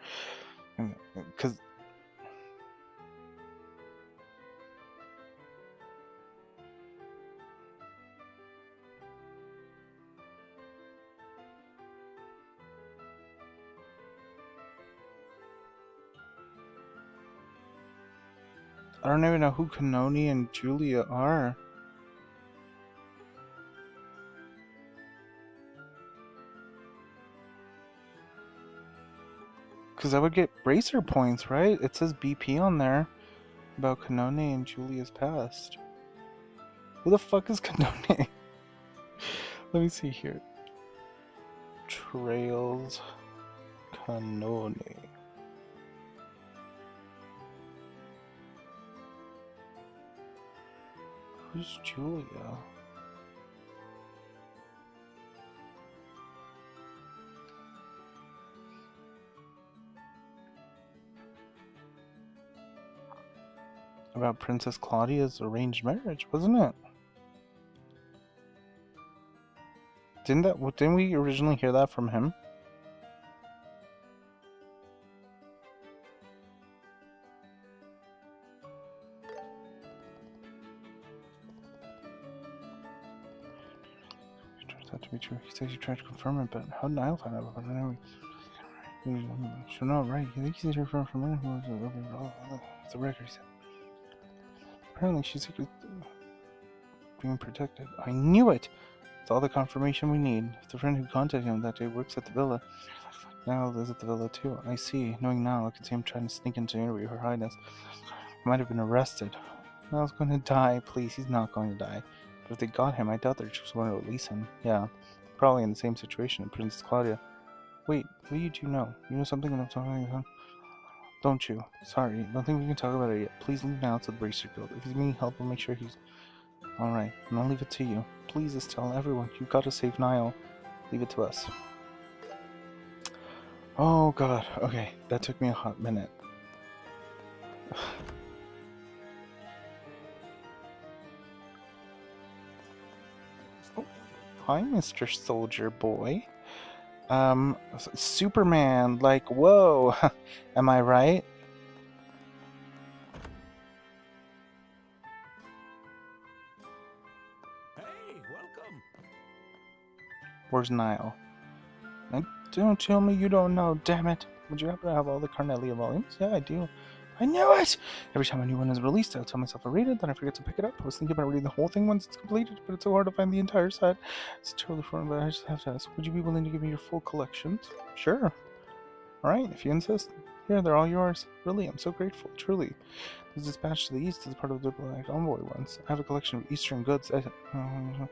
Because... I don't even know who Kanoni and Julia are. Because I would get bracer points, right? It says BP on there about Kanone and Julia's past. Who the fuck is Kanone? Let me see here. Trails Kanone. Who's Julia? About Princess Claudia's arranged marriage, wasn't it? Didn't we originally hear that from him? Turns out to be true. He says you tried to confirm it, but how did Niall find out about it anyway? So no, right? You think he's here from the record? He said. Apparently she's being protected. I knew it! It's all the confirmation we need. If the friend who contacted him that day works at the villa, Niall is at the villa too. I see. Knowing Niall, I could see him trying to sneak into interview Her Highness. He might have been arrested. Niall's going to die. Please, he's not going to die. But if they got him, I doubt they're just going to release him. Yeah, probably in the same situation as Princess Claudia. Wait, what do you two know? You know something that I'm talking about? Don't you? Sorry, don't think we can talk about it yet. Please leave now to the Bracer Guild. If he's needing help, we'll make sure he's... Alright, and I'll leave it to you. Please, Estelle, everyone, you've got to save Niall. Leave it to us. Oh god, okay, that took me a hot minute. hi, Mr. Soldier Boy. Superman, like, whoa. Am I right? Hey, welcome. Where's Niall? Don't tell me you don't know, damn it. Would you happen to have all the Carnelia volumes? Yeah, I do. I knew it! Every time a new one is released, I'll tell myself I'll read it, then I forget to pick it up. I was thinking about reading the whole thing once it's completed, but it's so hard to find the entire set. It's totally foreign, but I just have to ask, would you be willing to give me your full collections? Sure. Alright, if you insist. Here, they're all yours. Really, I'm so grateful, truly. This dispatch to the east is part of the Diplomatic Envoy ones. I have a collection of Eastern goods. You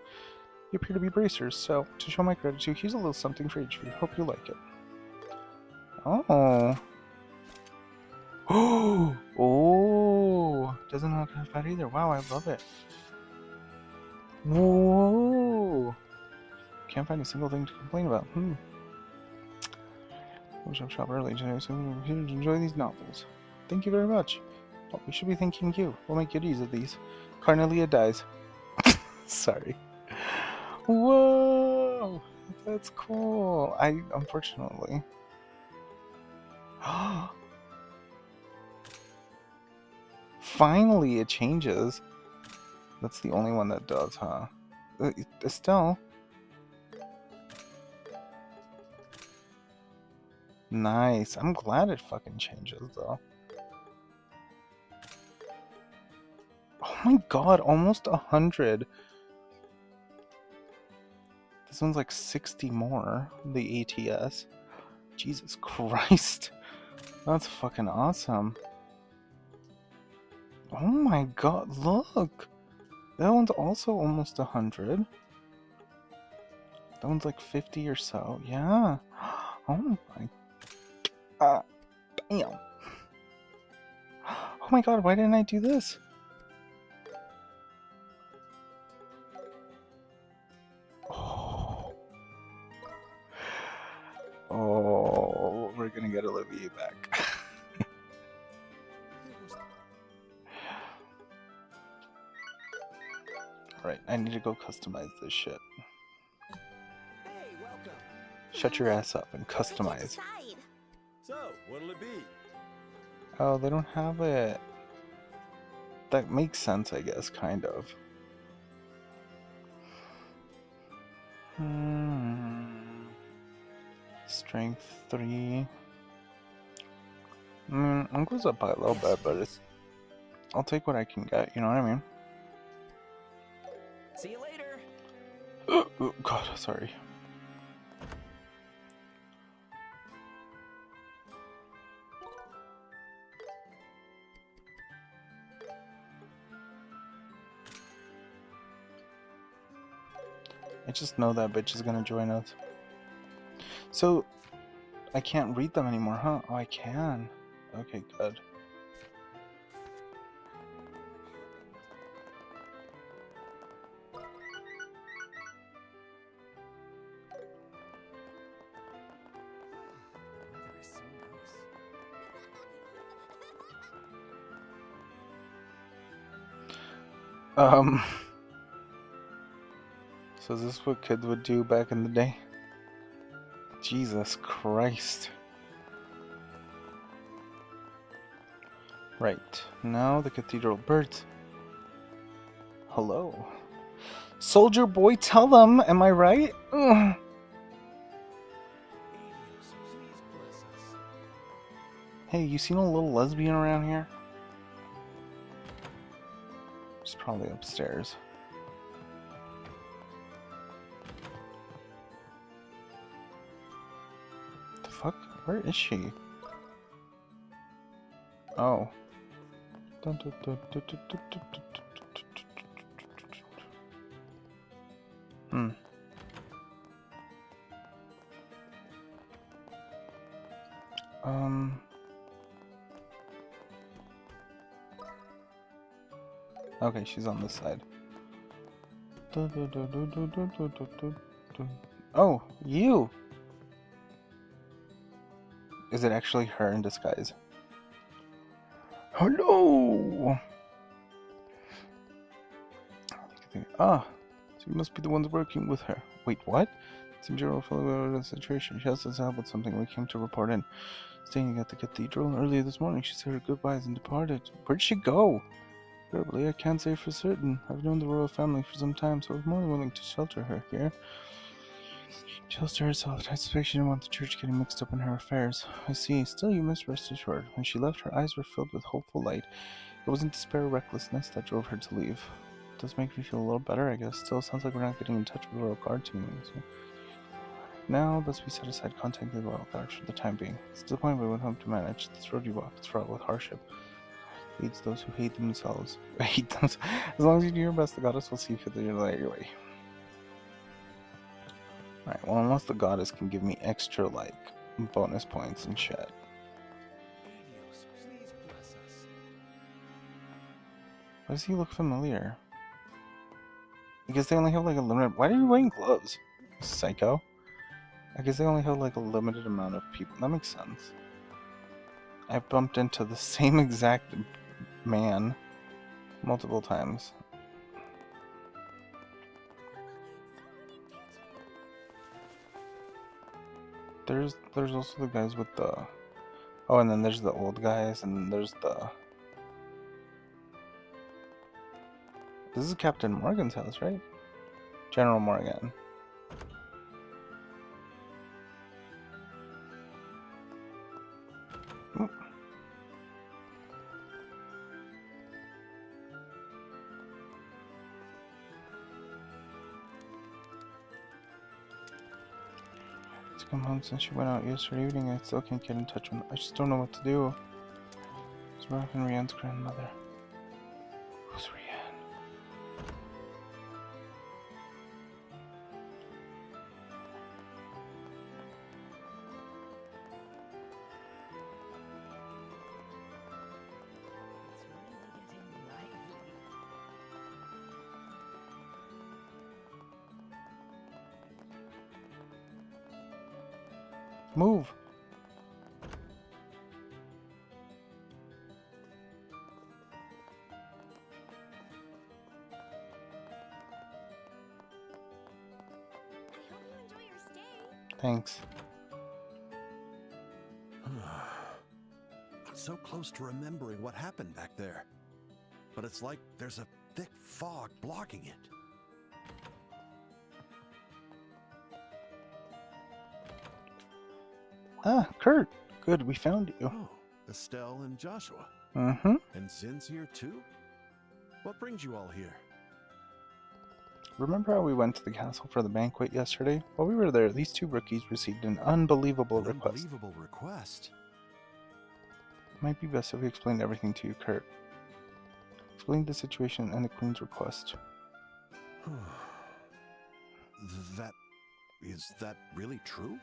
appear to be bracers, so to show my gratitude, here's a little something for each of you. Hope you like it. Oh. Oh, doesn't look half bad either. Wow, I love it. Whoa. Can't find a single thing to complain about. I wish I'd shop early today, so I'm here to enjoy these novels. Thank you very much. Oh, we should be thanking you. We'll make good use of these. Carnelia dies. Sorry. Whoa, that's cool. Unfortunately. Finally, it changes. That's the only one that does, huh? Still. Nice. I'm glad it fucking changes, though. Oh my god, almost 100. This one's like 60 more, the ATS. Jesus Christ. That's fucking awesome. Oh my god, look! That one's also almost 100. That one's like 50 or so, yeah. Oh my... damn. Oh my god, why didn't I do this? Oh, we're gonna get Olivier back. Alright, I need to go customize this shit. Hey, welcome. Shut your ass up and customize. So, what'll it be? Oh, they don't have it. That makes sense, I guess, kind of. Strength 3. I'm goes up by a little bit, but I'll take what I can get, you know what I mean? See you later. Oh, God, sorry. I just know that bitch is gonna join us. So, I can't read them anymore, huh? Oh, I can. Okay, good. So is this what kids would do back in the day? Jesus Christ. Right, now the cathedral birds. Hello. Soldier Boy, tell them, am I right? Ugh. Hey, you seen a little lesbian around here? She's probably upstairs. The fuck? Where is she? Oh. Okay, she's on this side. Oh, you! Is it actually her in disguise? Hello! Ah, so You must be the ones working with her. Wait, what? Seems you're all familiar with the situation. She asked us to help with something. We came to report in. Staying at the cathedral earlier this morning, she said her goodbyes and departed. Where'd she go? Terribly, I can't say for certain. I've known the royal family for some time, so I was more than willing to shelter her here. She tells to herself, I suspect she didn't want the church getting mixed up in her affairs. I see. Still, you must rest assured. When she left, her eyes were filled with hopeful light. It wasn't despair or recklessness that drove her to leave. It does make me feel a little better, I guess. Still, sounds like we're not getting in touch with the royal guard team. So. Now, best we set aside contacting the royal guard for the time being. It's to the point we went home to manage. This road you walk is fraught with hardship. Hates those who hate themselves. Hate them. As long as you do your best, the goddess will see fit that you're your way. Alright, well, unless the goddess can give me extra, like, bonus points and shit. Why does he look familiar? I guess they only have, like, a limited... Why are you wearing gloves? Psycho. I guess they only have, like, a limited amount of people. That makes sense. I bumped into the same exact man multiple times. There's also the guys with the... Oh, and then there's the old guys, and then there's the... This is Captain Morgan's house, right? General Morgan. Oop. It's come home since she went out yesterday evening. I still can't get in touch with her. I just don't know what to do. It's Ralph and Rianne's grandmother. Who's Rianne? Move! Thanks. I'm so close to remembering what happened back there. But it's like there's a thick fog blocking it. Ah, Kurt. Good, we found you. Oh, Estelle and Joshua. Mm-hmm. And Zin's here too? What brings you all here? Remember how we went to the castle for the banquet yesterday? While we were there, these two rookies received an unbelievable request. Unbelievable request? It might be best if we explained everything to you, Kurt. Explain the situation and the Queen's request. Is that really true?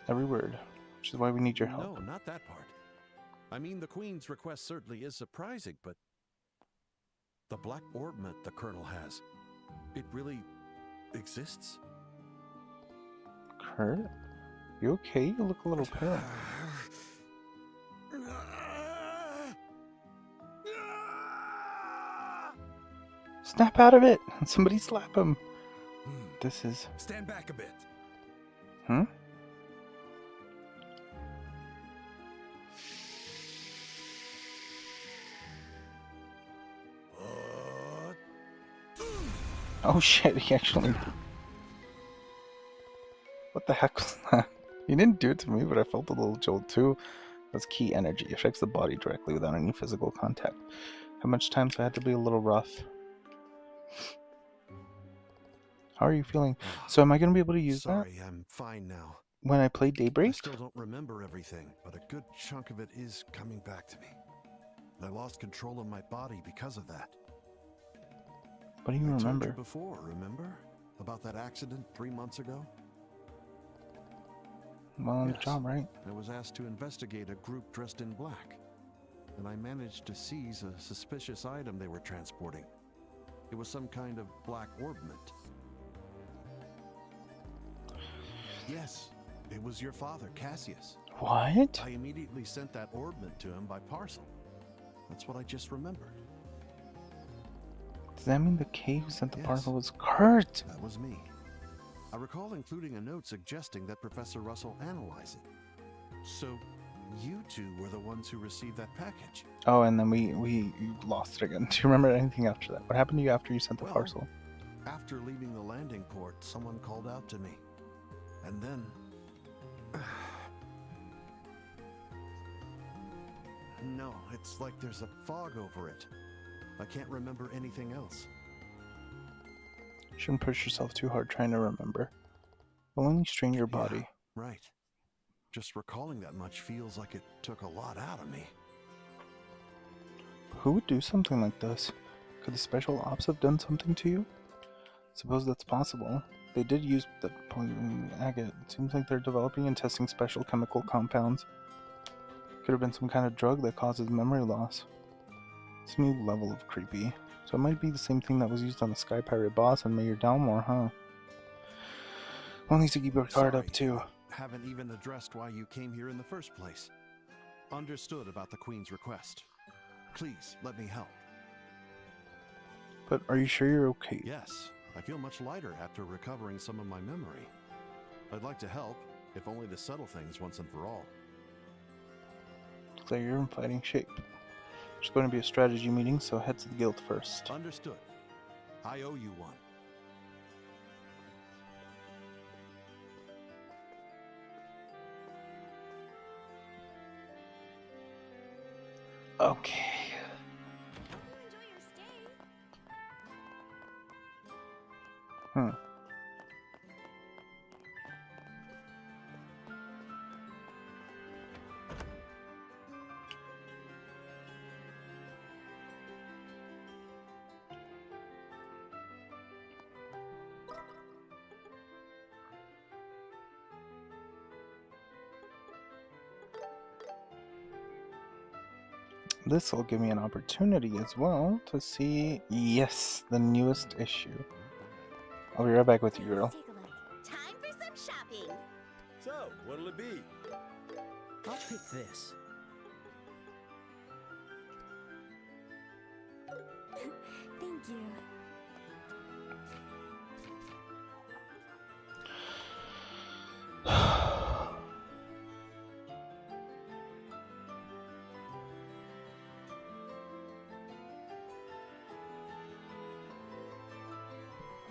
Every word. Which is why we need your help. No, not that part. I mean, the Queen's request certainly is surprising, but the black orbment the Colonel has, it really exists? Kurt? You okay? You look a little pale. Snap out of it! Somebody slap him! This is... Stand back a bit. Hmm? Oh shit, he actually... What the heck was that? He didn't do it to me, but I felt a little jolt too. That's key energy. It affects the body directly without any physical contact. How much time, so I had to be a little rough. How are you feeling? So am I going to be able to use that? Sorry, I'm fine now. When I play Daybreak? I still don't remember everything, but a good chunk of it is coming back to me. I lost control of my body because of that. What do you remember? I told you before, remember? About that accident 3 months ago? Well, on the job, right? I was asked to investigate a group dressed in black, and I managed to seize a suspicious item they were transporting. It was some kind of black orbment. Yes, it was your father, Cassius. What? I immediately sent that orbment to him by parcel. That's what I just remembered. Does that mean the K who sent the Yes. parcel was Kurt? That was me. I recall including a note suggesting that Professor Russell analyze it. So, you two were the ones who received that package. Oh, and then we lost it again. Do you remember anything after that? What happened to you after you sent the Well, parcel? After leaving the landing port, someone called out to me. And then... No, it's like there's a fog over it. I can't remember anything else. Shouldn't push yourself too hard trying to remember. You'll only strain your body. Right. Just recalling that much feels like it took a lot out of me. Who would do something like this? Could the special ops have done something to you? Suppose that's possible. They did use the poison agate. It seems like they're developing and testing special chemical compounds. Could have been some kind of drug that causes memory loss. It's a new level of creepy. So it might be the same thing that was used on the Sky Pirate boss and Mayor Dalmore, huh? We'll need to keep our guard up too. Haven't even addressed why you came here in the first place. Understood about the Queen's request. Please, let me help. But are you sure you're okay? Yes, I feel much lighter after recovering some of my memory. I'd like to help, if only to settle things once and for all. So you're in fighting shape. There's going to be a strategy meeting, so head to the guild first. Understood. I owe you one. Okay. This will give me an opportunity as well to see, yes, the newest issue. I'll be right back with you, girl. Time for some shopping. So, what'll it be? I'll pick this. Thank you.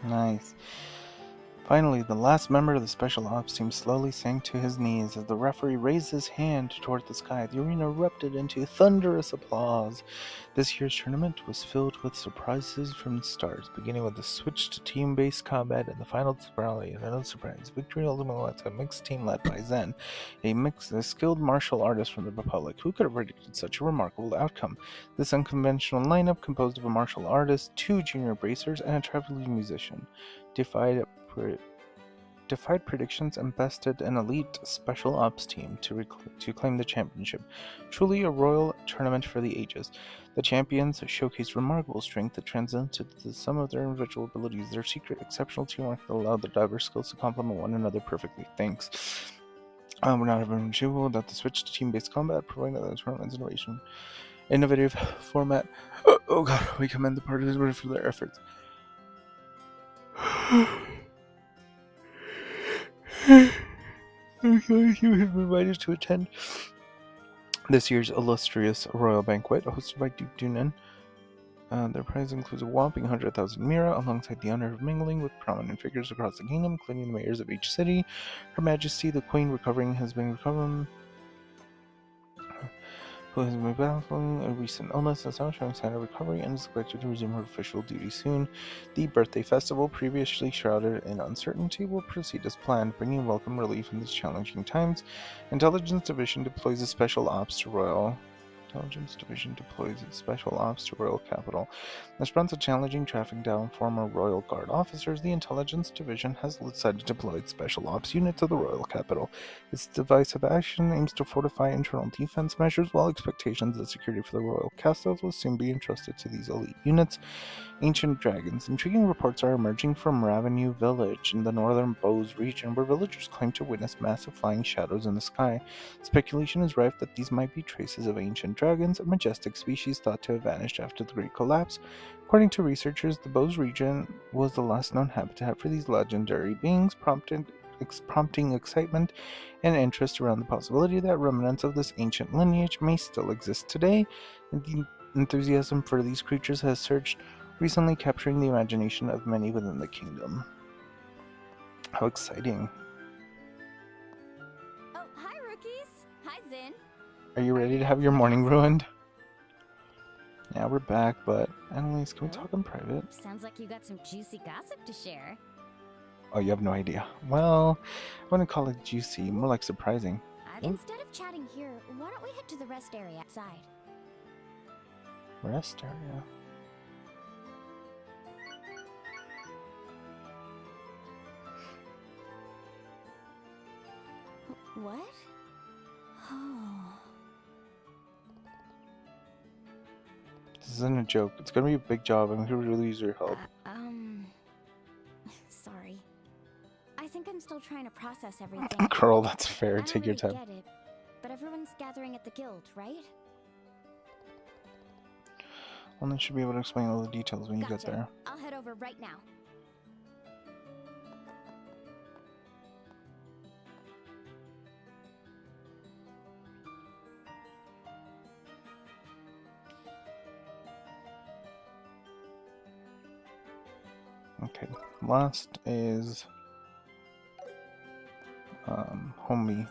Nice. Finally, the last member of the special ops team slowly sank to his knees as the referee raised his hand toward the sky. The arena erupted into thunderous applause. This year's tournament was filled with surprises from the start, beginning with the switch to team-based combat and the final rally. And another surprise, victory ultimately led to a mixed team led by Zen, a skilled martial artist from the Republic. Who could have predicted such a remarkable outcome? This unconventional lineup, composed of a martial artist, 2 junior bracers, and a traveling musician, defied predictions and bested an elite special ops team to claim the championship. Truly a royal tournament for the ages. The champions showcased remarkable strength that transcended the sum of their individual abilities. Their secret, exceptional teamwork that allowed their diverse skills to complement one another perfectly. Thanks. We're not even sure that the switch to team-based combat, proving that the tournament's innovative format. Oh god, we commend the participants for their efforts. You have been invited to attend this year's illustrious royal banquet hosted by Duke Dunan. Their prize includes a whopping 100,000 mira, alongside the honor of mingling with prominent figures across the kingdom, including the mayors of each city. Her Majesty, the Queen, who has been battling a recent illness, is now showing sign of recovery and is expected to resume her official duty soon. The birthday festival, previously shrouded in uncertainty, will proceed as planned, bringing welcome relief in these challenging times. Intelligence Division deploys its special ops to Royal Capital. In response to challenging traffic down former Royal Guard officers, the Intelligence Division has decided to deploy its special ops unit to the Royal Capital. Its divisive action aims to fortify internal defense measures, while expectations that security for the Royal Castles will soon be entrusted to these elite units. Ancient dragons. Intriguing reports are emerging from Ravenue Village in the northern Bose region, where villagers claim to witness massive flying shadows in the sky. Speculation is rife that these might be traces of ancient dragons, a majestic species thought to have vanished after the Great Collapse. According to researchers, the Bose region was the last known habitat for these legendary beings, prompting excitement and interest around the possibility that remnants of this ancient lineage may still exist today. And the enthusiasm for these creatures has surged, recently capturing the imagination of many within the kingdom. How exciting. Oh, hi, rookies. Hi, Zin. Are you ready to have your morning ruined? Yeah, we're back, but Annalise, can we talk in private? Sounds like you got some juicy gossip to share. Oh, you have no idea. Well, I wouldn't call it juicy, more like surprising. Instead of chatting here, why don't we head to the rest area outside? Rest area? What? Oh. This isn't a joke. It's gonna be a big job. I'm gonna really use your help. Sorry. I think I'm still trying to process everything. Girl, that's fair. I Take don't your really time. get it, but everyone's gathering at the guild, right? Well, then should be able to explain all the details when you get there. I'll head over right now. Okay, last is homie.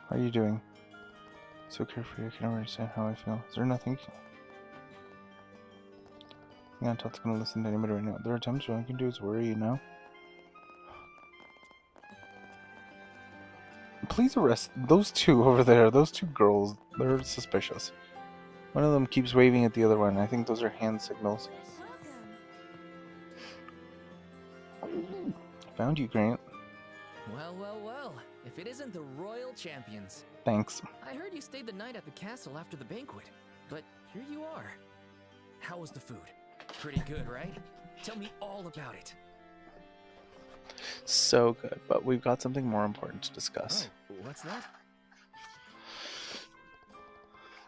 How are you doing? So carefree, I can never understand how I feel. Is there nothing? Yeah, Tot's gonna listen to anybody right now. There are times when all I can do is worry, you know? Please arrest those two over there. Those two girls. They're suspicious. One of them keeps waving at the other one. I think those are hand signals. Found you, Grant. Well, well, well. If it isn't the royal champions. Thanks. I heard you stayed the night at the castle after the banquet, but here you are. How was the food? Pretty good, right? Tell me all about it. So good, but we've got something more important to discuss. Oh, what's that?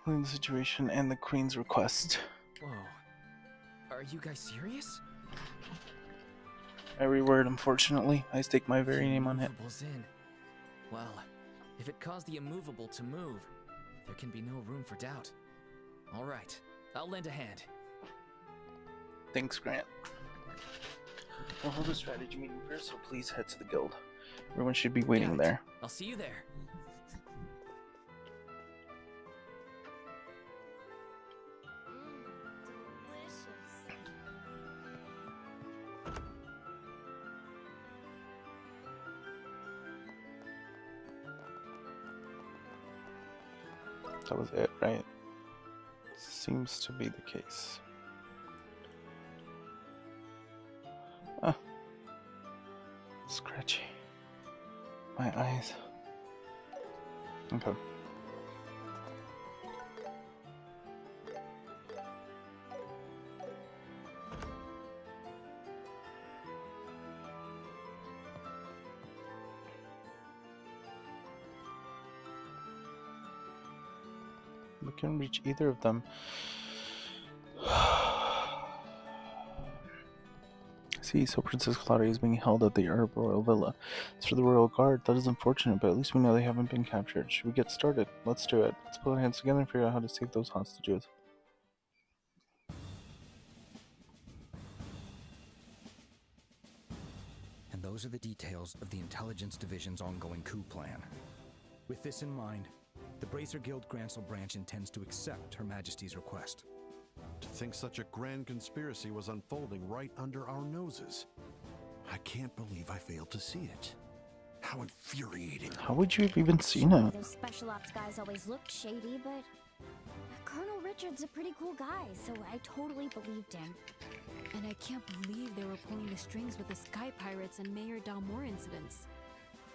The situation and the Queen's request. Whoa. Are you guys serious? Every word, unfortunately. I stake my very name on it. Immovable's in. Well, if it caused the immovable to move, there can be no room for doubt. All right, I'll lend a hand. Thanks, Grant. We'll hold a strategy meeting first, so please head to the guild. Everyone should be waiting there. I'll see you there. That was it, right? Seems to be the case. Ah. Scratchy. My eyes. Okay. We can reach either of them. See, so Princess Claudia is being held at the Herb Royal Villa. As for the Royal Guard, that is unfortunate, but at least we know they haven't been captured. Should we get started? Let's do it. Let's put our hands together and figure out how to save those hostages. And those are the details of the Intelligence Division's ongoing coup plan. With this in mind, the Bracer Guild Grancel branch intends to accept Her Majesty's request. To think such a grand conspiracy was unfolding right under our noses. I can't believe I failed to see it. How infuriating. How would you have even seen it? Those special ops guys always look shady, but Colonel Richard's a pretty cool guy, so I totally believed him. And I can't believe they were pulling the strings with the Sky Pirates and Mayor Dalmore incidents.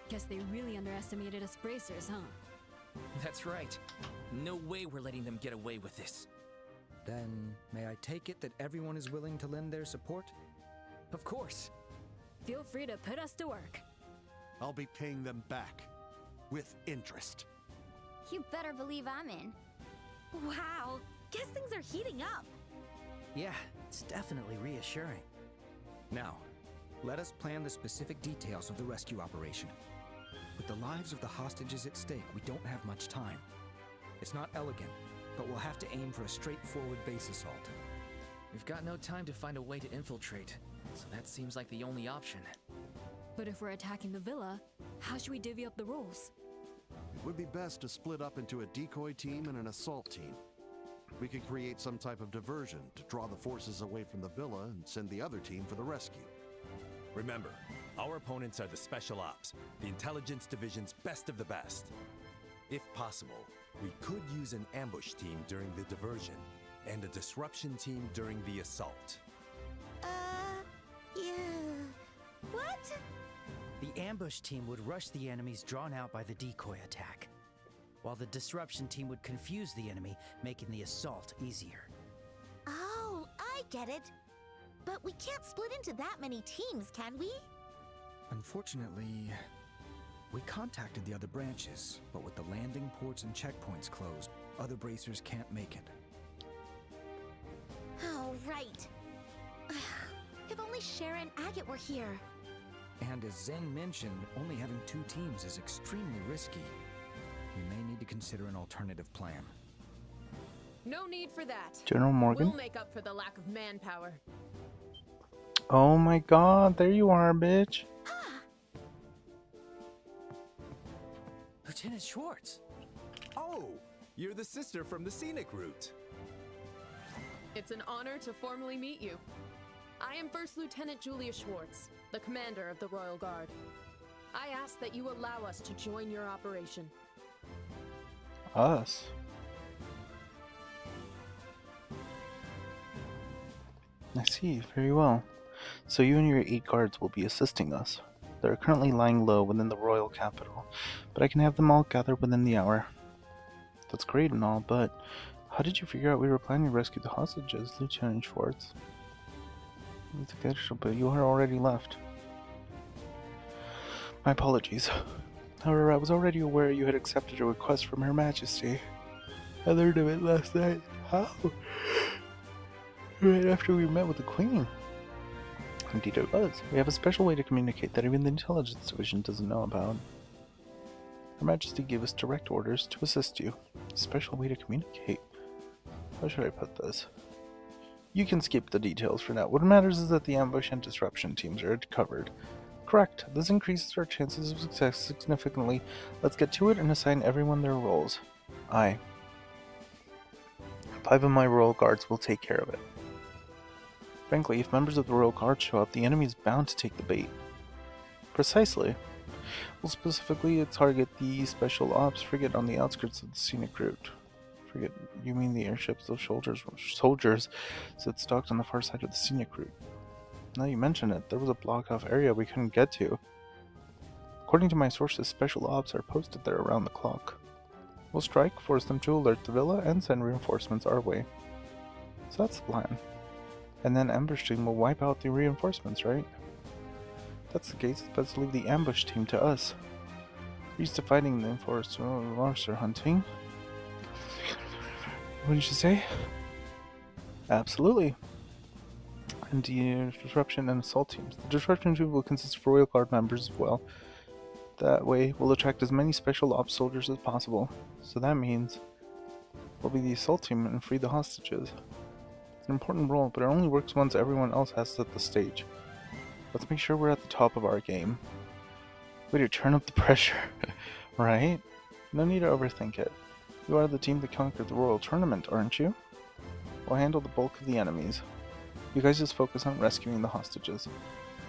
Guess they really underestimated us bracers, huh? That's right. No way we're letting them get away with this. Then, may I take it that everyone is willing to lend their support? Of course. Feel free to put us to work. I'll be paying them back. With interest. You better believe I'm in. Wow, guess things are heating up. Yeah, it's definitely reassuring. Now, let us plan the specific details of the rescue operation. With the lives of the hostages at stake, we don't have much time. It's not elegant, but we'll have to aim for a straightforward base assault. We've got no time to find a way to infiltrate, so that seems like the only option. But if we're attacking the villa, how should we divvy up the roles? It would be best to split up into a decoy team and an assault team. We could create some type of diversion to draw the forces away from the villa and send the other team for the rescue. Remember, our opponents are the Special Ops, the Intelligence Division's best of the best. If possible, we could use an ambush team during the diversion and a disruption team during the assault. Yeah. What? The ambush team would rush the enemies drawn out by the decoy attack, while the disruption team would confuse the enemy, making the assault easier. Oh, I get it. But we can't split into that many teams, can we? Unfortunately, we contacted the other branches, but with the landing ports and checkpoints closed, other bracers can't make it. Oh, right. If only Shara and Agate were here. And as Zen mentioned, only having 2 teams is extremely risky. We may need to consider an alternative plan. No need for that. General Morgan? We'll make up for the lack of manpower. Oh my god, there you are, bitch. Lieutenant Schwartz! Oh, you're the sister from the scenic route. It's an honor to formally meet you. I am First Lieutenant Julia Schwartz, the commander of the Royal Guard. I ask that you allow us to join your operation. Us? I see, very well. So you and your 8 guards will be assisting us. They're currently lying low within the royal capital, but I can have them all gathered within the hour. That's great and all, but how did you figure out we were planning to rescue the hostages, Lieutenant Schwartz? It's okay, but you are already left. My apologies. However, I was already aware you had accepted a request from Her Majesty. I learned of it last night. How? Right after we met with the Queen. Indeed it was. We have a special way to communicate that even the Intelligence Division doesn't know about. Her Majesty gave us direct orders to assist you. A special way to communicate. How should I put this? You can skip the details for now. What matters is that the ambush and disruption teams are covered. Correct. This increases our chances of success significantly. Let's get to it and assign everyone their roles. 5 of my Royal Guards will take care of it. Frankly, if members of the Royal Guard show up, the enemy is bound to take the bait. Precisely. We'll specifically target the Special Ops frigate on the outskirts of the scenic route. Frigate? You mean the airships those soldiers sit stocked on the far side of the scenic route. Now you mention it, there was a blocked-off area we couldn't get to. According to my sources, Special Ops are posted there around the clock. We'll strike, force them to alert the villa, and send reinforcements our way. So that's the plan. And then ambush team will wipe out the reinforcements, right? If that's the case, it's best to leave the ambush team to us. We're used to fighting the enforcer hunting. What did you say? Absolutely. And the disruption and assault teams. The disruption team will consist of Royal Guard members as well. That way, we'll attract as many Special Ops soldiers as possible. So that means we'll be the assault team and free the hostages. It's an important role, but it only works once everyone else has set the stage. Let's make sure we're at the top of our game. Way to turn up the pressure, right? No need to overthink it. You are the team that conquered the Royal Tournament, aren't you? We'll handle the bulk of the enemies. You guys just focus on rescuing the hostages.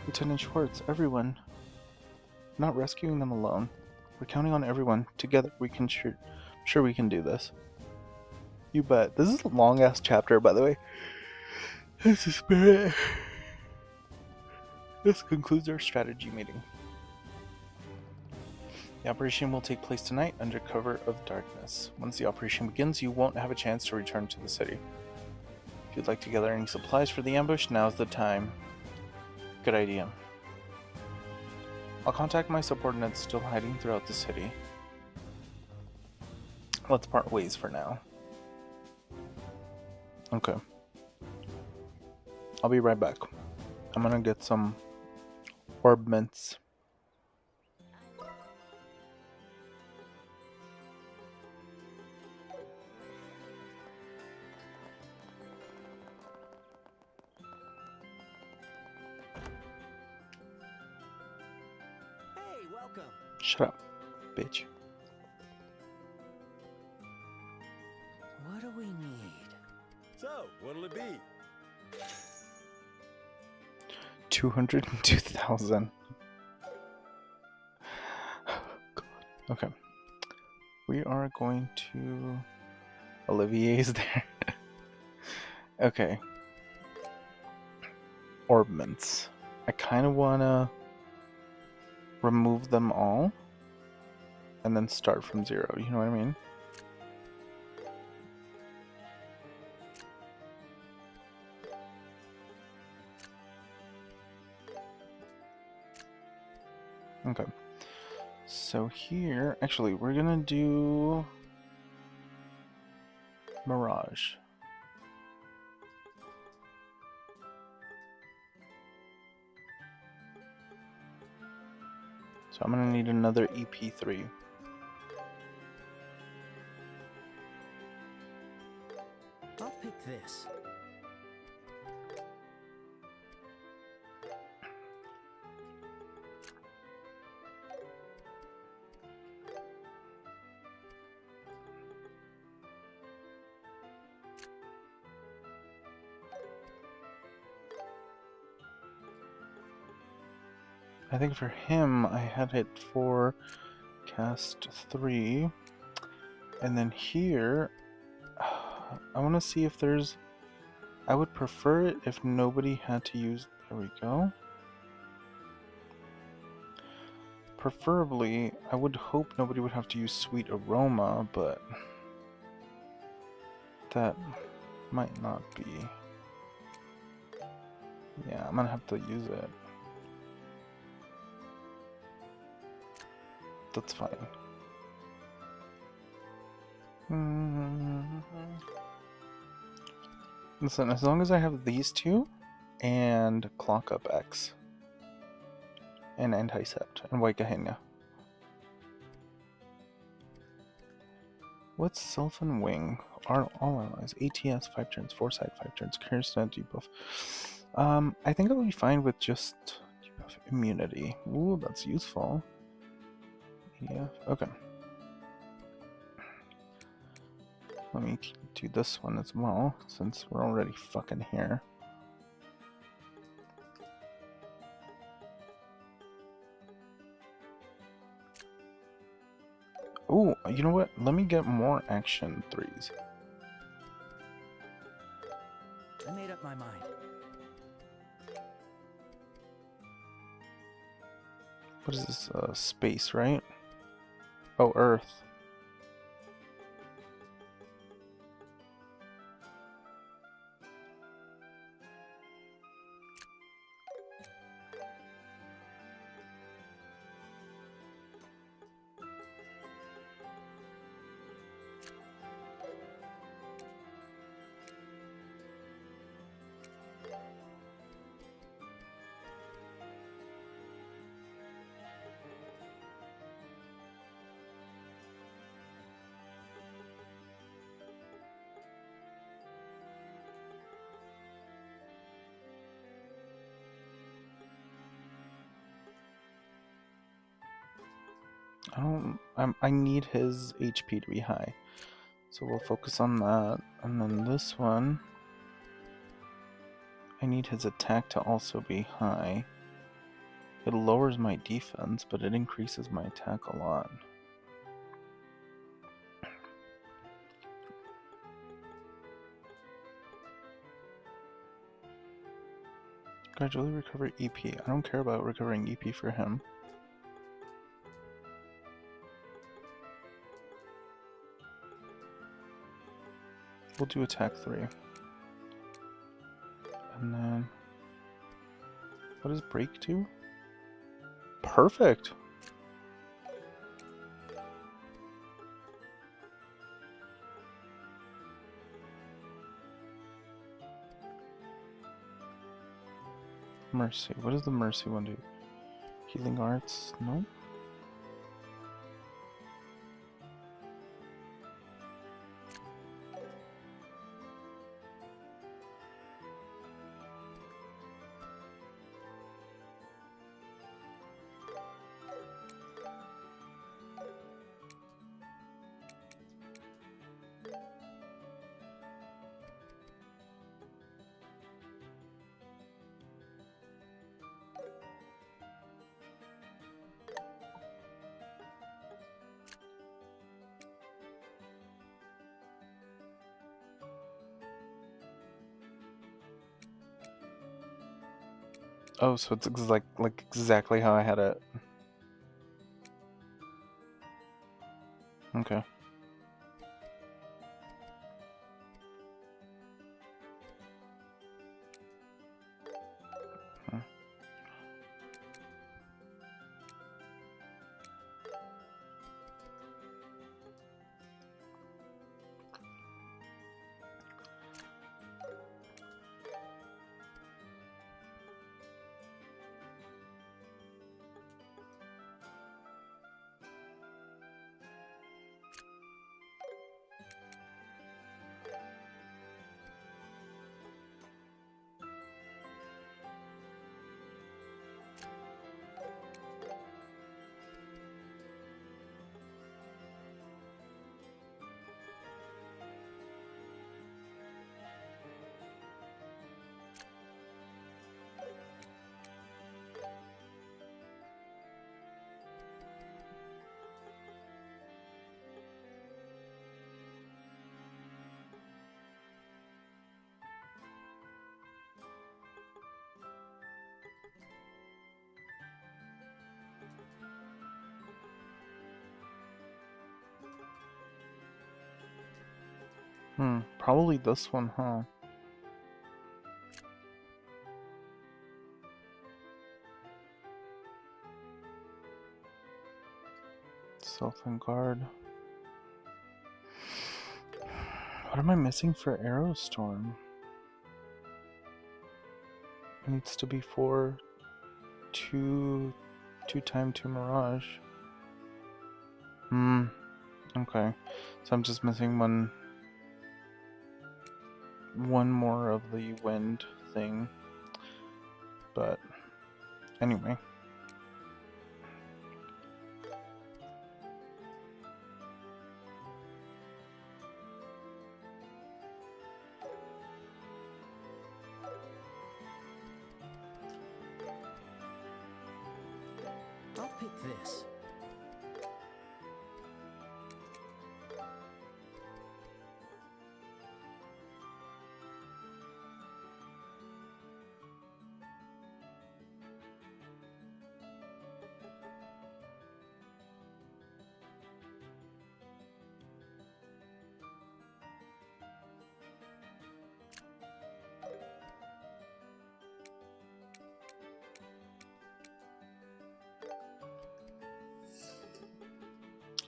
Lieutenant Schwartz, everyone. Not rescuing them alone. We're counting on everyone. Together we can sure we can do this. You bet. This is a long ass chapter, by the way. That's the spirit. This concludes our strategy meeting. The operation will take place tonight under cover of darkness. Once the operation begins, you won't have a chance to return to the city. If you'd like to gather any supplies for the ambush, now's the time. Good idea. I'll contact my subordinates still hiding throughout the city. Let's part ways for now. Okay. I'll be right back. I'm gonna get some orb mints. Hey, welcome. Shut up, bitch. What do we need? So, what'll it be? 202,000. Okay. We are going to... Olivier's there. Okay. Orb mints. I kind of want to remove them all and then start from 0. You know what I mean? Okay. So here, actually, we're gonna do Mirage. So I'm gonna need another EP3. I'll pick this. I think for him, I had it for cast 3. And then here, I want to see if there's... I would prefer it if nobody had to use... There we go. Preferably, I would hope nobody would have to use Sweet Aroma, but... that might not be... Yeah, I'm gonna have to use it. That's fine. Listen, as long as I have these two and Clock Up X and Anticept and White Gehenna. What's Sylvan Wing? All allies. ATS 5 turns, Foresight 5 turns, Kirsten debuff. I think I'll be fine with just debuff immunity. Ooh, that's useful. Yeah, okay. Let me do this one as well, since we're already fucking here. Ooh, you know what? Let me get more action 3s. I made up my mind. What is this? Space, right? Oh, Earth. I need his HP to be high. So we'll focus on that. And then this one, I need his attack to also be high. It lowers my defense, but it increases my attack a lot. Gradually recover EP. I don't care about recovering EP for him. We'll do attack 3. And then... what does break do? Perfect. Mercy. What does the mercy one do? Healing arts? No. Oh, so it's like exactly how I had it. Okay. Probably this one, huh? Self and guard. What am I missing for Aerostorm? It needs to be 4, 2 times 2 Mirage. Okay. So I'm just missing one more of the wind thing. But anyway. I'll pick this.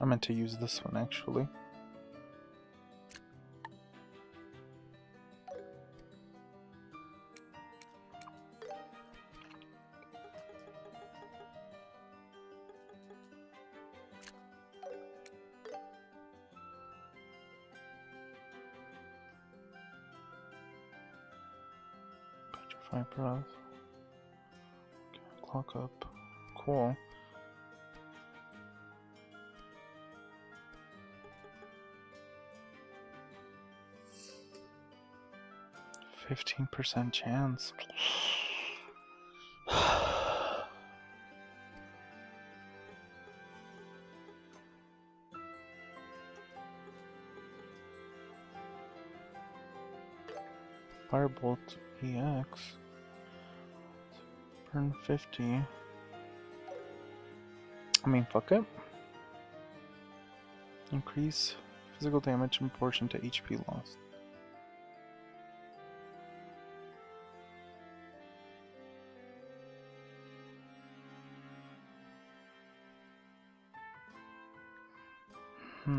I meant to use this one actually. Petrify breath. Okay, clock up. Cool. 15% chance. Firebolt EX. Burn 50. I mean, fuck it. Increase physical damage in proportion to HP lost. I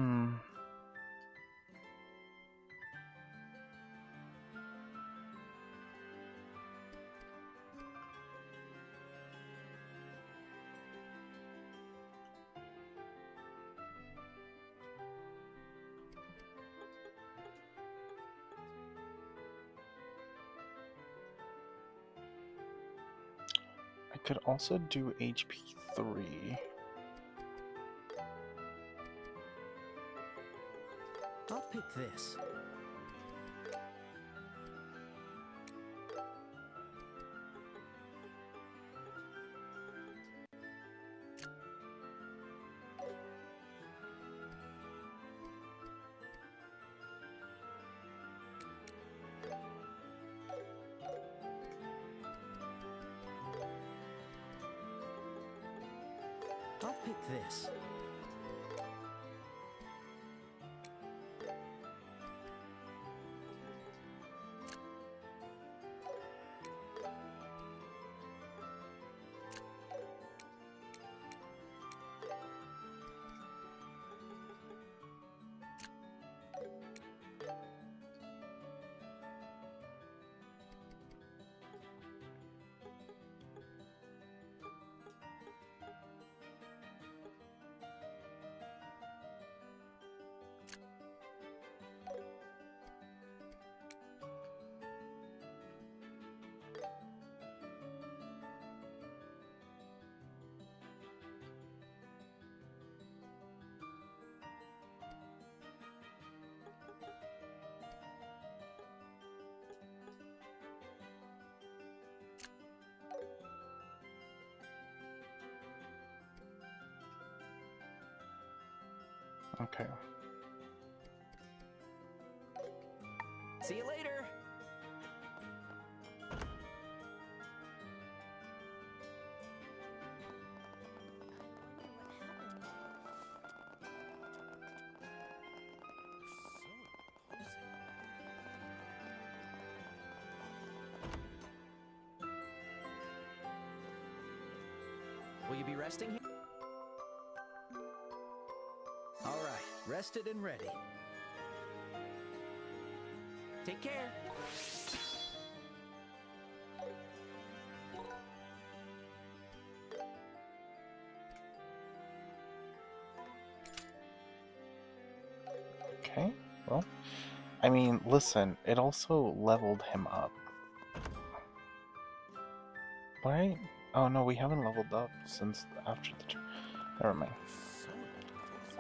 could also do HP 3. I'll pick this. I'll pick this. Okay. See you later. Will you be resting here? All right, rested and ready. Take care. Okay, well, I mean, listen, it also leveled him up. Right? Oh no, we haven't leveled up since after the turn. Never mind.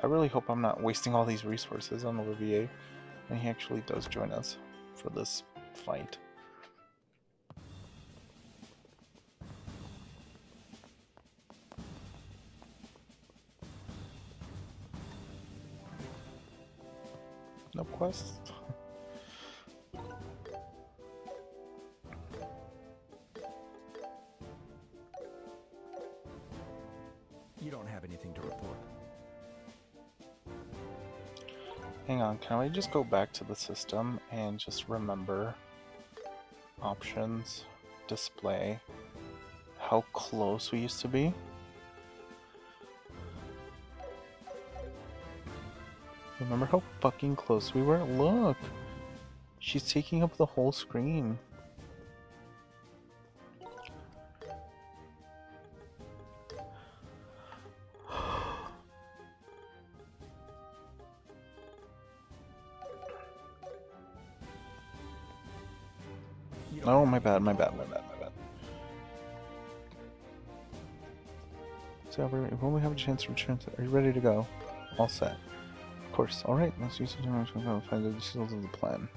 I really hope I'm not wasting all these resources on Olivier when he actually does join us for this fight. No quest. You don't have anything to report. Hang on, can we just go back to the system and just remember options, display, how close we used to be? Remember how fucking close we were? Look! She's taking up the whole screen. Oh, my bad, my bad, my bad, my bad. So, when we have a chance to return to... Are you ready to go? All set. Of course. Alright, let's use some time to find the details of the plan.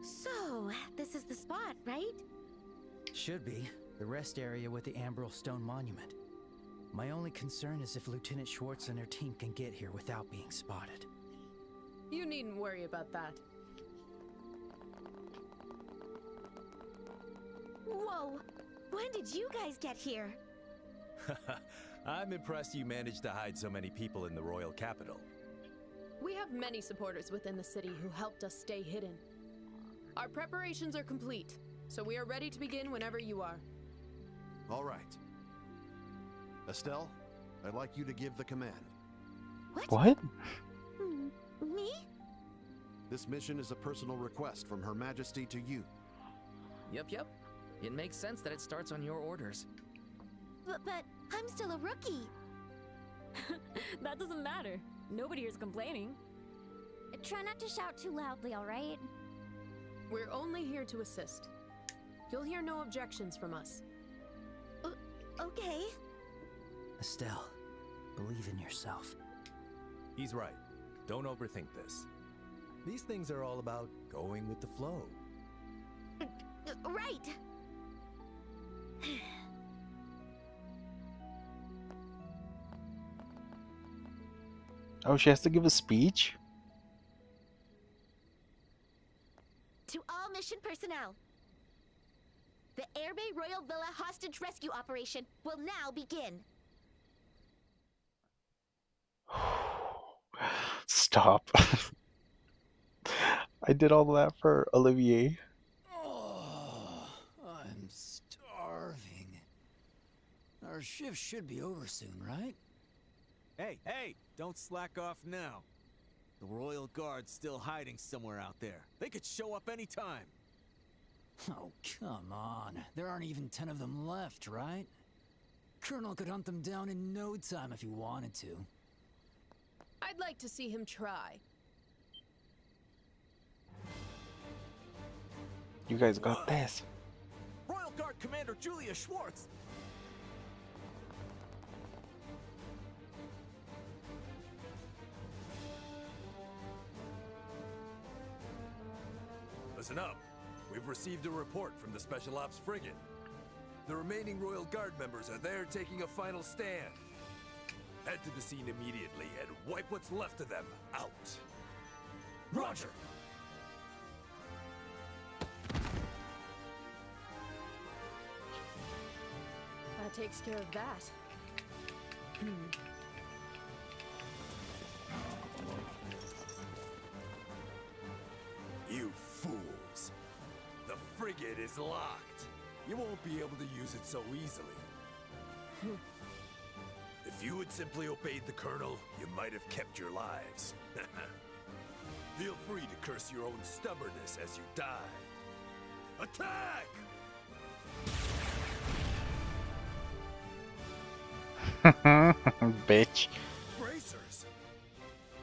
So, this is the spot, right? Should be. The rest area with the Ambral Stone Monument. My only concern is if Lieutenant Schwartz and her team can get here without being spotted. You needn't worry about that. Whoa! When did you guys get here? I'm impressed you managed to hide so many people in the royal capital. We have many supporters within the city who helped us stay hidden. Our preparations are complete, so we are ready to begin whenever you are. All right. Estelle, I'd like you to give the command. What? Me? This mission is a personal request from Her Majesty to you. Yep. It makes sense that it starts on your orders. But I'm still a rookie. That doesn't matter. Nobody is complaining. Try not to shout too loudly, all right? We're only here to assist. You'll hear no objections from us. Okay. Estelle, believe in yourself. He's right. Don't overthink this. These things are all about going with the flow. Right. Oh, she has to give a speech? To all mission personnel, the Airbay Royal Villa hostage rescue operation will now begin. Stop. I did all that for Olivier. Oh, I'm starving. Our shift should be over soon, right? Hey, don't slack off now. The Royal Guard's still hiding somewhere out there. They could show up anytime. Oh, come on. There aren't even 10 of them left, right? Colonel could hunt them down in no time if he wanted to. I'd like to see him try. You guys got this. Royal Guard Commander Julia Schwartz! Listen up. We've received a report from the Special Ops frigate. The remaining Royal Guard members are there taking a final stand. Head to the scene immediately and wipe what's left of them out. Roger! That takes care of that. You fools. The frigate is locked. You won't be able to use it so easily. If you had simply obeyed the Colonel, you might have kept your lives. Feel free to curse your own stubbornness as you die. Attack! Bitch. Bracers!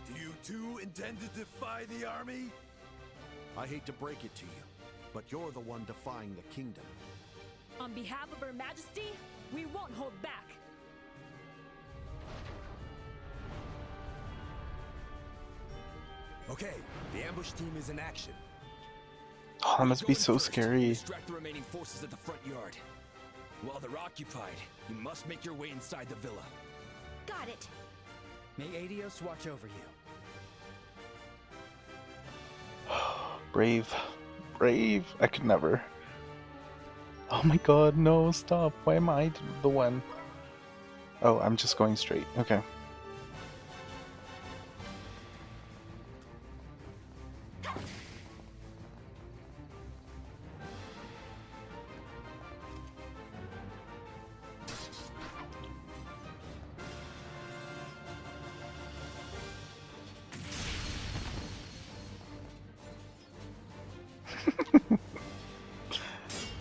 Do you too intend to defy the army? I hate to break it to you, but you're the one defying the kingdom. On behalf of Her Majesty, we won't hold back. Okay, the ambush team is in action. Oh, that must be so scary. Distract the remaining forces at the front yard. While they're occupied, you must make your way inside the villa. Got it. May Adios watch over you. Brave. Brave. I could never. Oh my god, no, stop. Why am I the one? Oh, I'm just going straight. Okay.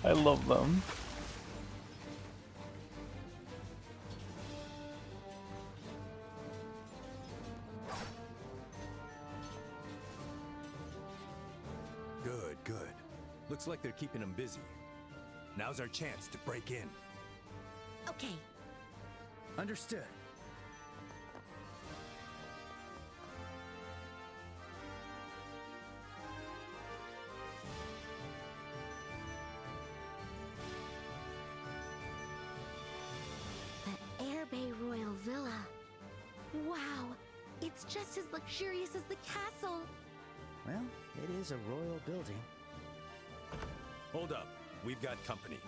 I love them. Good. Looks like they're keeping them busy. Now's our chance to break in. Okay. Understood. The Airbay Royal Villa. Wow, it's just as luxurious as the castle. Well, it is a royal building. Hold up. We've got company.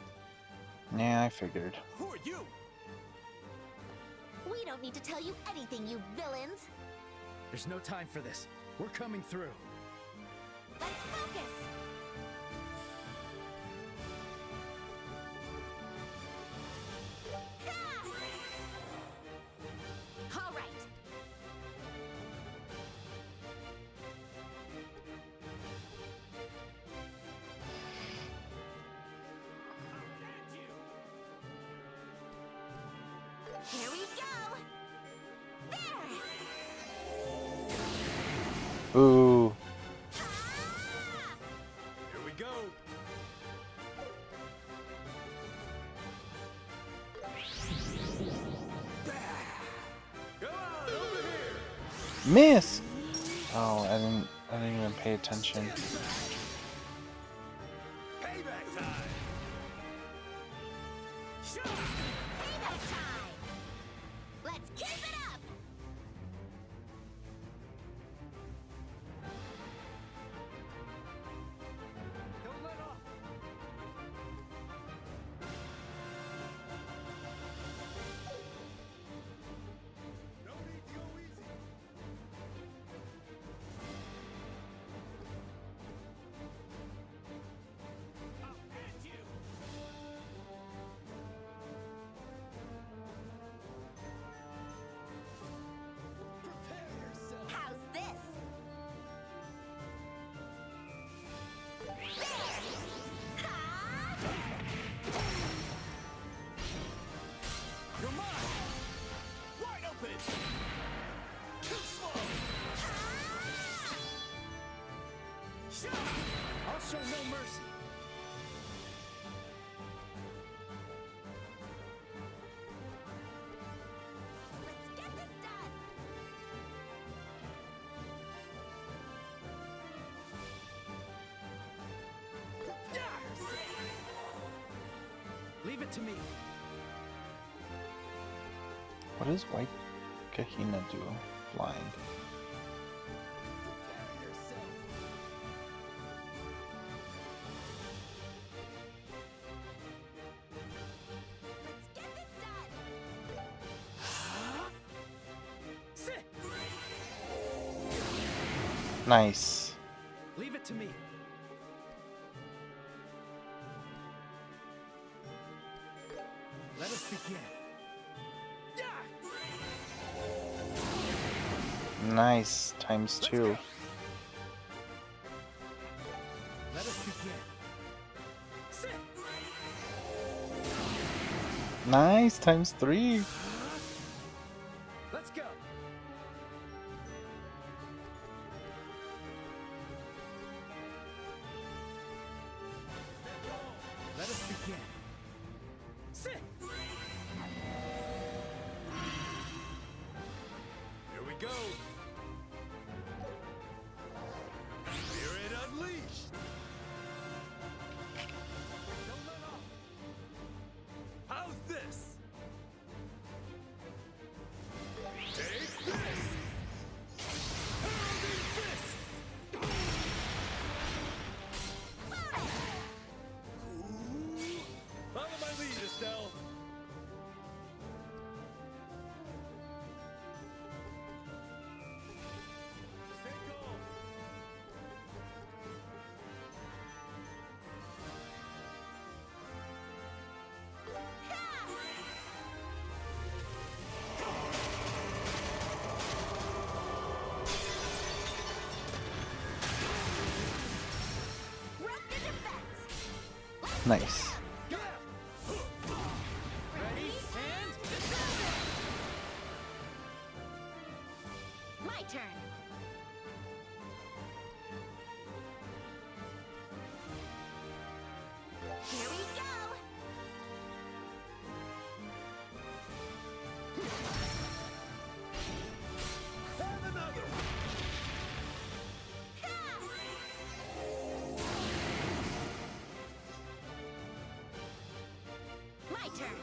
Yeah, I figured. Who are you? We don't need to tell you anything, you villains. There's no time for this. We're coming through. Let's focus! All right. Here we go. There. Ooh. Here we go. Come on, over here. Miss. Oh, I didn't even pay attention. Payback time. Payback time. Let's keep it up. Don't let off. No need to go easy. I'll end you. Prepare yourself. How's this? You're mine. Wide open. Too slow. I'll show no mercy. Let's get this done. Leave it to me. What does White Kahina do? Blind. Let's get this done. Sit. Nice. Leave it to me. Let us begin. Nice. Times 2. Let us begin. Sit. Nice. Times 3. Let's go. Let us begin. Sit. Here we go. Spirit unleashed. Don't let off. How's this? Take this. Heralding fist. Follow my lead, Estelle. Stay calm. Rock the defense. Nice. Ready and My turn. Here we go. Have another. My turn.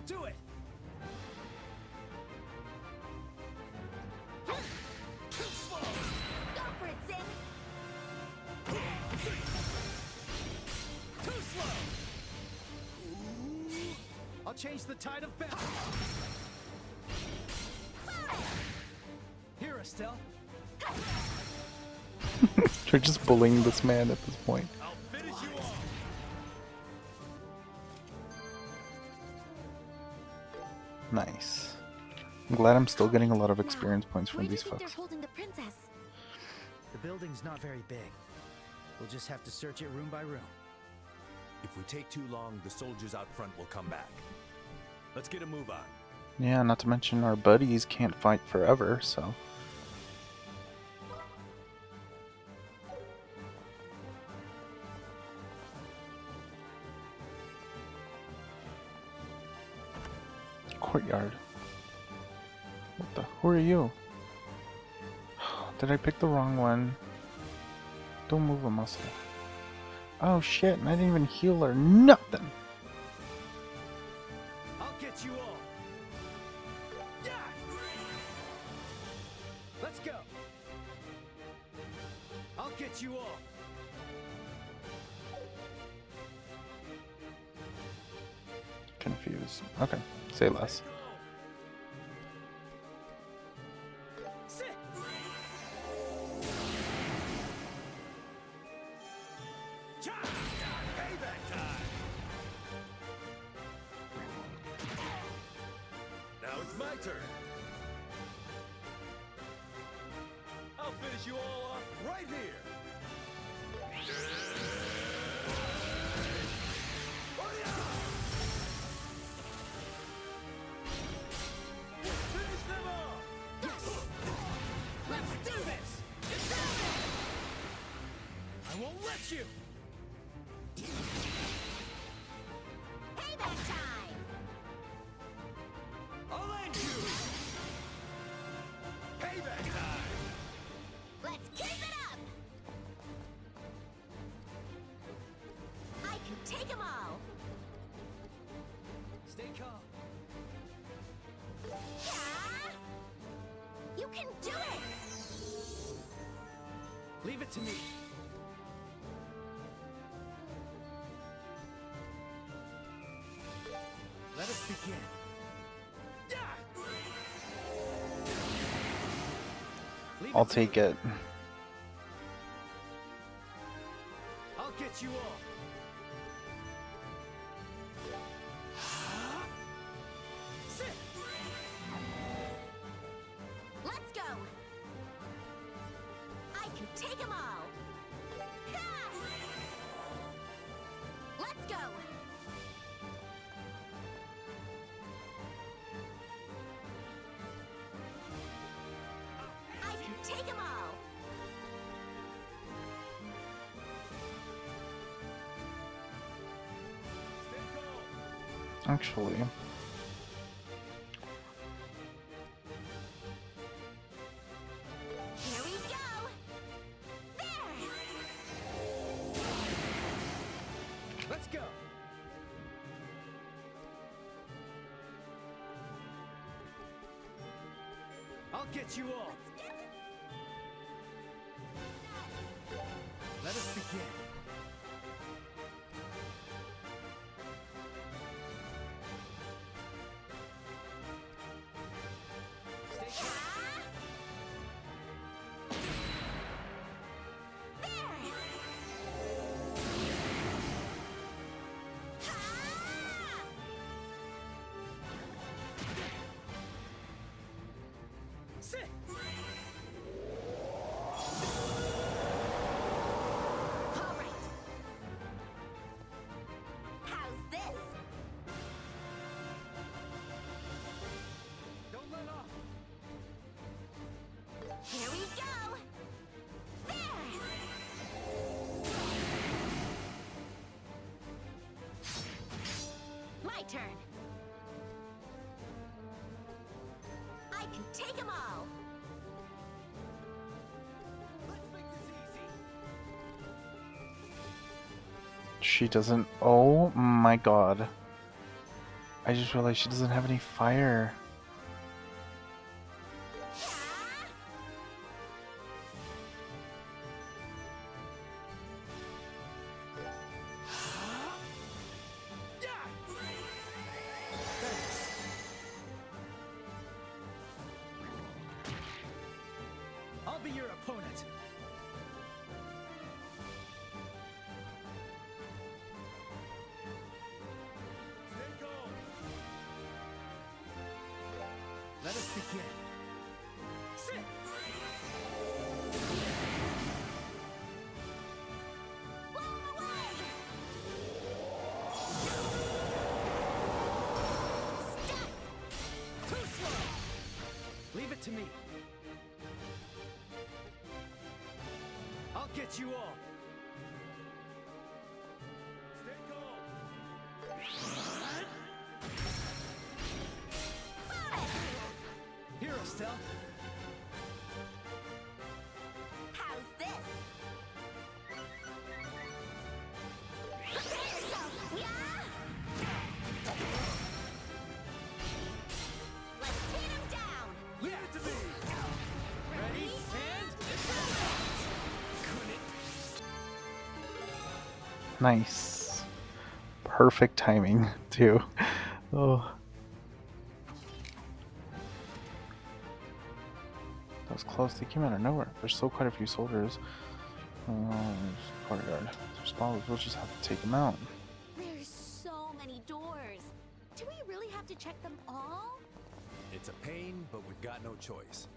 do it. Too slow. Go for it, Sid. Too slow. I'll change the tide of battle. Here, Estelle. They're just bullying this man at this point. I'll finish you off. Nice. I'm glad I'm still getting a lot of experience points from Where do you these think they're fucks. holding the princess? The building's not very big. We'll just have to search it room by room. If we take too long, the soldiers out front will come back. Let's get a move on. Yeah, not to mention our buddies can't fight forever, so. Courtyard. What the? Who are you? Did I pick the wrong one? Don't move a muscle. Oh shit, and I didn't even heal or nothing. I'll get you all. Yeah! Let's go. I'll get you all. Confused. Okay, say less. Sit. Payback time. Now it's my turn. I'll finish you all off right here. Finish them off. Yes. Let's do this. I won't let you. Payback time! I'll end you. Payback time. Let's keep it up! I can take them all! Stay calm. Yeah! You can do it! Leave it to me. Let us begin. Leave I'll it to take me. it. I'll get you all. Sit. Let's go! I can take them all! Ha! Let's go! I can take them all! Actually, Here we go! There! Let's go. I'll get you all. Let us begin. Sit. All right. How's this? Don't let off. Here we go! There! My turn. I can take them all. Let's make this easy. she doesn't. Oh my god. I just realized she doesn't have any fire. I'll be your opponent. Let us begin. Sit! Too slow! Leave it to me. I'll get you all. Stay calm. Here, Estelle. How's this? Prepare yourself! Yeah! Let's pin him down! Leave it to me. Ready, and Nice. Perfect timing, too. Oh. That was close. They came out of nowhere. There's still quite a few soldiers. Courtyard. There's spawns. We'll just have to take them out. There's so many doors. Do we really have to check them all? It's a pain, but we've got no choice.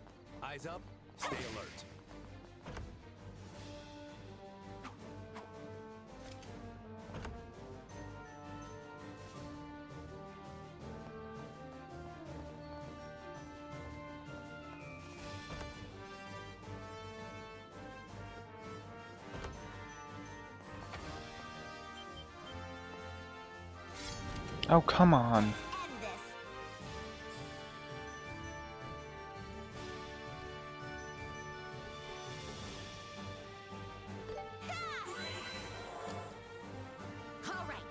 Eyes up, stay alert. Oh, come on. All right.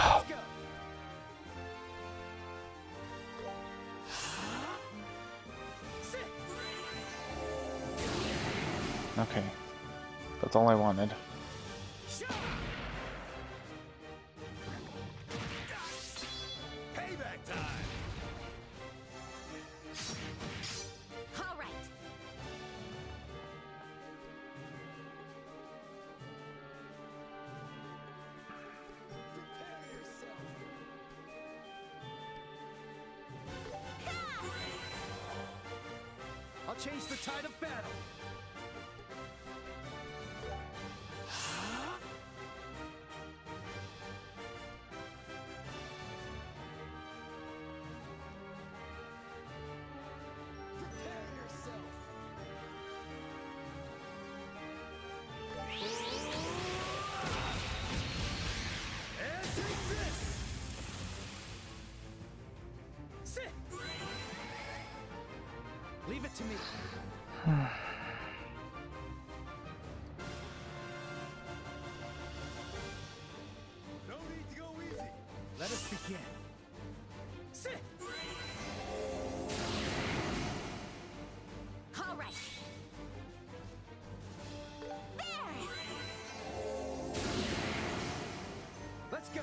let's go. Sit. Okay. That's all I wanted. Payback time! All right. I'll change the tide of battle. Prepare yourself. And take this. Sit. Leave it to me. No need to go easy. Let us begin. Sit. All right. There. Let's go.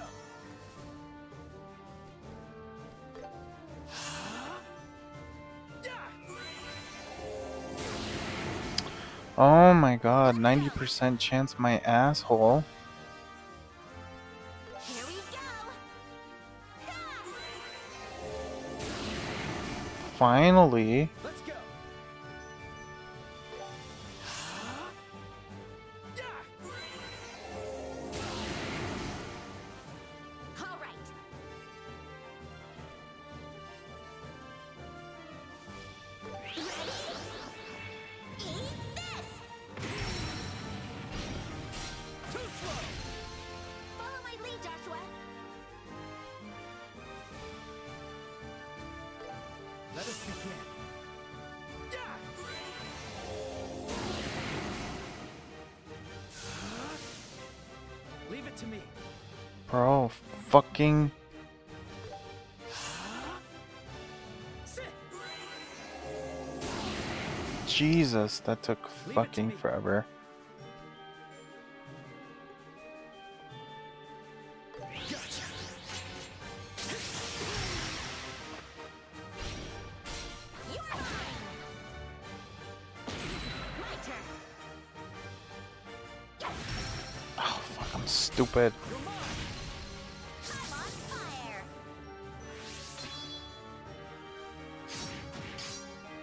Oh my god, 90% chance my asshole. Here we go. Finally. Let's go. All right. Ready? Eat this. Too slow. Follow my lead, Joshua. Let us begin. to me. Bro, fucking. Jesus, that took fucking forever. Oh, fuck, I'm stupid.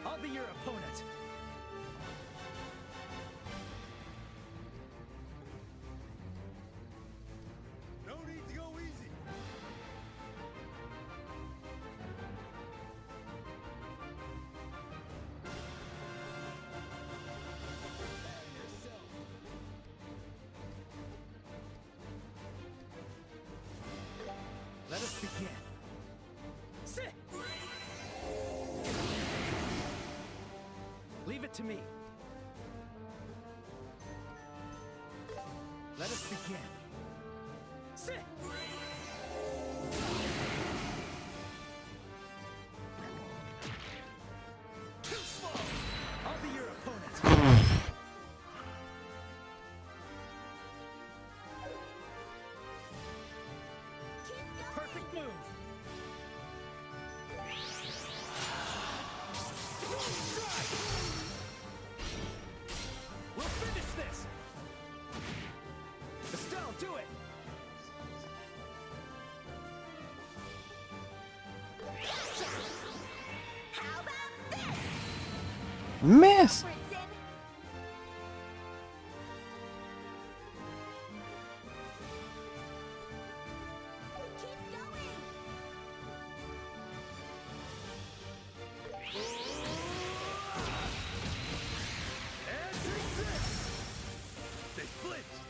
I'll be your opponent. No need to go easy. Let us begin. Sit. Leave it to me. Let us begin. Sit. Too slow. I'll be your opponent. Perfect move. We'll finish this. Estelle, do it. How about this? Miss! And take this. They flinched.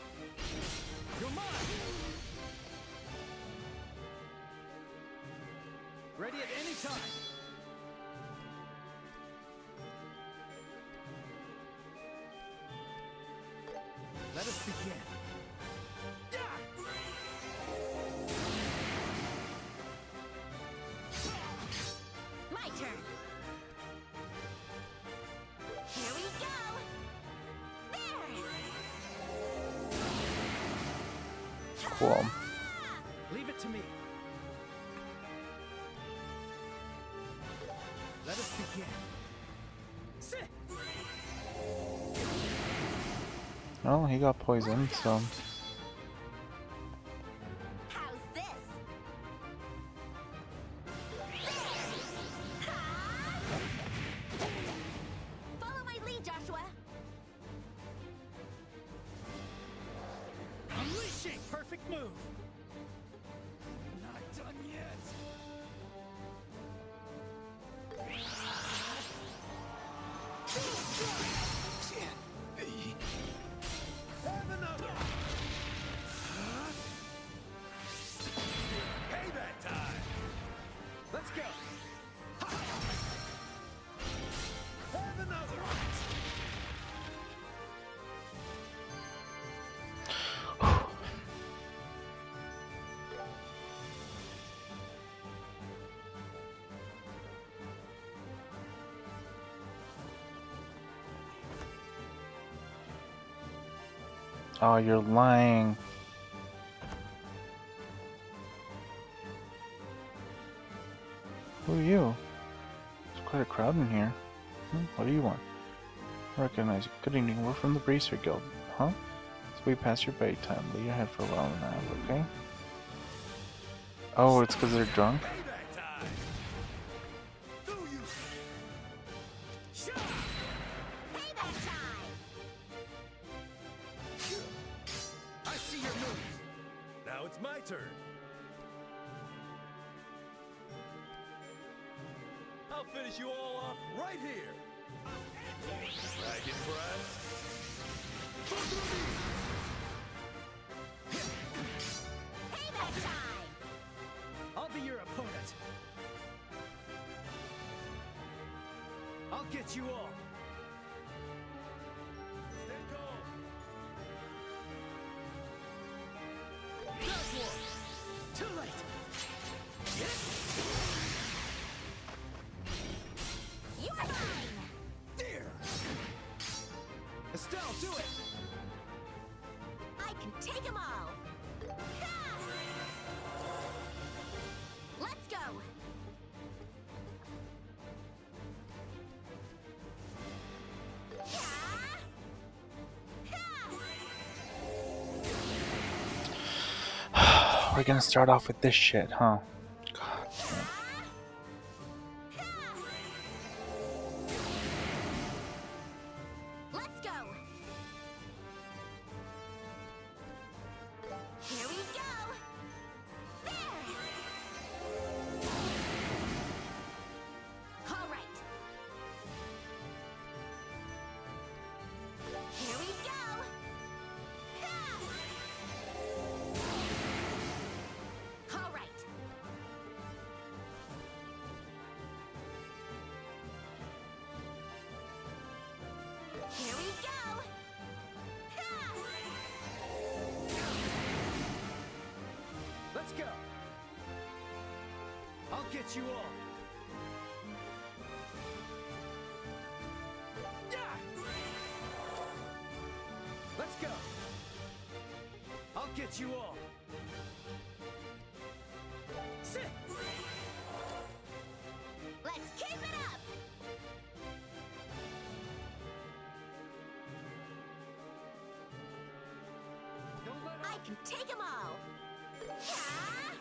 You're mine. Ready at any time. Let us begin. My turn. Here we go. There. Cool. Leave it to me. Let us begin. Sit. Well, he got poisoned, so. How's this? Follow my lead, Joshua. Unleashing. Perfect move. Not done yet. Can't be. Have another. Payback time. Let's go. Have another. Oh, you're lying. Who are you? There's quite a crowd in here. What do you want? I recognize you. Good evening. We're from the Bracer Guild. Huh? It's way past your bedtime. Lay your head for a while now, okay? Oh, it's because they're drunk? Payback time. Do you? Payback time. I see your moves. Now it's my turn. I'll finish you all off right here. Dragon breath. Payback time. I'll be your opponent. I'll get you all. Stay calm. take them all! Ha! Let's go! We're gonna start off with this shit, huh? Let's go! Here we go! There! All right. Here we go! Ha! All right. Here we go! Ha! Let's go. I'll get you all. Yeah! Let's go. I'll get you all. Sit. Let's keep it up! I can take them all! Yeah!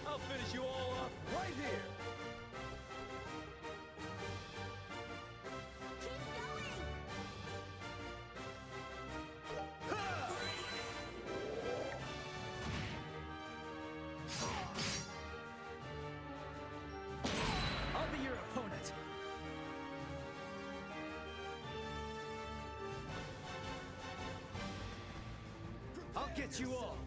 I'll finish you all off right here. Keep going! I'll be your opponent. I'll get you all.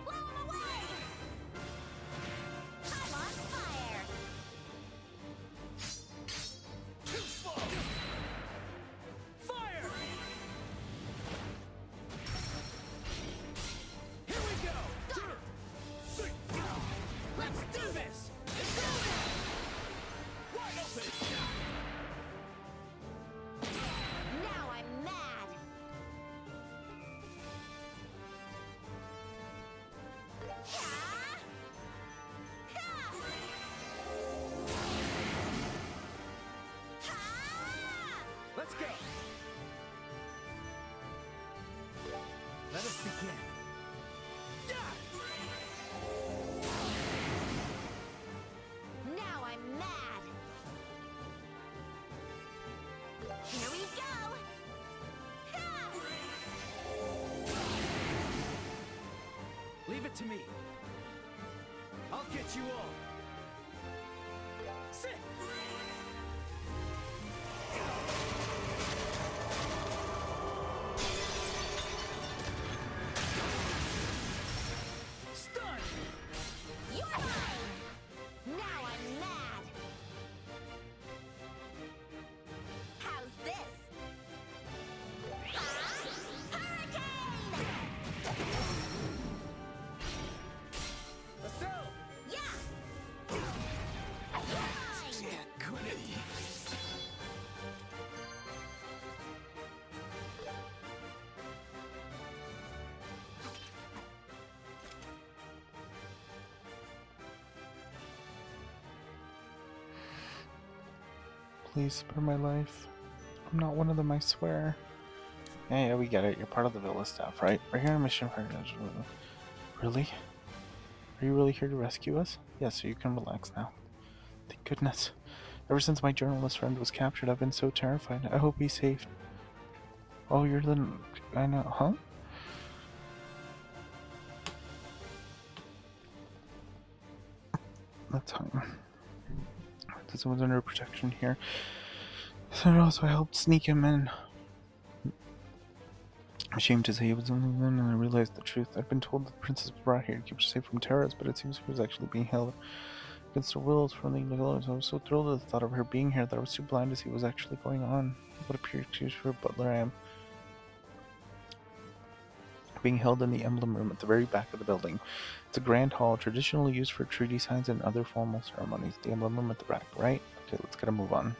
Blow 'em away! I'm on fire! Too slow. Fire! Here we go. Let's do this. It's over. Wide open. Now I'm mad! Let's go. Let us begin. Now I'm mad! Here we go! Ha! Leave it to me. I'll get you all. Sit. Stun. You're mine! Now I'm mad! How's this? Hurricane! Let's go. Yeah! You're mine! Please spare my life. I'm not one of them, I swear. Yeah, we get it. You're part of the villa staff, right? We're here on a mission for... Really? Are you really here to rescue us? Yes, so you can relax now. Thank goodness. Ever since my journalist friend was captured, I've been so terrified. I hope he's safe. Oh, you're the... I know, huh? That's fine. Someone's under protection here. So also I helped sneak him in. Ashamed to say he was only then, and I realized the truth. I'd been told that the princess was brought here to keep her safe from terrorists, but it seems he was actually being held against her will from the Nicolas. I was so thrilled at the thought of her being here that I was too blind to see what was actually going on. What a pure excuse for a butler I am. being held in the emblem room at the very back of the building. It's a grand hall traditionally used for treaty signs and other formal ceremonies. The emblem room at the back, right? Okay, let's get a move on.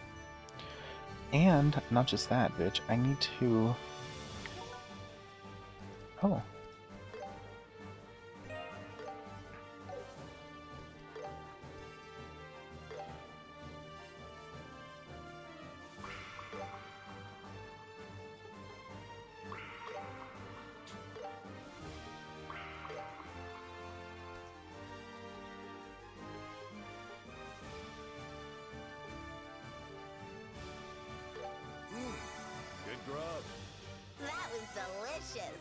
And not just that, bitch. I need to... Oh. Good grub. That was delicious.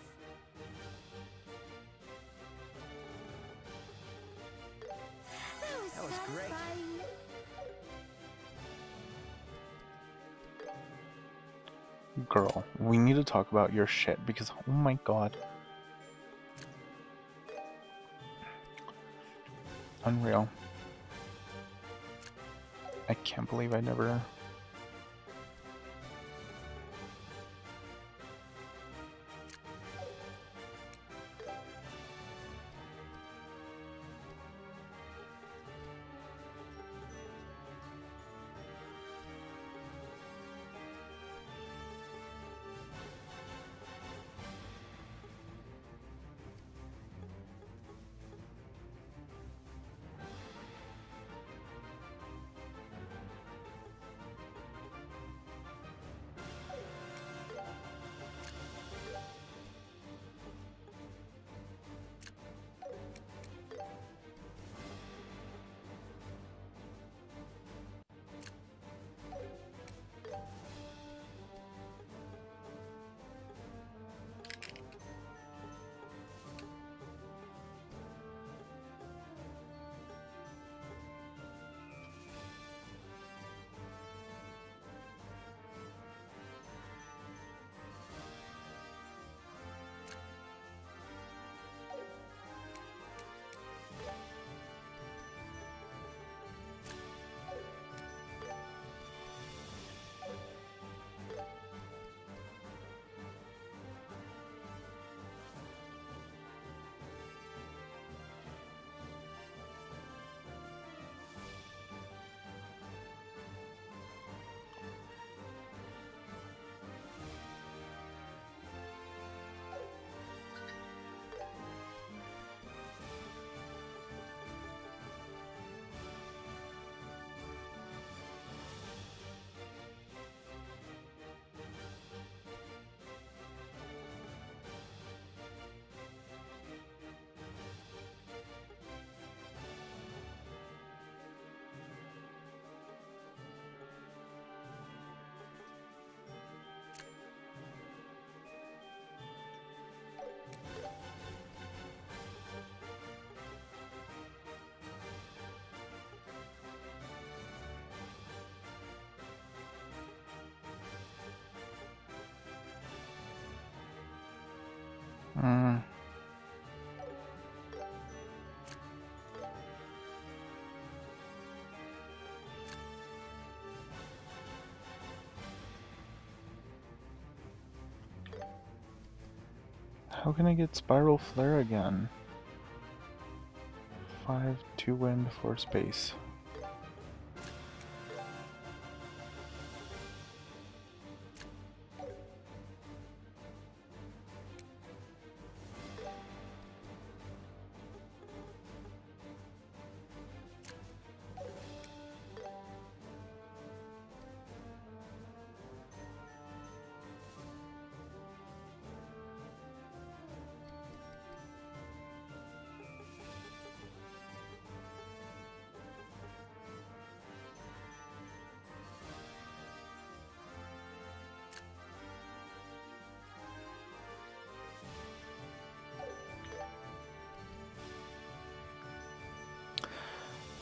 That was great. Girl, we need to talk about your shit because, oh my god. Unreal. I can't believe I never... How can I get Spiral Flare again? 5, 2 wind, 4 space.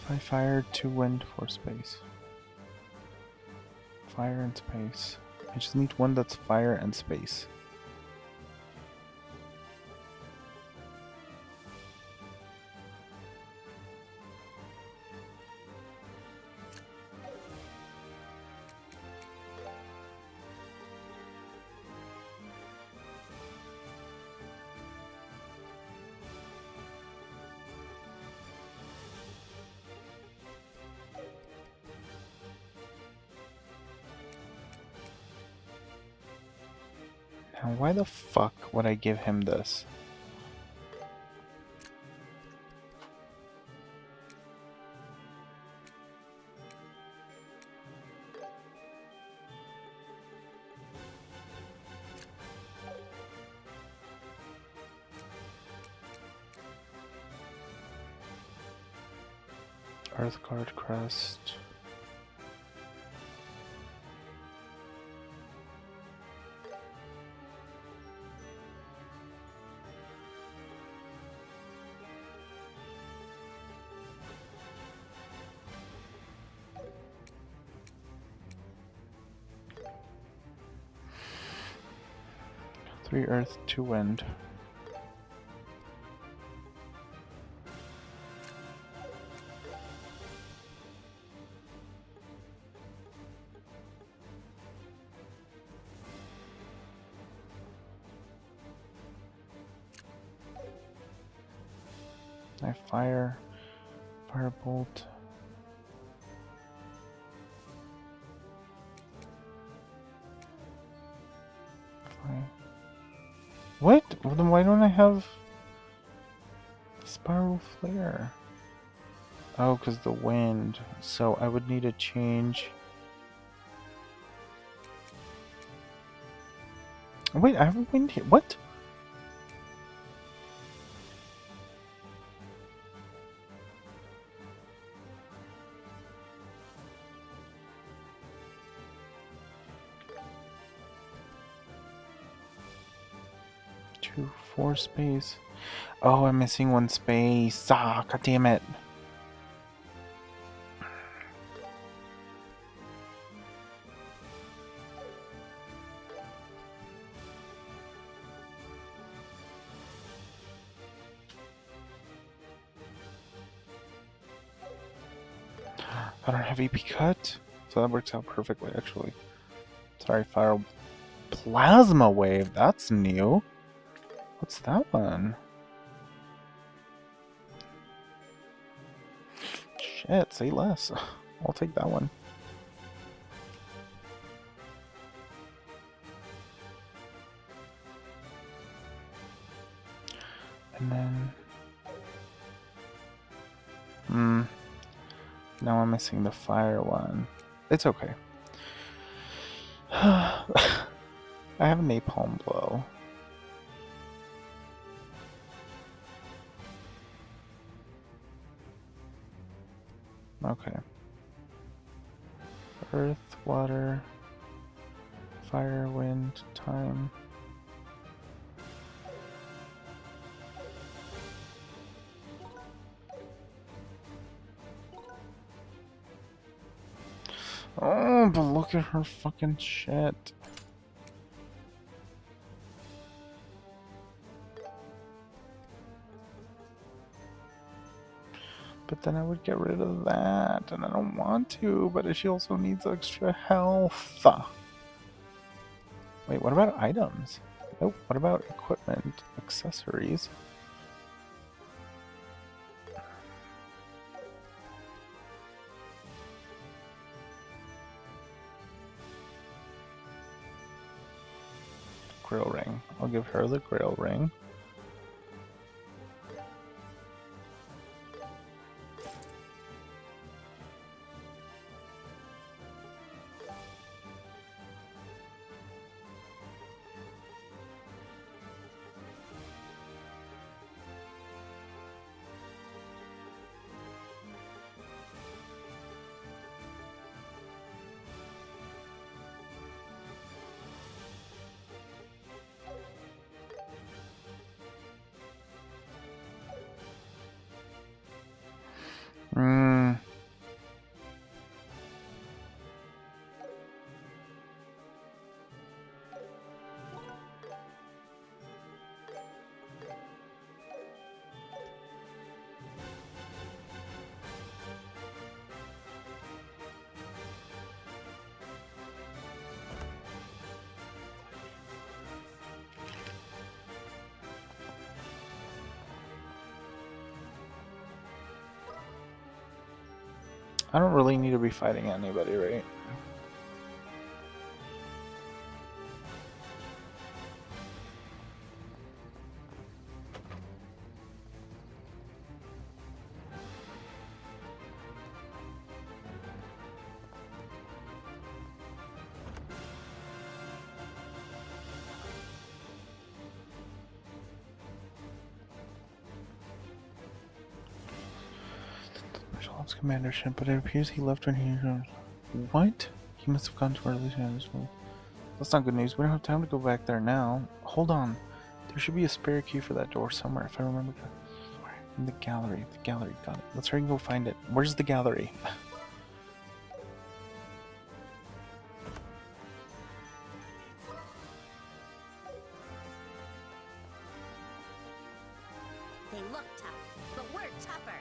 I fire 2 wind, 4 space. Fire and space. I just need one that's fire and space. Now, why the fuck would I give him this? Earthguard crest. Three earth, 2 wind. I fire, firebolt. What? Well, then why don't I have spiral flare? Oh, because the wind. So I would need to change. Wait, I have a wind here. What? Two, 4 space. Oh, I'm missing 1 space. Ah, god damn it. I don't have EP cut, so that works out perfectly, actually. Sorry, fire plasma wave. That's new. What's that one? Shit, say less. I'll take that one. And then... now I'm missing the fire one. It's okay. I have a napalm blow. Okay. Earth, water, fire, wind, time. Oh, but look at her fucking shit. But then I would get rid of that, and I don't want to, but she also needs extra health. Wait, what about items? Oh, what about equipment, accessories? Grill ring. I'll give her the grill ring. I don't really need to be fighting anybody, right? Martial Ops Commandership, but it appears he left when he... What? He must have gone to our legion this week. That's not good news. We don't have time to go back there now. Hold on. There should be a spare key for that door somewhere, if I remember correctly. In the gallery. The gallery. Got it. Let's hurry and go find it. Where's the gallery? They look tough, but we're tougher.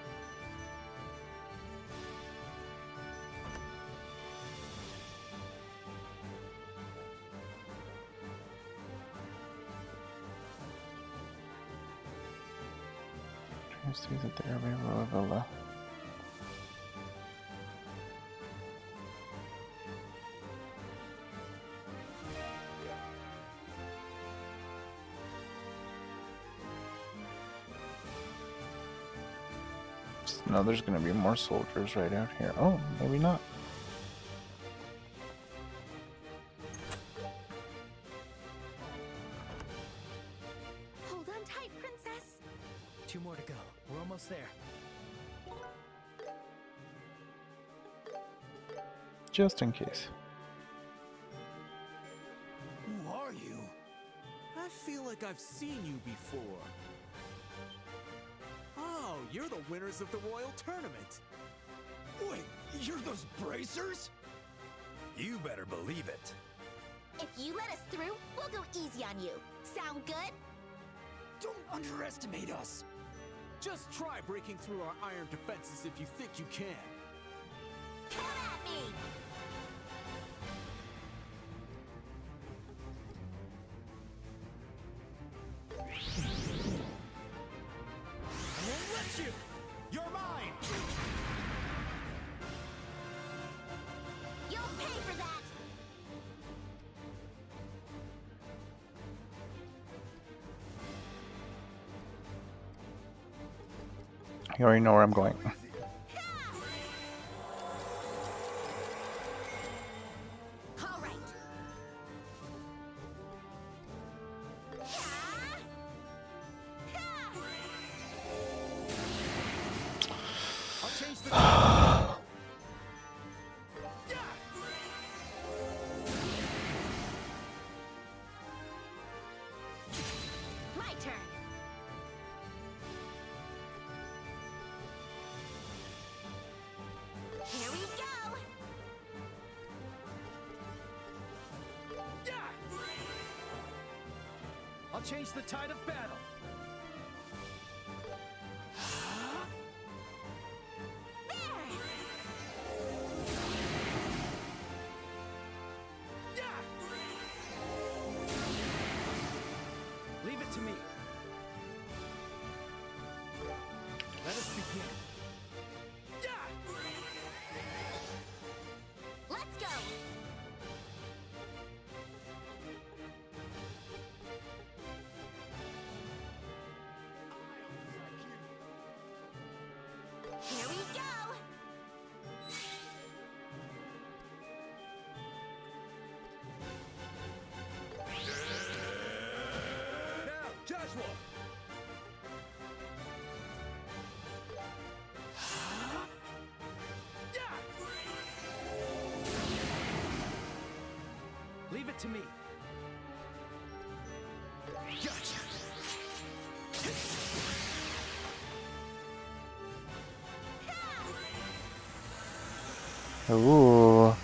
Stays at the airway Villa. No, there's gonna be more soldiers right out here. Oh, maybe not. Hold on tight, princess. 2 more to go. We're almost there. Just in case. Who are you? I feel like I've seen you before. Oh, you're the winners of the Royal Tournament. Wait, you're those bracers? You better believe it. If you let us through, we'll go easy on you. Sound good? Don't underestimate us. Just try breaking through our iron defenses if you think you can. Come at me! I won't let you! You're mine! You'll pay for that! You already know where I'm going. All right. I'll change the My turn. Here we go. I'll change the tide of battle. Leave it to me. Let us begin. Let's go. Here we go. Now, Joshua! Leave it to me. Gotcha! Ooh.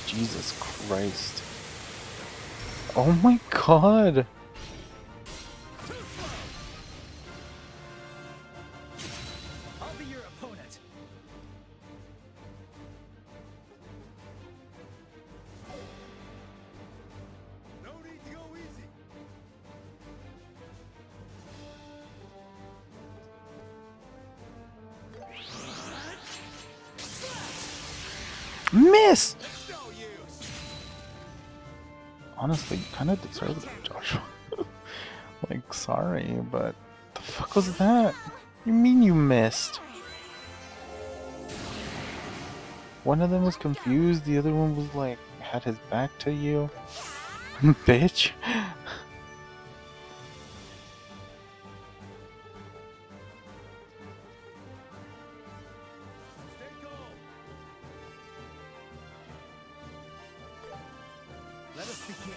Jesus Christ. Oh my god. I'll be your opponent. No need to go easy. Miss! It's no use. Honestly, you kind of deserve it, Joshua. Like, sorry, but the fuck was that? You mean you missed? One of them was confused, the other one was like, had his back to you. Bitch. begin.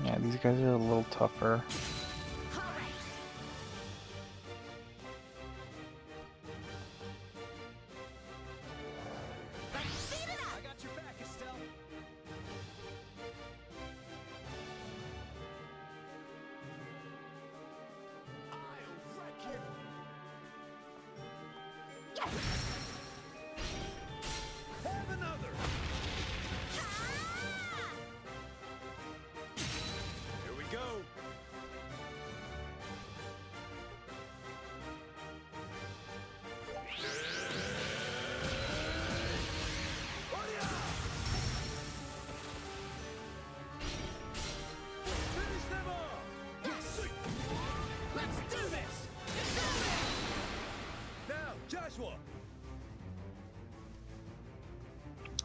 Yeah, these guys are a little tougher.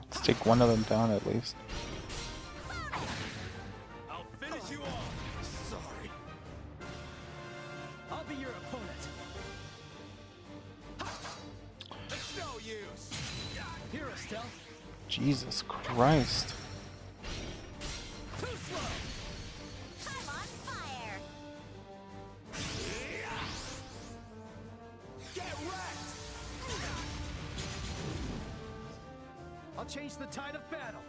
Let's take one of them down at least. I'll finish you off. Sorry. I'll be your opponent. It's no use. Here, Estelle. Jesus Christ. Too slow. I'm on fire. Get wrecked. I'll change the tide of battle.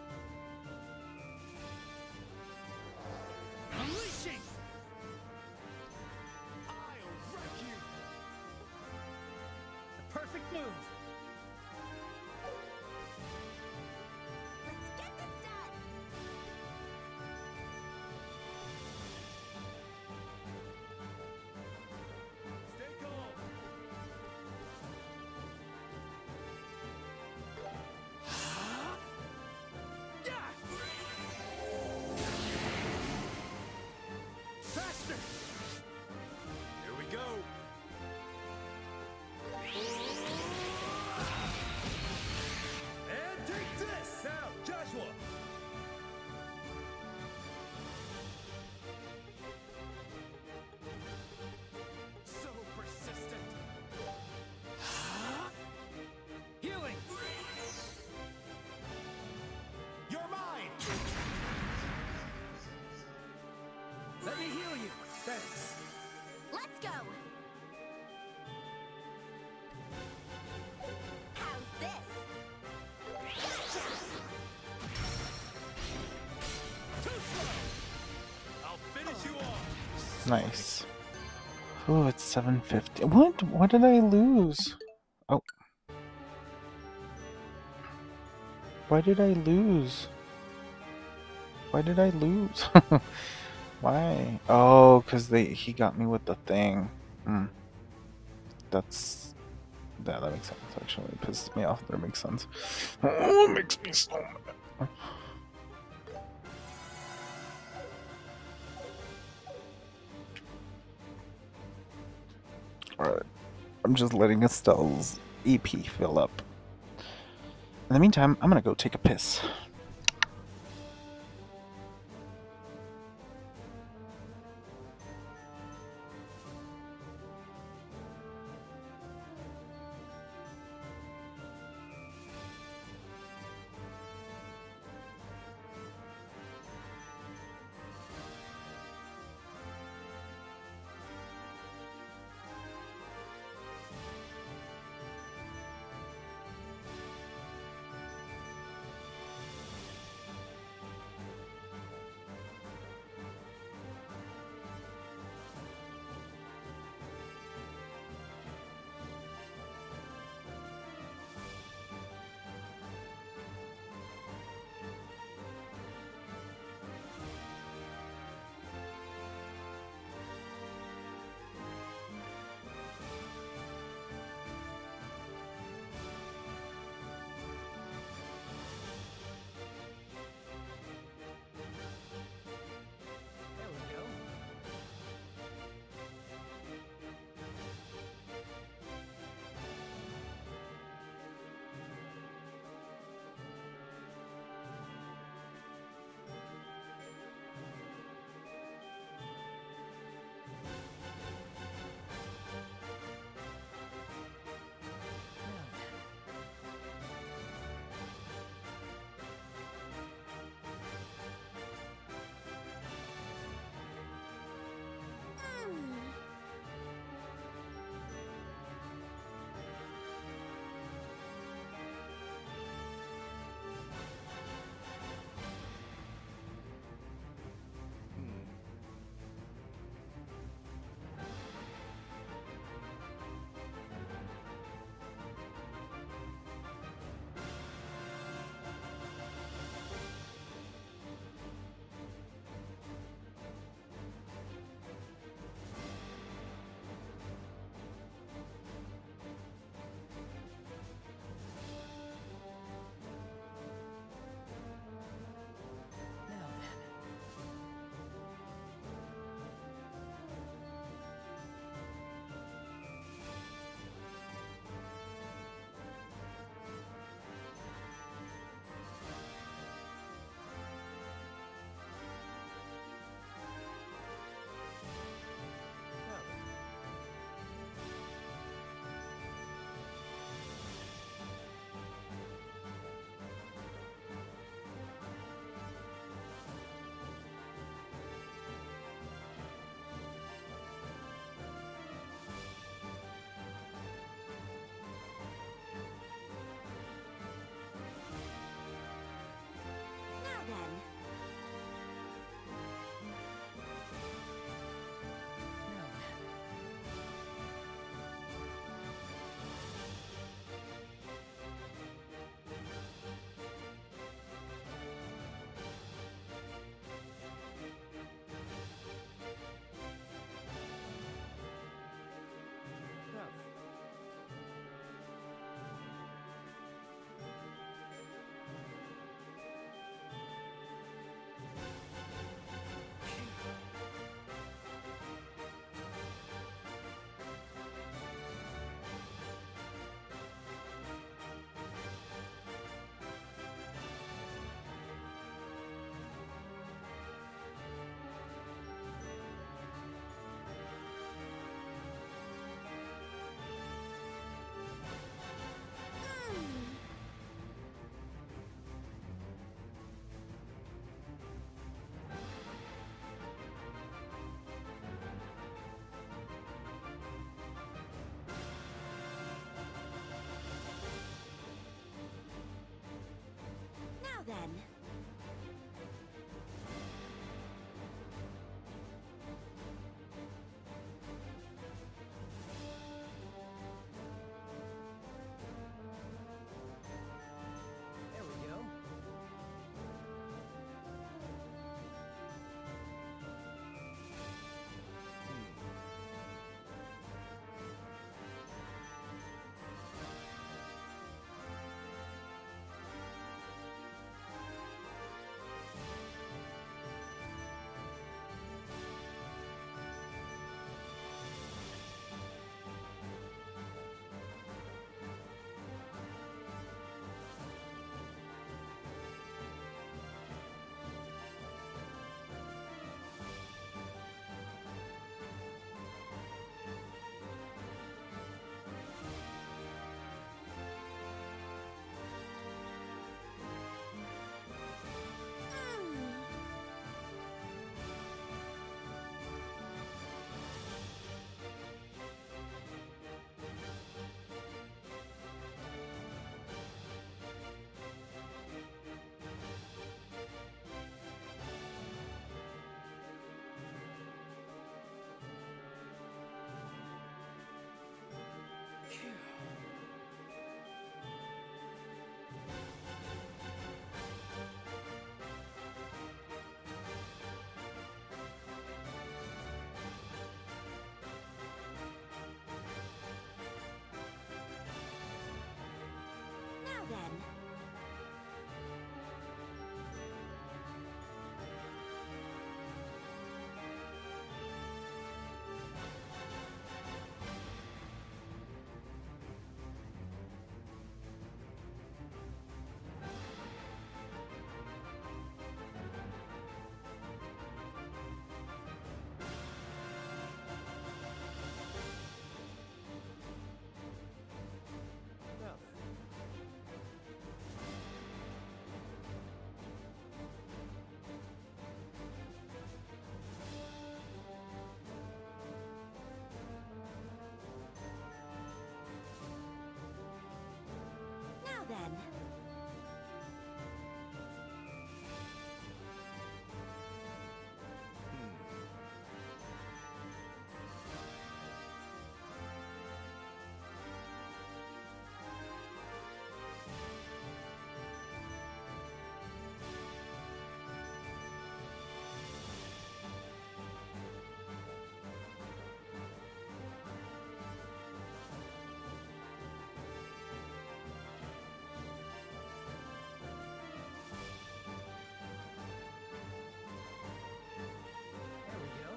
Unleashing. I'll wreck you. The perfect move. Let's get this done. Stay calm. Faster. Here we go. And take this. Now, Joshua. So persistent. Healing. You're mine. Let me heal you. Thanks. Let's go. How's this? Gotcha. Too slow. I'll finish you off. Nice. Oh, it's 750. What? What did I lose? Oh. Why did I lose? Why did I lose? Why? Oh, because he got me with the thing. That makes sense, actually. It pisses me off, but it makes sense. Oh, it makes me so mad. Alright. I'm just letting Estelle's EP fill up. In the meantime, I'm gonna go take a piss. then. There we go. Now then. Now Now then. There we go.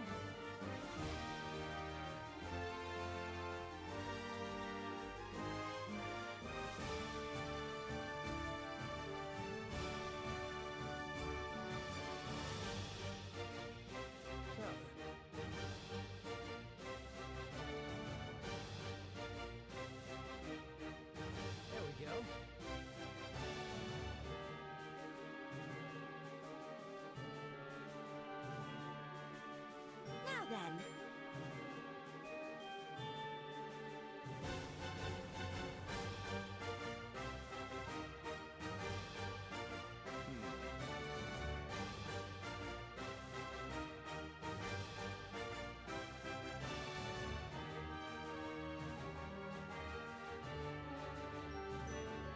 There we go. Now then.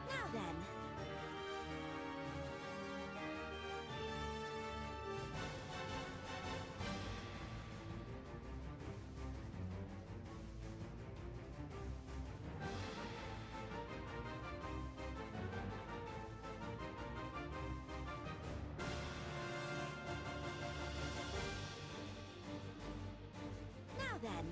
Now then. Now then.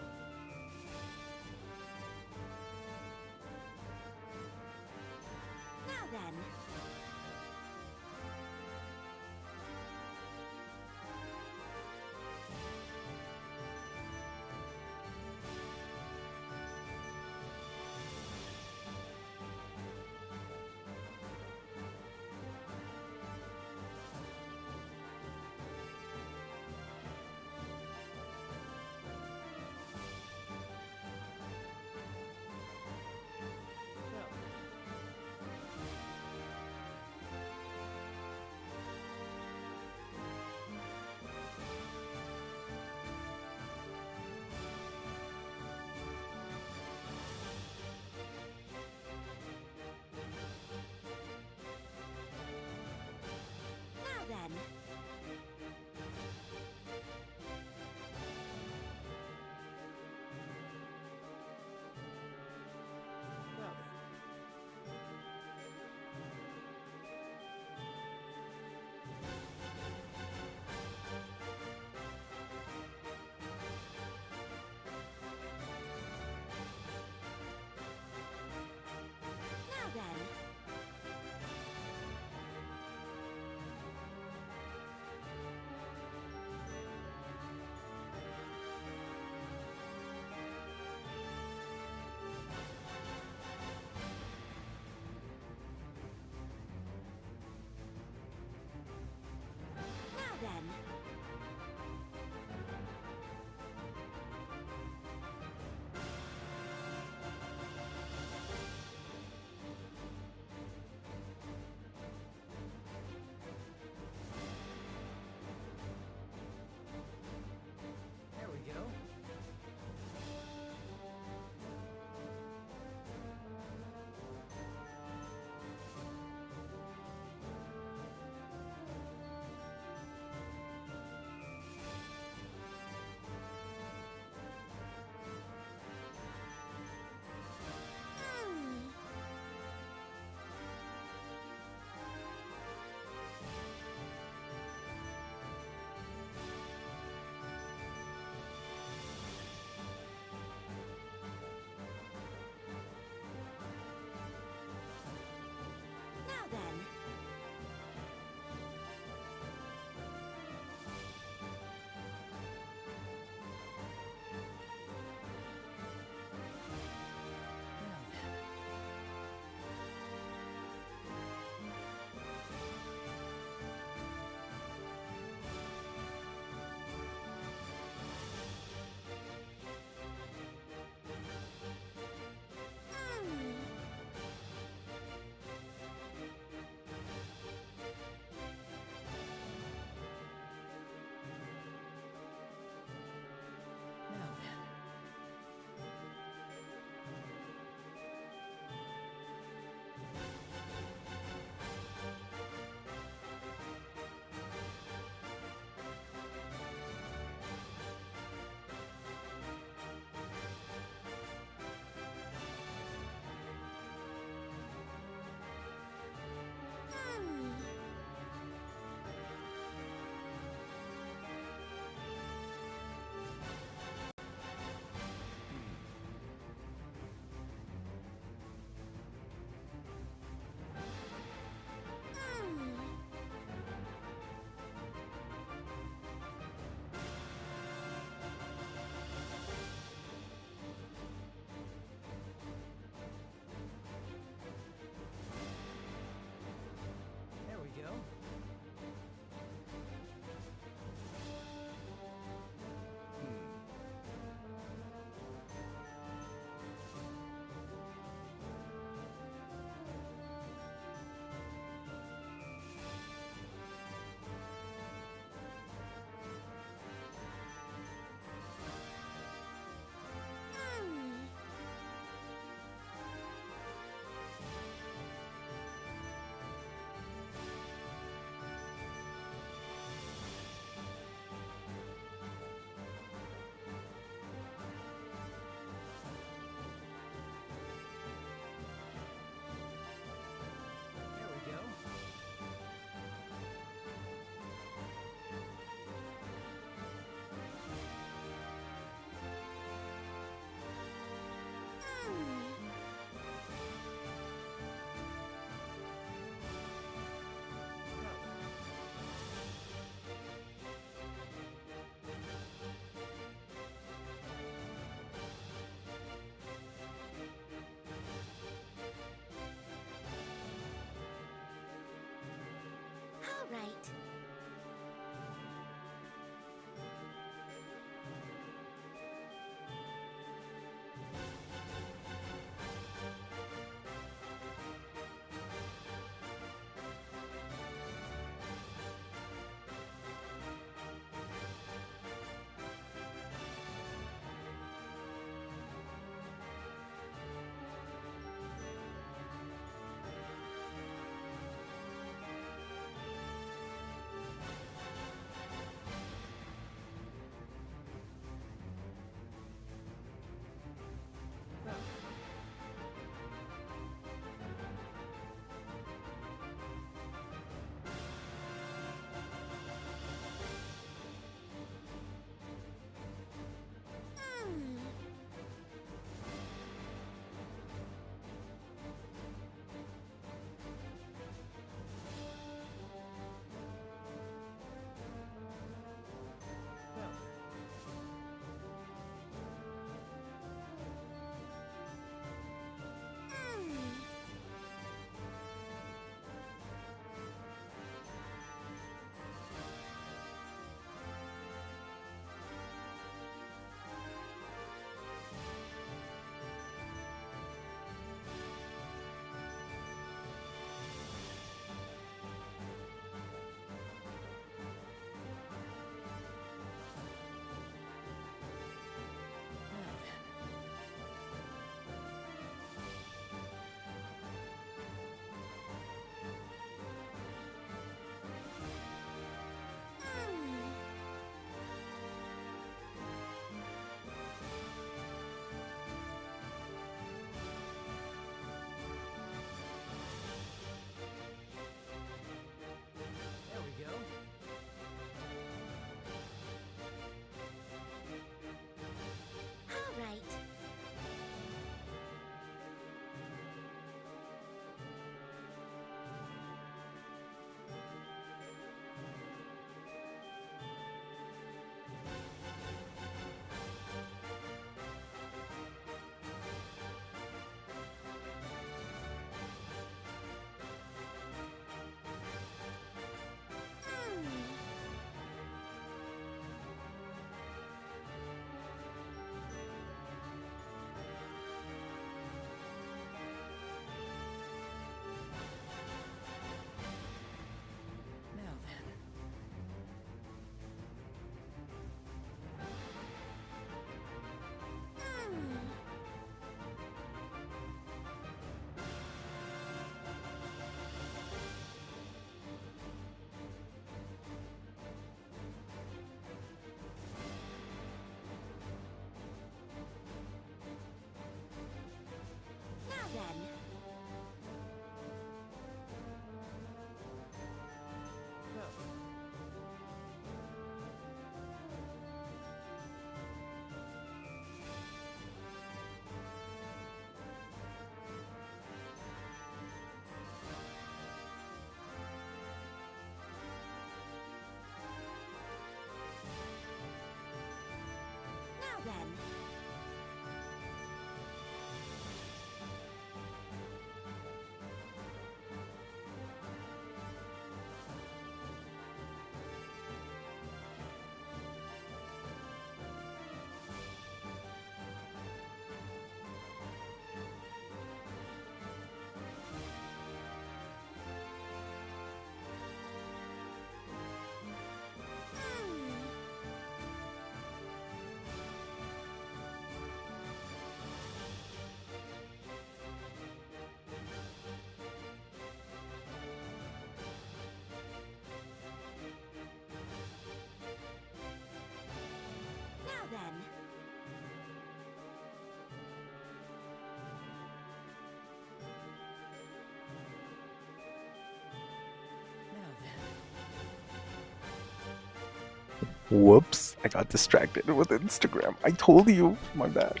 Whoops, I got distracted with Instagram. I told you. My bad.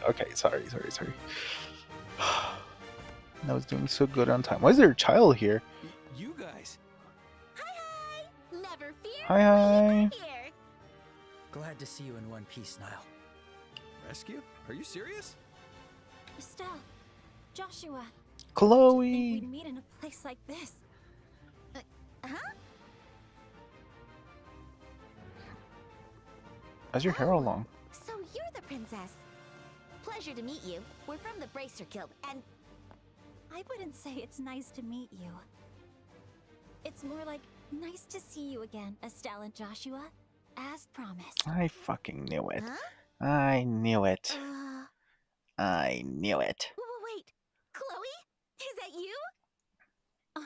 Okay, sorry. I was doing so good on time. Why is there a child here? You guys. Never fear. Hi. Here. Glad to see you in one piece, Niall. Rescue? Are you serious? Estelle, Joshua. Chloe. We'd meet in a place like this. Huh? How's your hair all long? So you're the princess. Pleasure to meet you. We're from the Bracer Guild, and I wouldn't say it's nice to meet you. It's more like nice to see you again, Estelle and Joshua, as promised. I fucking knew it. Huh? I knew it. I knew it. Wait, Chloe? Is that you?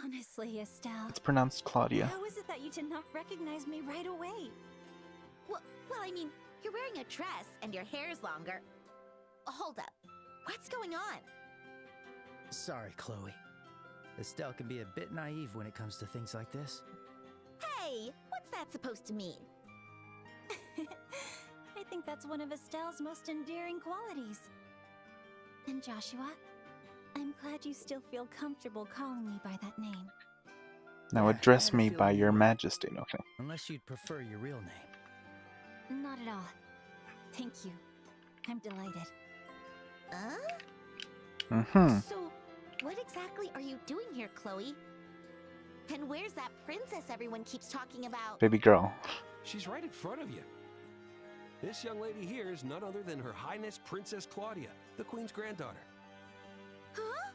Honestly, Estelle. It's pronounced Claudia. How is it that you did not recognize me right away? Well, I mean, you're wearing a dress and your hair's longer. Hold up. What's going on? Sorry, Chloe. Estelle can be a bit naive when it comes to things like this. Hey, what's that supposed to mean? I think that's one of Estelle's most endearing qualities. And Joshua, I'm glad you still feel comfortable calling me by that name. Now address me by your majesty. Okay. Unless you'd prefer your real name. Not at all. Thank you. I'm delighted. So, what exactly are you doing here, Chloe? And where's that princess everyone keeps talking about? Baby girl. She's right in front of you. This young lady here is none other than Her Highness Princess Claudia, the Queen's granddaughter. Huh?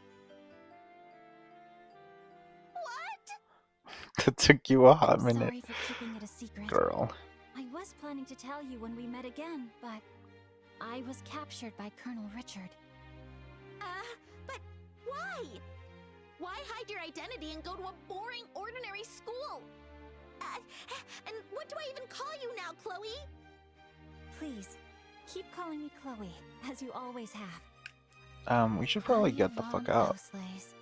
What? That took you a hot I'm minute. sorry for keeping it a secret. Girl. I was planning to tell you when we met again, but I was captured by Colonel Richard. But why? Why hide your identity and go to a boring, ordinary school? And what do I even call you now, Chloe? Please, keep calling me Chloe, as you always have. We should probably get the fuck out. Slays.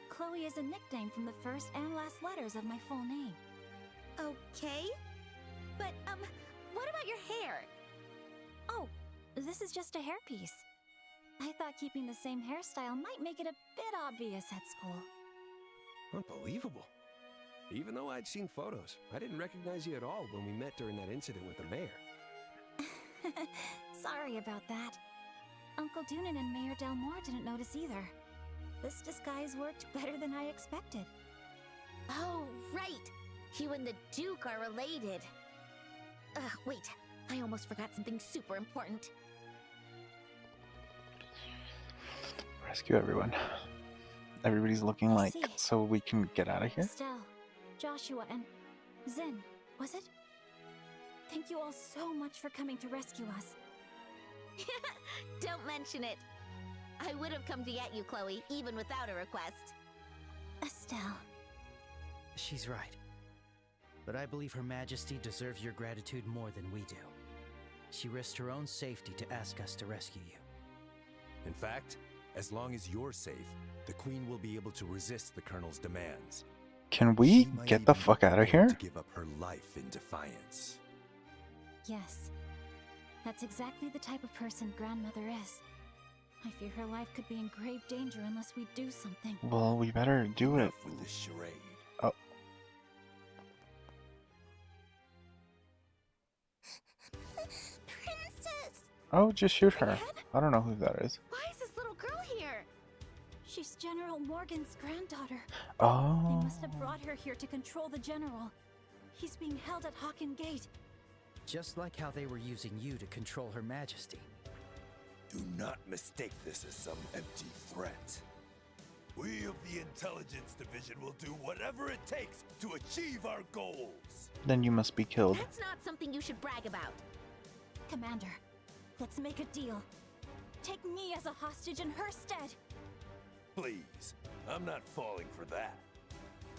Chloe is a nickname from the first and last letters of my full name. Okay. But, what about your hair? Oh, this is just a hairpiece. I thought keeping the same hairstyle might make it a bit obvious at school. Unbelievable. Even though I'd seen photos, I didn't recognize you at all when we met during that incident with the mayor. Sorry about that. Uncle Doonan and Mayor Delmore didn't notice either. This disguise worked better than I expected. Oh, right. You and the Duke are related. Wait. I almost forgot something super important. Rescue everyone. Everybody's looking like so we can get out of here. Estelle, Joshua, and Zen, was it? Thank you all so much for coming to rescue us. Don't mention it. I would have come to get you, Chloe, even without a request. Estelle. She's right. But I believe Her Majesty deserves your gratitude more than we do. She risked her own safety to ask us to rescue you. In fact, as long as you're safe, the Queen will be able to resist the Colonel's demands. Can we get the fuck out of here? To give up her life in defiance. Yes. That's exactly the type of person Grandmother is. I fear her life could be in grave danger unless we do something. Well, we better do it. With this charade. Oh. Princess! Oh, just shoot her. I don't know who that is. Why is this little girl here? She's General Morgan's granddaughter. Oh. They must have brought her here to control the General. He's being held at Hawken Gate. Just like how they were using you to control Her Majesty. Do not mistake this as some empty threat. We of the Intelligence Division will do whatever it takes to achieve our goals. Then you must be killed. That's not something you should brag about. Commander, let's make a deal. Take me as a hostage in her stead. Please, I'm not falling for that.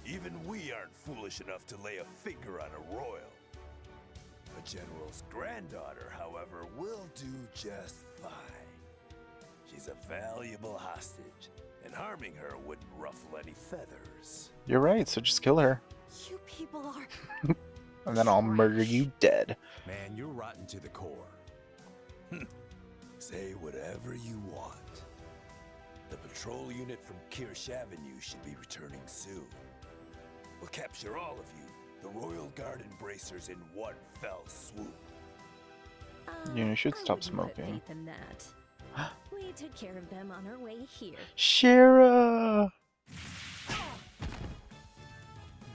Even we aren't foolish enough to lay a finger on a royal. A general's granddaughter, however, will do just fine. She's a valuable hostage, and harming her wouldn't ruffle any feathers. You're right, so just kill her. You people are... and then I'll murder you dead. Man, you're rotten to the core. Say whatever you want. The patrol unit from Kirsch Avenue should be returning soon. We'll capture all of you, the Royal Guard embracers, in one fell swoop. You should I stop wouldn't put smoking. faith in that. We took care of them on our way here. Shara!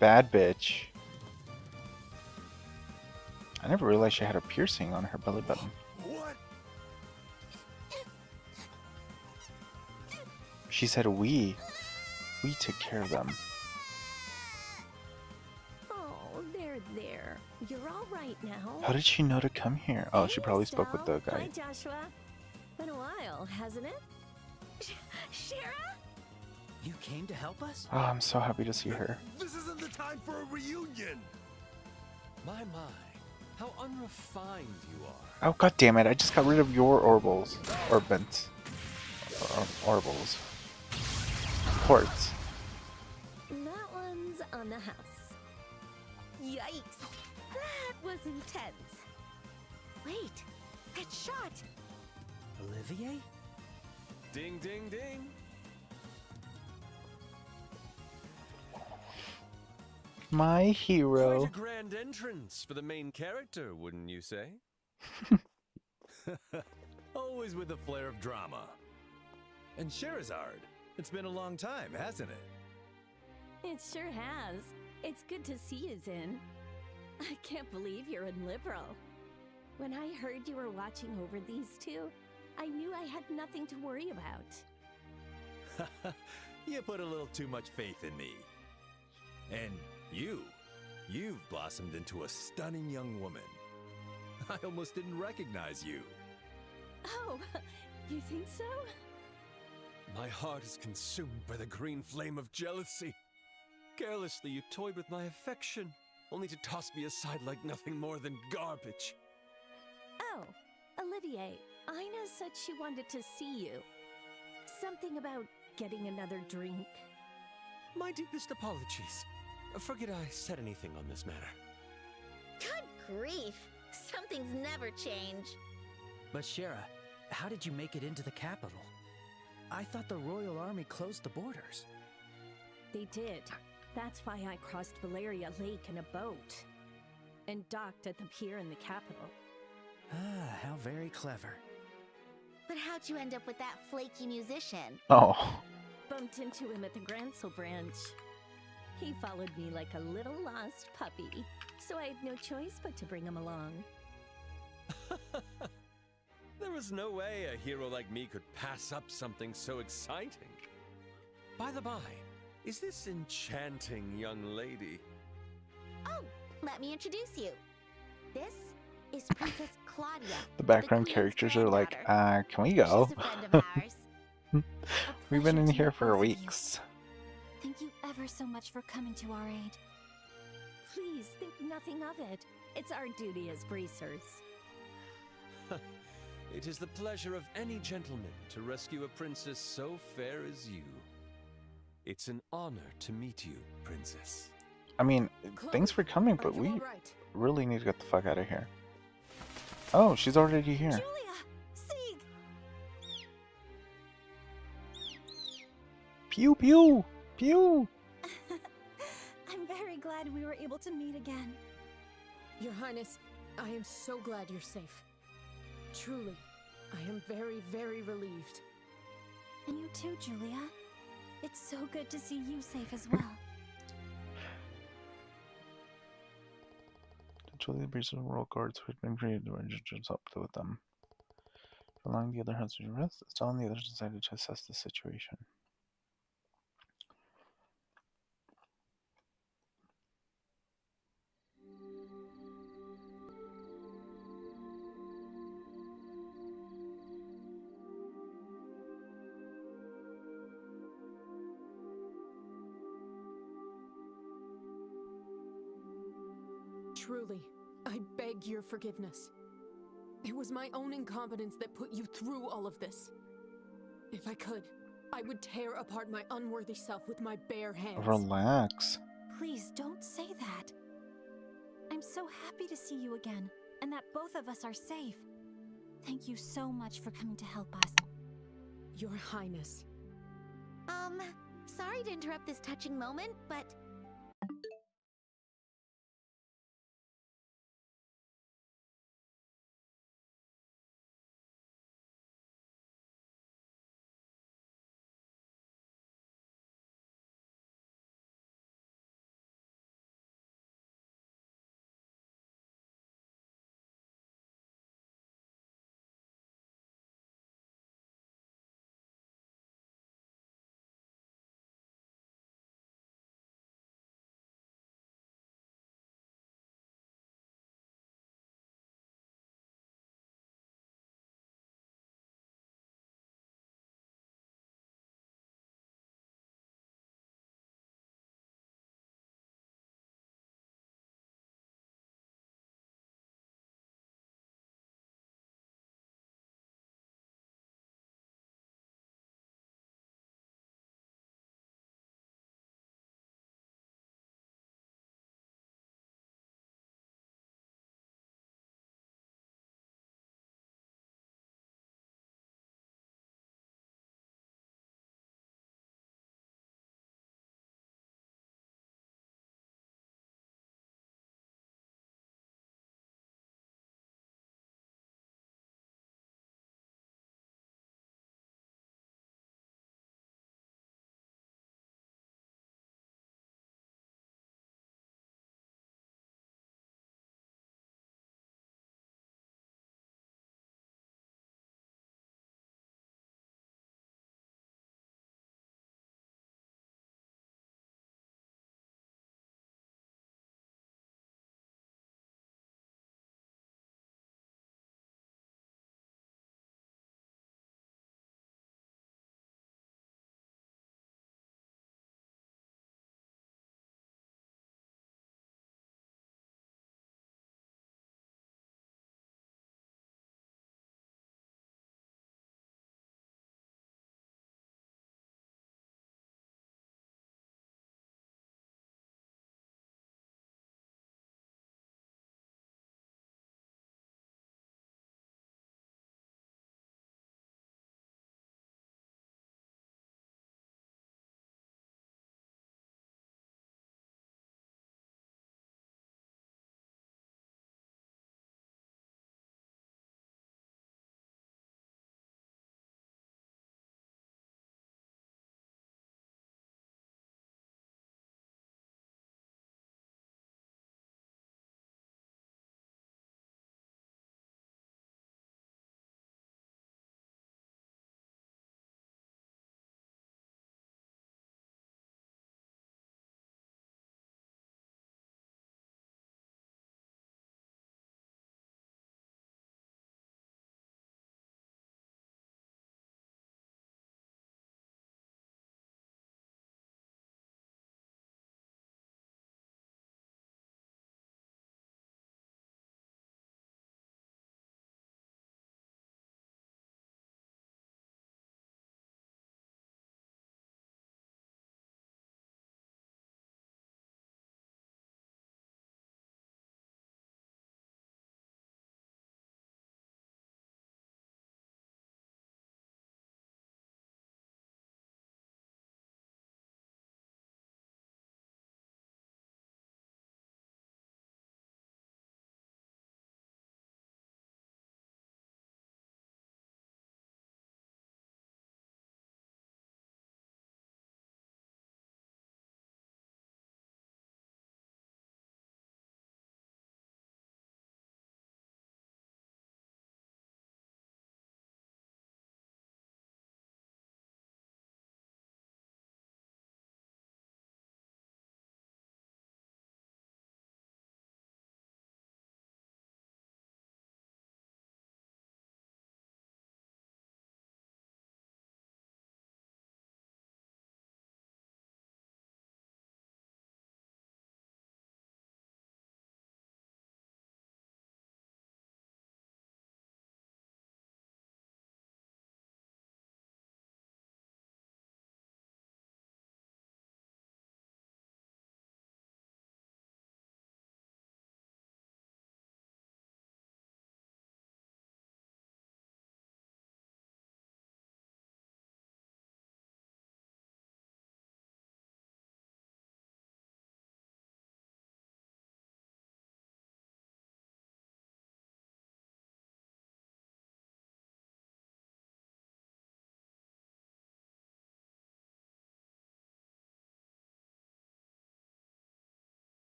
Bad bitch. I never realized she had a piercing on her belly button. What? She said we took care of them. Oh, there. You're all right now. How did she know to come here? Oh, she probably spoke with the Hi, guy. Joshua. Been a while, hasn't it? Shara? You came to help us? Oh, I'm so happy to see her. This isn't the time for a reunion! My, how unrefined you are. Oh, god damn it, I just got rid of your orbals. Orbents. Orbals. Ports. That one's on the house. Yikes! That was intense. Wait, that shot! Olivier? Ding, ding, ding. My hero. Quite a grand entrance for the main character, wouldn't you say? Always with a flair of drama. And Sherazard, it's been a long time, hasn't it? It sure has. It's good to see you, Zin. I can't believe you're in Liberal. When I heard you were watching over these two, I knew I had nothing to worry about. You put a little too much faith in me. And you've blossomed into a stunning young woman. I almost didn't recognize you. Oh, you think so? My heart is consumed by the green flame of jealousy. Carelessly, you toyed with my affection, only to toss me aside like nothing more than garbage. Oh, Olivier, Ina said she wanted to see you. Something about getting another drink. My deepest apologies. Forget I said anything on this matter. Good grief! Some things never change. But Shara, how did you make it into the capital? I thought the Royal Army closed the borders. They did. That's why I crossed Valeria Lake in a boat. And docked at the pier in the capital. Ah, how very clever. But how'd you end up with that flaky musician? Oh. Bumped into him at the Gransel branch. He followed me like a little lost puppy, so I had no choice but to bring him along. There was no way a hero like me could pass up something so exciting. By the by, is this enchanting young lady? Oh, let me introduce you. This is Princess Claudia. The background characters are like, can we go? She's a friend of ours. We've been in here for weeks. Thank you ever so much for coming to our aid. Please think nothing of it. It's our duty as bracers. It is the pleasure of any gentleman to rescue a princess so fair as you. It's an honor to meet you, princess. I mean, thanks for coming, but we really need to get the fuck out of here. Oh, she's already here. Julia! Sieg! Pew pew! Pew! I'm very glad we were able to meet again. Your Highness, I am so glad you're safe. Truly, I am very, very relieved. And you too, Julia. It's so good to see you safe as well. Julia brings the royal guards who had been created to just up with them. Allowing the other hunts to rest, Estelle and the others decided to assess the situation. Truly, I beg your forgiveness. It was my own incompetence that put you through all of this. If I could, I would tear apart my unworthy self with my bare hands. Relax. Please don't say that. I'm so happy to see you again, and that both of us are safe. Thank you so much for coming to help us. Your Highness. Sorry to interrupt this touching moment, but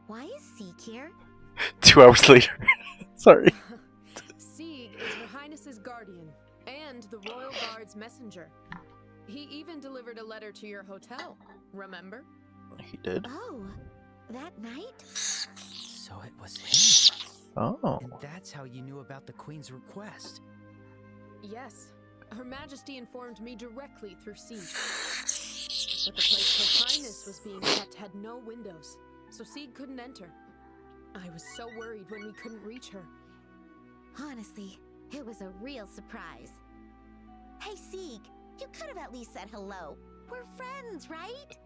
Why is Seek here? 2 hours later. Sorry. Sieg is Her Highness's guardian and the Royal Guard's messenger. He even delivered a letter to your hotel, remember? He did. Oh, that night? So it was him. Oh. And that's how you knew about the Queen's request. Yes. Her Majesty informed me directly through Sieg. But the place Her Highness was being kept had no windows, so Sieg couldn't enter. I was so worried when we couldn't reach her. Honestly, it was a real surprise. Hey, Sieg, you could have at least said hello. We're friends, right?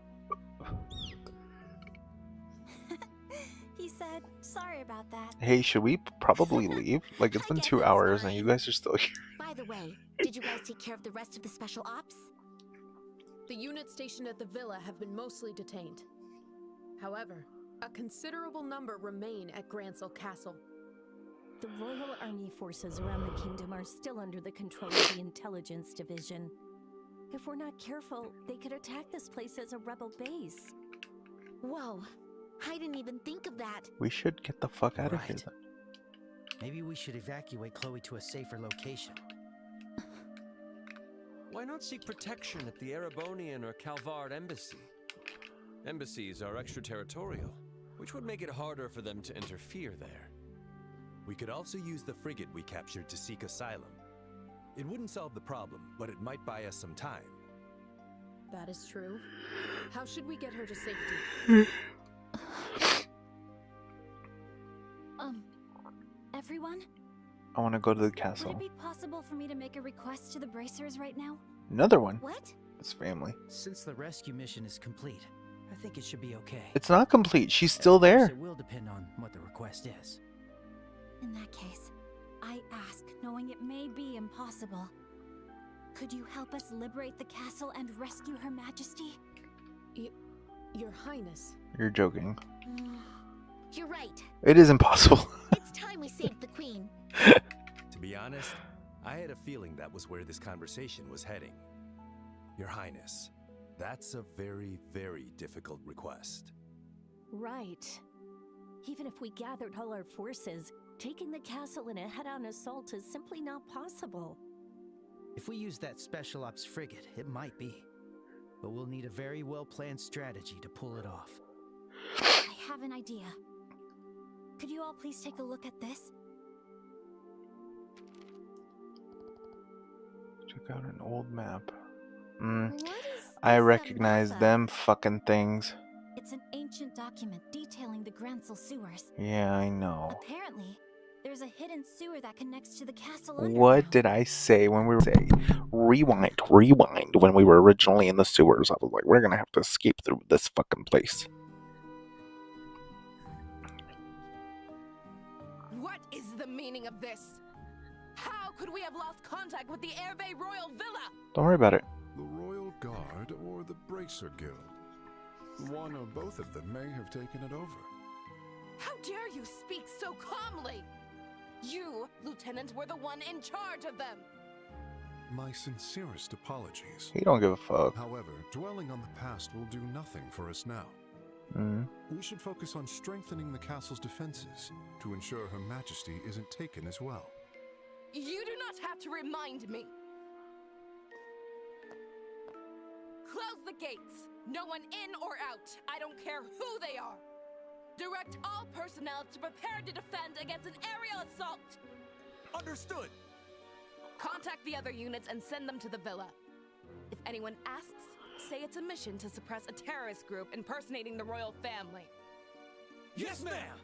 He said, sorry about that. Hey, should we probably leave? Like, it's been 2 hours and you guys are still here. By the way, did you guys take care of the rest of the special ops? The units stationed at the villa have been mostly detained. However, a considerable number remain at Grancel Castle. The Royal Army forces around the kingdom are still under the control of the Intelligence Division. If we're not careful, they could attack this place as a rebel base. Whoa, I didn't even think of that. We should get the fuck out of here then. Maybe we should evacuate Chloe to a safer location. Why not seek protection at the Erebonian or Calvard embassy? Embassies are extraterritorial, which would make it harder for them to interfere there. We could also use the frigate we captured to seek asylum. It wouldn't solve the problem, but it might buy us some time. That is true. How should we get her to safety? Everyone? I want to go to the Would castle. it be possible for me to make a request to the bracers right now? Another one. What? It's family. Since the rescue mission is complete, I think it should be okay. It's not complete. She's still Of course, there. It will depend on what the request is. In that case, I ask, knowing it may be impossible. Could you help us liberate the castle and rescue Her Majesty? Your Highness. You're joking. You're right. It is impossible. It's time we saved the Queen. To be honest, I had a feeling that was where this conversation was heading. Your Highness, that's a very, very difficult request. Right. Even if we gathered all our forces, taking the castle in a head-on assault is simply not possible. If we use that special ops frigate, it might be. But we'll need a very well-planned strategy to pull it off. I have an idea. Could you all please take a look at this? Check out an old map. I recognize them fucking things. It's an ancient document detailing the Grancel sewers. Yeah, I know. Apparently, there's a hidden sewer that connects to the castle What did I say when we were rewind when we were originally in the sewers? I was like, we're gonna have to escape through this fucking place. What is the meaning of this? How could we have lost contact with the Airbay Royal Villa? Don't worry about it. The Royal Guard or the Bracer Guild. One or both of them may have taken it over. How dare you speak so calmly? You, Lieutenant, were the one in charge of them. My sincerest apologies. He don't give a fuck. However, dwelling on the past will do nothing for us now. We should focus on strengthening the castle's defenses to ensure Her Majesty isn't taken as well. You do not have to remind me. Close the gates. No one in or out. I don't care who they are. Direct all personnel to prepare to defend against an aerial assault. Understood. Contact the other units and send them to the villa. If anyone asks, say it's a mission to suppress a terrorist group impersonating the royal family. Yes, ma'am!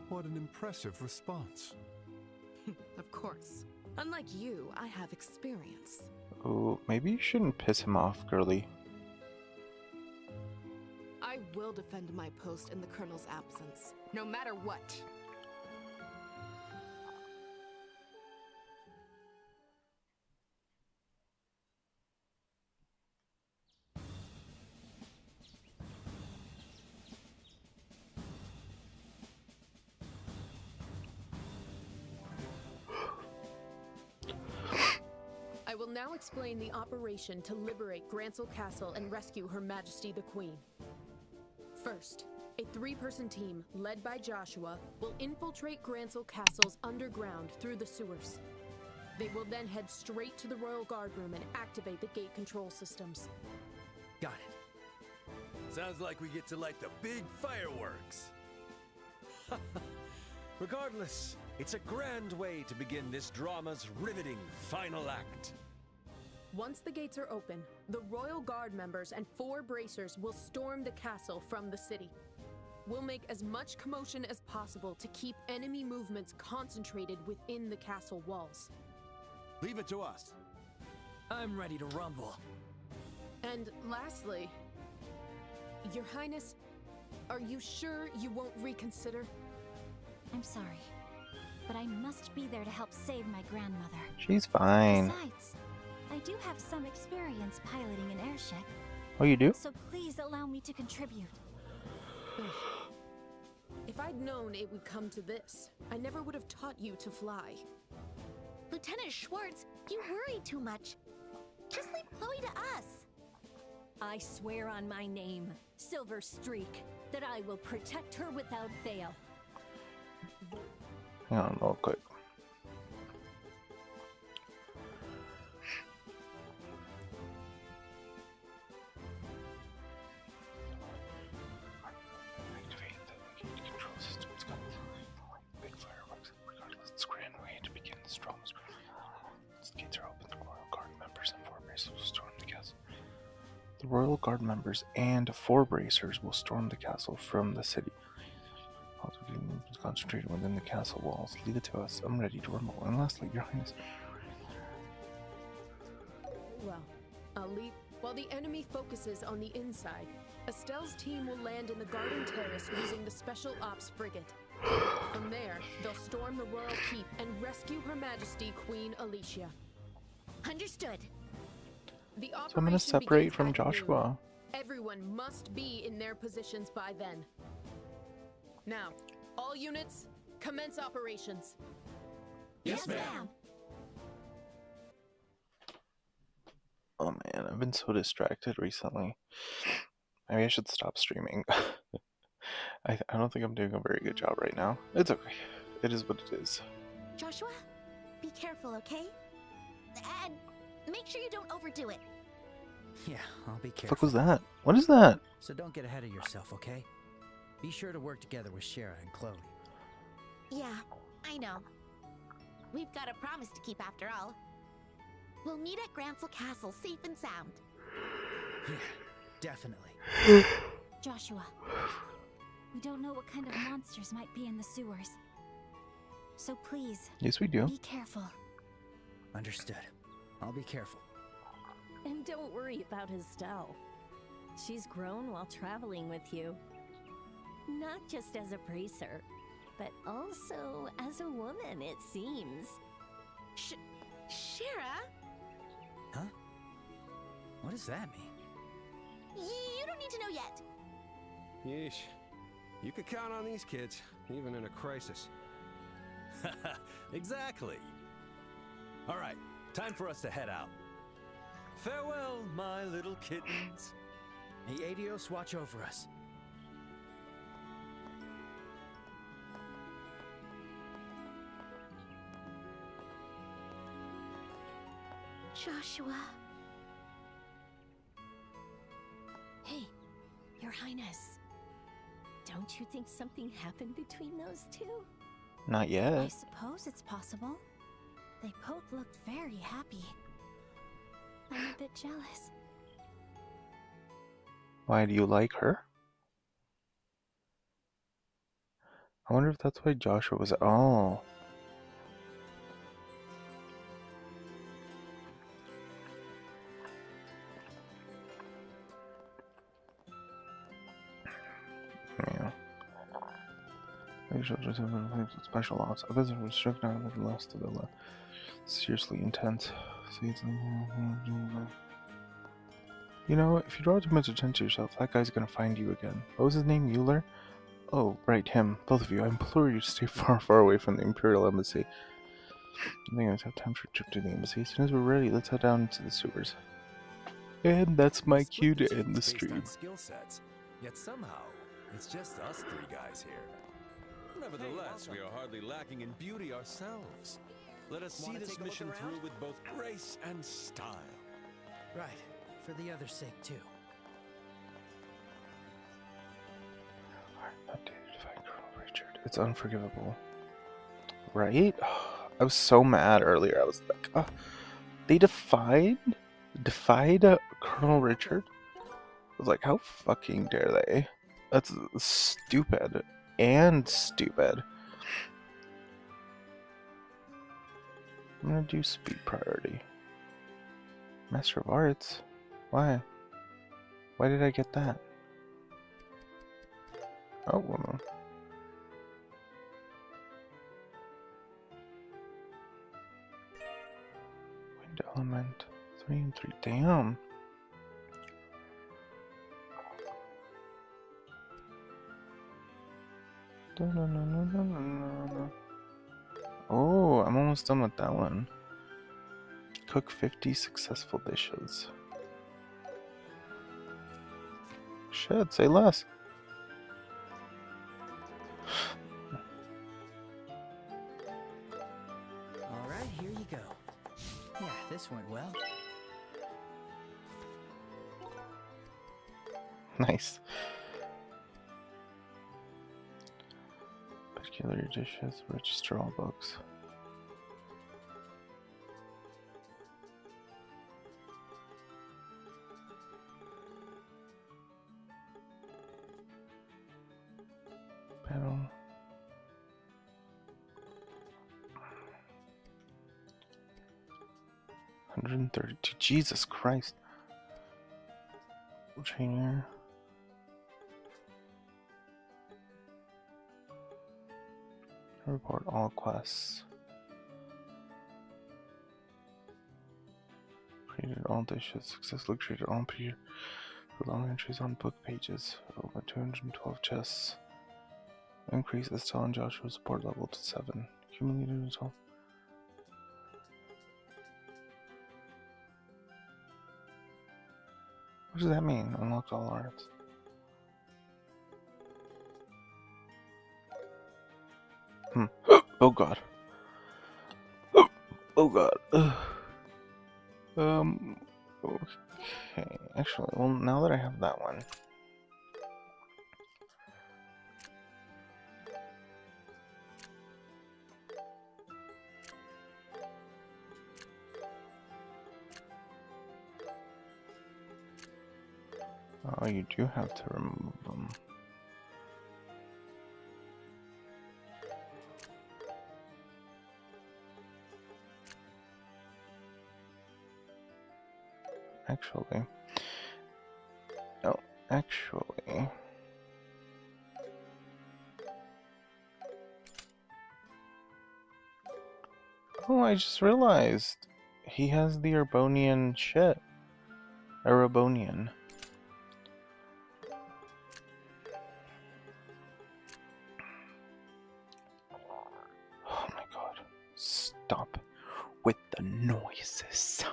What an impressive response. Of course. Unlike you, I have experience. Oh, maybe you shouldn't piss him off, girly. I will defend my post in the Colonel's absence, no matter what. now explain the operation to liberate Grancel Castle and rescue Her Majesty the Queen. First, a 3-person team led by Joshua will infiltrate Grancel Castle's underground through the sewers. They will then head straight to the Royal Guard room and activate the gate control systems. Got it. Sounds like we get to light the big fireworks. Regardless, it's a grand way to begin this drama's riveting final act. Once the gates are open, the Royal Guard members and 4 bracers will storm the castle from the city. We'll make as much commotion as possible to keep enemy movements concentrated within the castle walls. Leave it to us. I'm ready to rumble. And lastly, Your Highness, are you sure you won't reconsider? I'm sorry, but I must be there to help save my grandmother. She's fine. Besides, I do have some experience piloting an airship. Oh, you do? So please allow me to contribute. If I'd known it would come to this, I never would have taught you to fly. Lieutenant Schwartz, you worry too much. Just leave Chloe to us. I swear on my name, Silver Streak, that I will protect her without fail. Hang on real quick. The Royal Guard members and 4 bracers will storm the castle from the city. Concentrated within the castle walls. Leave it to us. I'm ready to rumble. And lastly, Your Highness. Well, I'll leave. While the enemy focuses on the inside, Estelle's team will land in the garden terrace using the Special Ops frigate. From there, they'll storm the Royal Keep and rescue Her Majesty Queen Alicia. Understood. The So I'm going to separate begins from at Joshua. noon. Everyone must be in their positions by then. Now, all units, commence operations. Yes, ma'am. Oh man, I've been so distracted recently. Maybe I should stop streaming. I don't think I'm doing a very good job right now. It's okay. It is what it is. Joshua, be careful, okay? And make sure you don't overdo it. Yeah, I'll be The careful. fuck was that? What is that? So don't get ahead of yourself, okay? Be sure to work together with Shara and Chloe. Yeah, I know. We've got a promise to keep after all. We'll meet at Grancel Castle safe and sound. Yeah, definitely. Joshua, we don't know what kind of monsters might be in the sewers. So please, Yes, we do. be careful. Understood. I'll be careful. And don't worry about Estelle. She's grown while traveling with you. Not just as a bracer, but also as a woman, it seems. Shara? Huh? What does that mean? You don't need to know yet. Yeesh. You could count on these kids, even in a crisis. Exactly. All right, time for us to head out. Farewell, my little kittens. May Adios watch over us. Joshua. Hey, Your Highness. Don't you think something happened between those two? Not I yet. suppose it's possible. They both looked very happy. I'm a bit jealous. Why do you like her? I wonder if that's why Joshua was. Oh. Yeah. Special ops. A visit was struck down with the last of the seriously intense. You know, if you draw too much attention to yourself, that guy's gonna find you again. What was his name? Mueller? Oh, right, him. Both of you. I implore you to stay far, far away from the Imperial Embassy. I think I have time for a trip to the embassy. As soon as we're ready, let's head down to the sewers. And that's my cue to end the stream. Skill sets, yet somehow it's just us three guys here. Nevertheless, we are hardly lacking in beauty ourselves. Let us see this mission through with both grace and style. Right, for the other's sake too. Richard, it's unforgivable. Right? I was so mad earlier. I was like, they defied Colonel Richard? I was like, how fucking dare they? That's stupid. And stupid. I'm gonna do speed priority. Master of Arts? Why? Why did I get that? Oh, well. Wind element. 3 and 3. Damn. Oh, I'm almost done with that one. Cook 50 successful dishes. Shit, say less. Alright, here you go. Yeah, this went well. Nice. Particular dishes, register all books. Panel. $132. Jesus Christ. Trainer. Report all quests. Created all dishes. Successfully created all period. With all entries on book pages. Open 212 chests. Increase Estelle and Joshua's support level to 7. Accumulated result. What does that mean? Unlocked all arts. Oh god. Oh god. Okay. Actually, well, now that I have that one. Oh, you do have to remove them. Actually, no, actually, oh, I just realized he has the Erebonian shit. Erebonian. Oh my god, stop with the noises.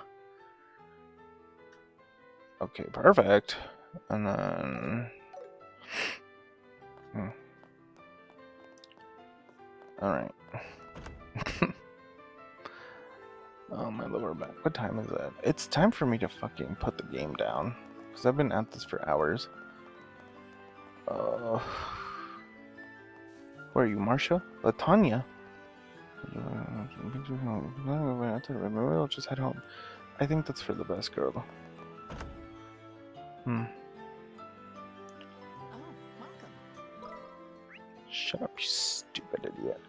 Okay, perfect. And then... Alright. Oh, my lower back. What time is it? It's time for me to fucking put the game down. Because I've been at this for hours. Who are you, Marcia? Latanya? I'll just head home. I think that's for the best, girl. Shut up, you stupid idiot.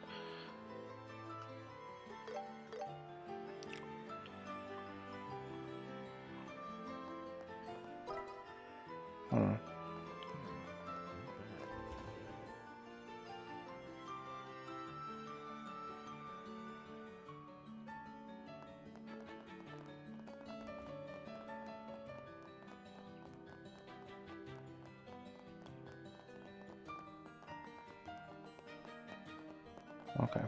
Okay.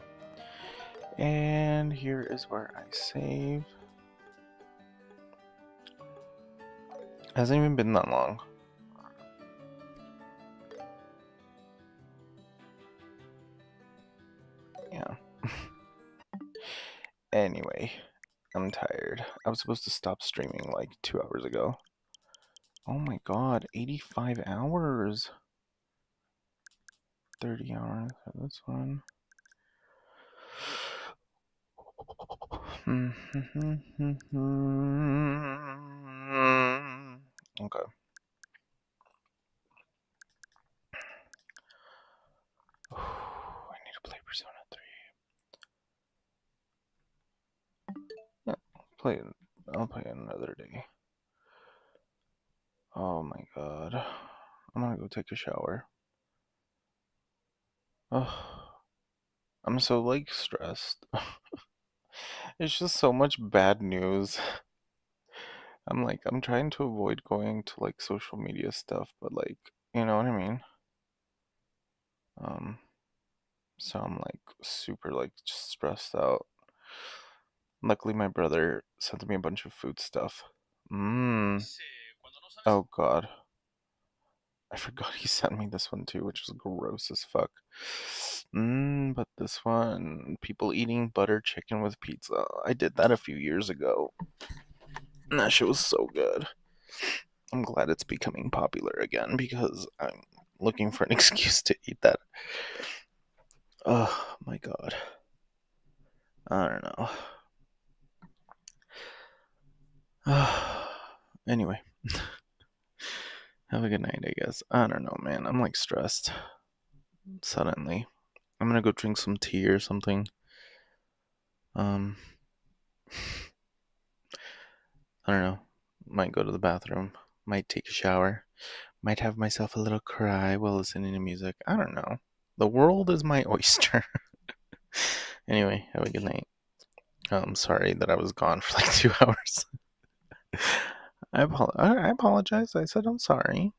And here is where I save. Hasn't even been that long. Yeah. Anyway, I'm tired. I was supposed to stop streaming like 2 hours ago. Oh my god, 85 hours. 30 hours for this one. Okay. I need to play Persona 3. Yeah, I'll play it another day. Oh my god. I'm gonna go take a shower. Oh, I'm so like stressed. It's just so much bad news. I'm trying to avoid going to like social media stuff, but like, you know what I mean? So I'm like super like just stressed out. Luckily my brother sent me a bunch of food stuff. Oh god. I forgot he sent me this one too, which was gross as fuck. But this one, people eating butter chicken with pizza. I did that a few years ago. And that shit was so good. I'm glad it's becoming popular again because I'm looking for an excuse to eat that. Oh my god. I don't know. Anyway. Have a good night, I guess. I don't know, man. I'm like stressed. Suddenly. I'm gonna go drink some tea or something. I don't know. Might go to the bathroom. Might take a shower. Might have myself a little cry while listening to music. I don't know. The world is my oyster. Anyway, have a good night. I'm sorry that I was gone for like 2 hours. I apologize. I said I'm sorry.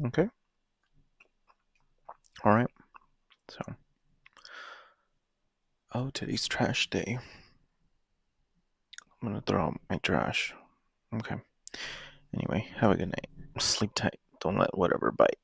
Okay. Alright. So. Oh, today's trash day. I'm gonna throw out my trash. Okay. Anyway, have a good night. Sleep tight. Don't let whatever bite.